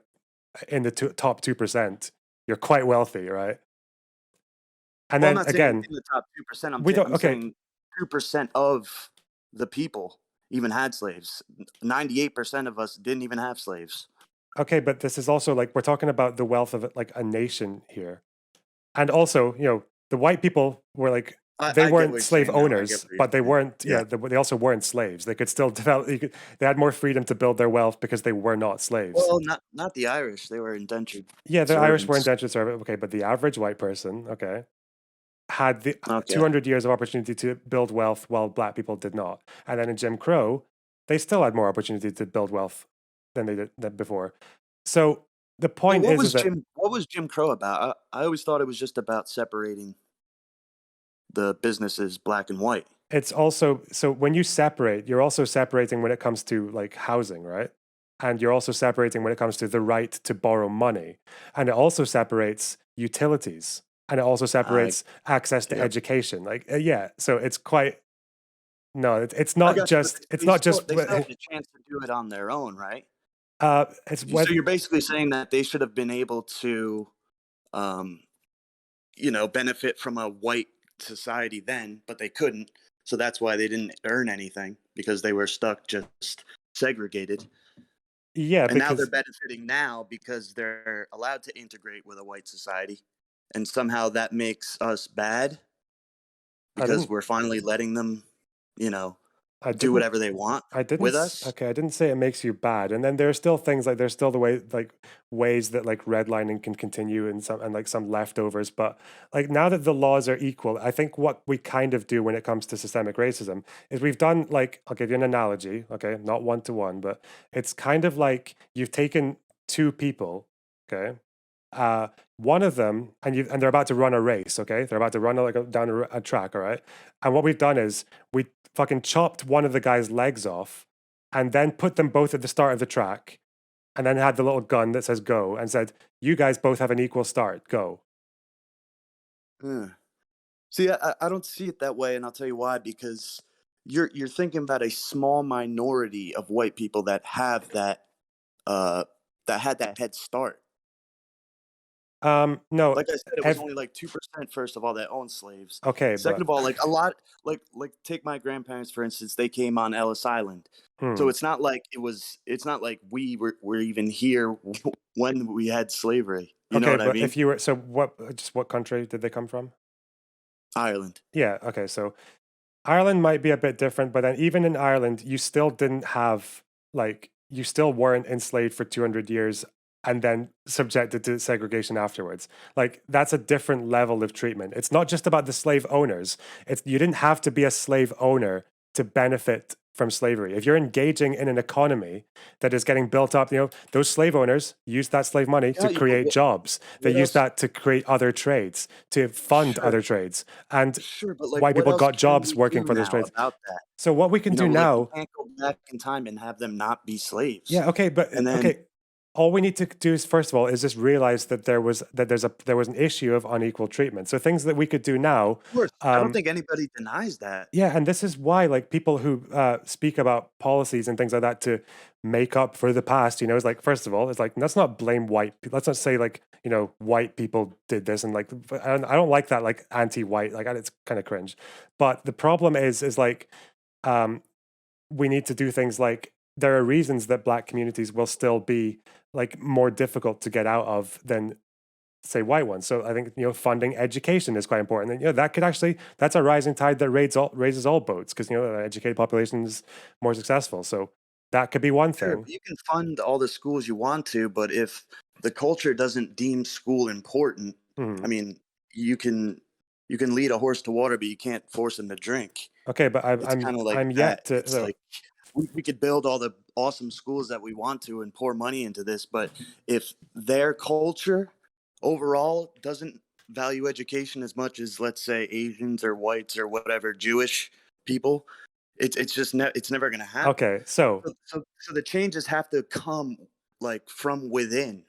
in the top 2%, you're quite wealthy, right? And Well, I'm then not saying again, in the top 2%. we don't I'm okay, saying 2% of the people even had slaves. 98% of us didn't even have slaves. okay, but this is also like we're talking about the wealth of like a nation here. And also, the white people were like they I get what weren't you're slave saying now. I get owners, what you're but they saying. weren't, Yeah. they also weren't slaves. They could still develop. They had more freedom to build their wealth because they were not slaves. Well, not the Irish. They were indentured Yeah, the Irish were servants. indentured servant. Okay, but the average white person, okay, had the Okay. 200 years of opportunity to build wealth while black people did not. And then in Jim Crow, they still had more opportunity to build wealth than they did than before. So the Well, point is that What was Jim Crow about? I always thought it was just about separating the businesses black and white. it's also so when you separate, you're also separating when it comes to like housing, right? And you're also separating when it comes to the right to borrow money. And it also separates utilities. And it also I separates access to Yep. education. Like, yeah, so it's quite no, it's I not got you, but just it's not just they still had a chance to do it on their own, right? it's So what you're basically saying that they should have been able to, um, benefit from a white society then, but they couldn't. So that's why they didn't earn anything because they were stuck just segregated. yeah, And now they're because benefiting now because they're allowed to integrate with a white society. And somehow that makes us bad I because didn't we're finally letting them, you know, I do didn't whatever they want I didn't with us. okay, I didn't say it makes you bad. And then there are still things like there's still the way like ways that like redlining can continue and like some leftovers. But like now that the laws are equal, I think what we kind of do when it comes to systemic racism is we've done like I'll give you an analogy, okay, not one to one, but it's kind of like you've taken two people, okay, one of them and they're about to run a race, okay, they're about to run down a track, all right, and what we've done is we fucking chopped one of the guy's legs off and then put them both at the start of the track and then had the little gun that says go and said you guys both have an equal start, go. Huh. See, I don't see it that way, and I'll tell you why. Because you're thinking about a small minority of white people uh, that had that head start. No, Like I said, it was ev- only like 2%, first of all, that owned slaves. okay, Second but of all, like a lot, take my grandparents for instance. They came on Ellis Island, so hmm. it's not like were even here when we had slavery. You know Okay, what I but mean? if you were so what country did they come from? Ireland. Yeah, okay, so Ireland might be a bit different, but then even in Ireland, you still didn't have like you still weren't enslaved for 200 years and then subjected to segregation afterwards. Like that's a different level of treatment. It's not just about the slave owners. It's you didn't have to be a slave owner to benefit from slavery. If you're engaging in an economy that is getting built up, those slave owners used that slave money to Got you, but create jobs. They what used else? that to create other trades, to fund Sure, other trades. And sure, but like, white what people else got can jobs we working do for those now trades. about that? So what we can do Like we now, can't go back in time and have them not be slaves. yeah, okay, but And then, okay, all we need to do is first of all is just realize that there was an issue of unequal treatment. So things that we could do now, of course, I don't um, think anybody denies that. yeah, and this is why like people who speak about policies and things like that to make up for the past, is like first of all, it's like let's not blame white people. Let's not say like white people did this and like I don't like that like anti-white like it's kind of cringe. But the problem is like um, we need to do things like there are reasons that black communities will still be like more difficult to get out of than say white ones. So I think funding education is quite important. And that could actually that's a rising tide that raises all boats because an educated population is more successful. So that could be one Sure, thing. but you can fund all the schools you want to, but if the culture doesn't deem school important, I Mhm. mean, you can lead a horse to water, but you can't force him to drink. Okay, but It's kind of like I'm that. yet to It's so like we could build all the awesome schools that we want to and pour money into this, but if their culture overall doesn't value education as much as, let's say, Asians or whites or whatever Jewish people, It's just it's never gonna happen. Okay, so So the changes have to come like from within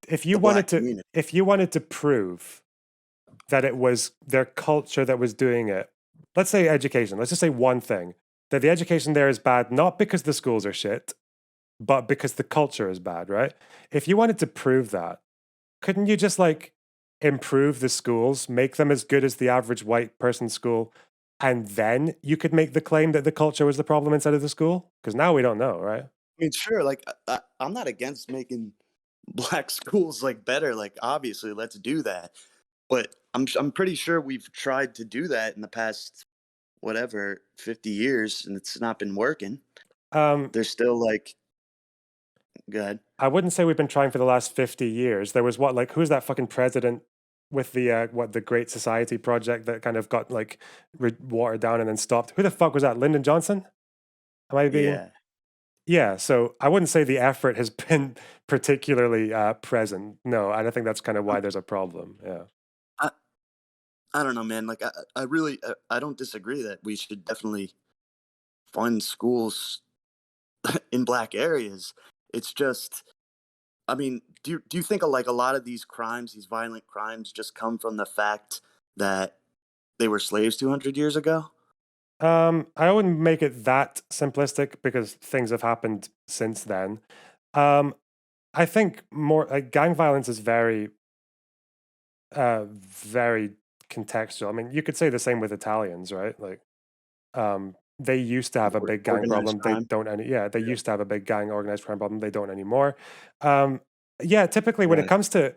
if the you wanted black to community. if you wanted to prove that it was their culture that was doing it, let's say education, let's just say one thing, that the education there is bad, not because the schools are shit, but because the culture is bad, right? If you wanted to prove that, couldn't you just like improve the schools, make them as good as the average white person's school, and then you could make the claim that the culture was the problem instead of the school? Because now we don't know, right? I mean, sure, like I'm not against making black schools like better. Like obviously, let's do that. But I'm pretty sure we've tried to do that in the past whatever 50 years, and it's not been working. Um, There's still like good. I wouldn't say we've been trying for the last 50 years. There was what, like, who's that fucking president with the the Great Society project that kind of got like watered down and then stopped? Who the fuck was that? Lyndon Johnson? Am I being? Yeah. Yeah. So I wouldn't say the effort has been particularly present. No, and I think that's kind of why there's a problem. Yeah. I, I don't know, man. Like I really I don't disagree that we should definitely fund schools in black areas. It's just, I mean, do you think like a lot of these crimes, these violent crimes, just come from the fact that they were slaves 200 years ago? I wouldn't make it that simplistic because things have happened since then. Um, I think more like gang violence is very contextual. I mean, you could say the same with Italians, right? Like, they used to have a big gang Organized problem. They crime. don't any. Yeah, they Yeah. used to have a big gang organized crime problem. They don't anymore. Um, yeah, typically when it Right. comes to,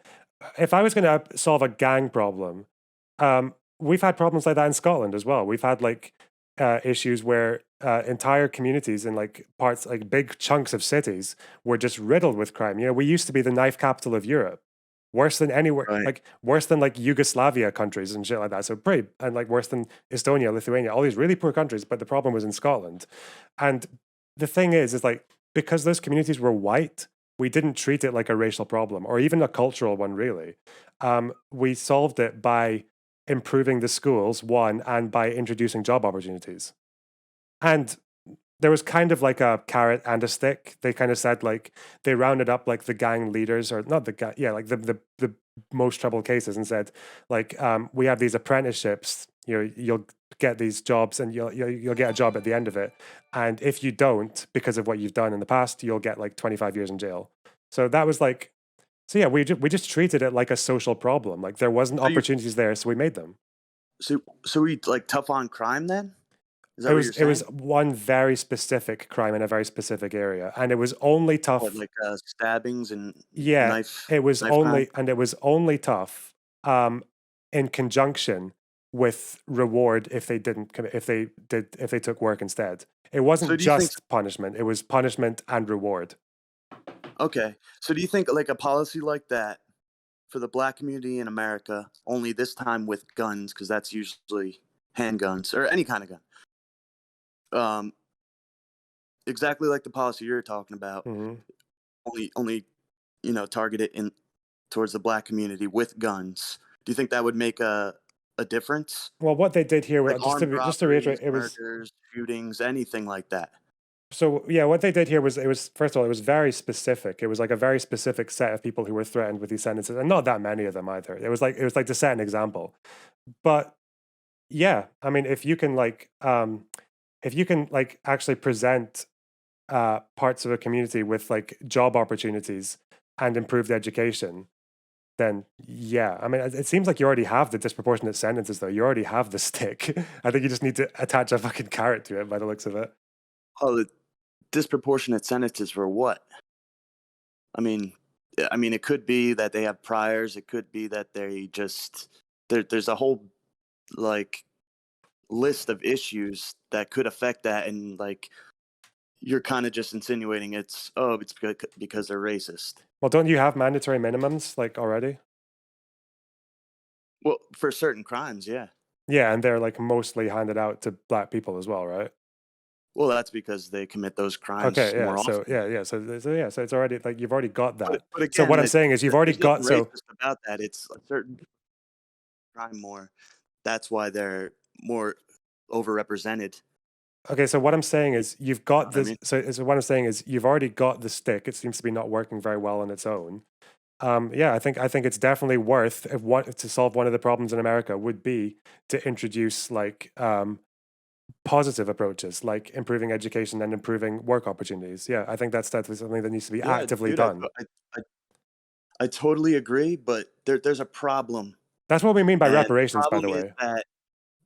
if I was going to solve a gang problem, we've had problems like that in Scotland as well. We've had like issues where entire communities in like parts, like big chunks of cities, were just riddled with crime. You know, we used to be the knife capital of Europe, worse than anywhere, Right. like worse than like Yugoslavia countries and shit like that. So pretty, and like worse than Estonia, Lithuania, all these really poor countries. But the problem was in Scotland, and the thing is like because those communities were white, we didn't treat it like a racial problem or even a cultural one. Really, we solved it by improving the schools, one, and by introducing job opportunities. And there was kind of like a carrot and a stick. They kind of said like they rounded up like the gang leaders or not the gang, yeah, like the most troubled cases and said like we have these apprenticeships. You know, you'll get these jobs and you'll get a job at the end of it. And if you don't, because of what you've done in the past, you'll get like 25 years in jail. So that was like so yeah, we just treated it like a social problem. Like there wasn't So you opportunities there, so we made them. so we like tough on crime then? Is that It what was you're it was saying? one very specific crime in a very specific area, and it was only What, tough. like stabbings and Yeah, knife crime? it was only tough in conjunction with reward if they didn't if they took work instead. It So wasn't do you think just punishment; it was punishment and reward. okay. So do you think like a policy like that for the black community in America, only this time with guns, because that's usually handguns or any kind of gun. Exactly like the policy you're talking about, Mhm. only targeted in towards the black community with guns. Do you think that would make a difference? Well, what they did here, Like just to armed just to reiterate, robberies, it was murders, shootings, anything like that. so yeah. What they did here was it was first of all it was very specific. It was like a very specific set of people who were threatened with these sentences, and not that many of them either. It was like to set an example, but yeah, I mean, if you can like actually present parts of a community with like job opportunities and improved education, then yeah, I mean, it seems like you already have the disproportionate sentences, though. You already have the stick. I think you just need to attach a fucking carrot to it, by the looks of it. Oh, the disproportionate sentences for what? I mean, it could be that they have priors. It could be that they just there's a whole like list of issues that could affect that, and like you're kind of just insinuating it's because they're racist. Well, don't you have mandatory minimums like already? Well, for certain crimes, yeah. Yeah, and they're like mostly handed out to black people as well, right? Well, that's because they commit those crimes Okay, yeah. more So often. yeah, yeah. So yeah, so it's already like you've already got that. But So again, what I'm saying is you've already there's nothing got so racist about that. It's a certain crime more. That's why they're more overrepresented. Okay, so what I'm saying is you've got What I this. mean? So what I'm saying is you've already got the stick. It seems to be not working very well on its own. Yeah, I think it's definitely worth if what to solve one of the problems in America would be to introduce like positive approaches, like improving education and improving work opportunities. Yeah, I think that's definitely something that needs to be Yeah, actively dude, done. I, I totally agree, but there's a problem, That's what we mean by and the reparations, by problem the is way. that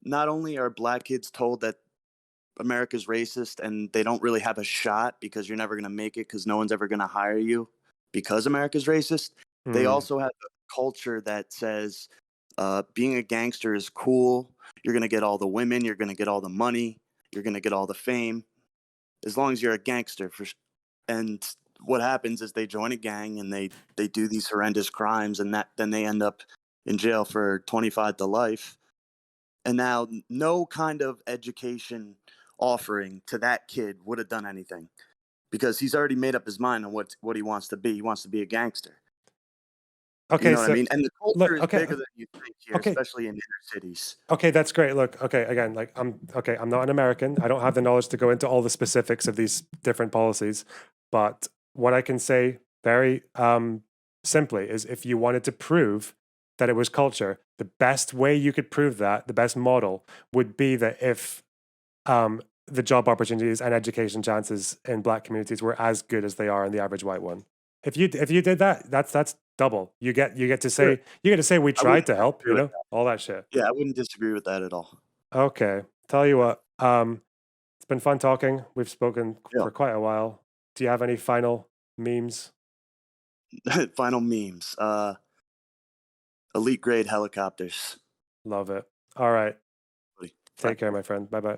not only are black kids told that America's racist and they don't really have a shot because you're never going to make it because no one's ever going to hire you because America's racist. They Hmm. also have a culture that says being a gangster is cool. You're going to get all the women. You're going to get all the money. You're going to get all the fame as long as you're a gangster. And what happens is they join a gang and they do these horrendous crimes and then they end up in jail for 25 to life, and now no kind of education offering to that kid would have done anything because he's already made up his mind on what he wants to be. He wants to be a gangster. You Okay, know what I so mean? And the culture look, is okay, bigger than you think here, okay, especially in inner cities. okay, that's great. Look, okay, again, like I'm not an American. I don't have the knowledge to go into all the specifics of these different policies, but what I can say very simply is if you wanted to prove that it was culture, the best way you could prove that, the best model would be that if the job opportunities and education chances in black communities were as good as they are in the average white one. If you did that, that's double. Sure. You get to say we I tried wouldn't to help, disagree with that. all that shit. Yeah, I wouldn't disagree with that at all. Okay. Tell you what, it's been fun talking. We've spoken Yeah. for quite a while. Do you have any final memes? Final memes. Elite grade helicopters. Love it. All right. Bye. Take care, my friend. Bye bye.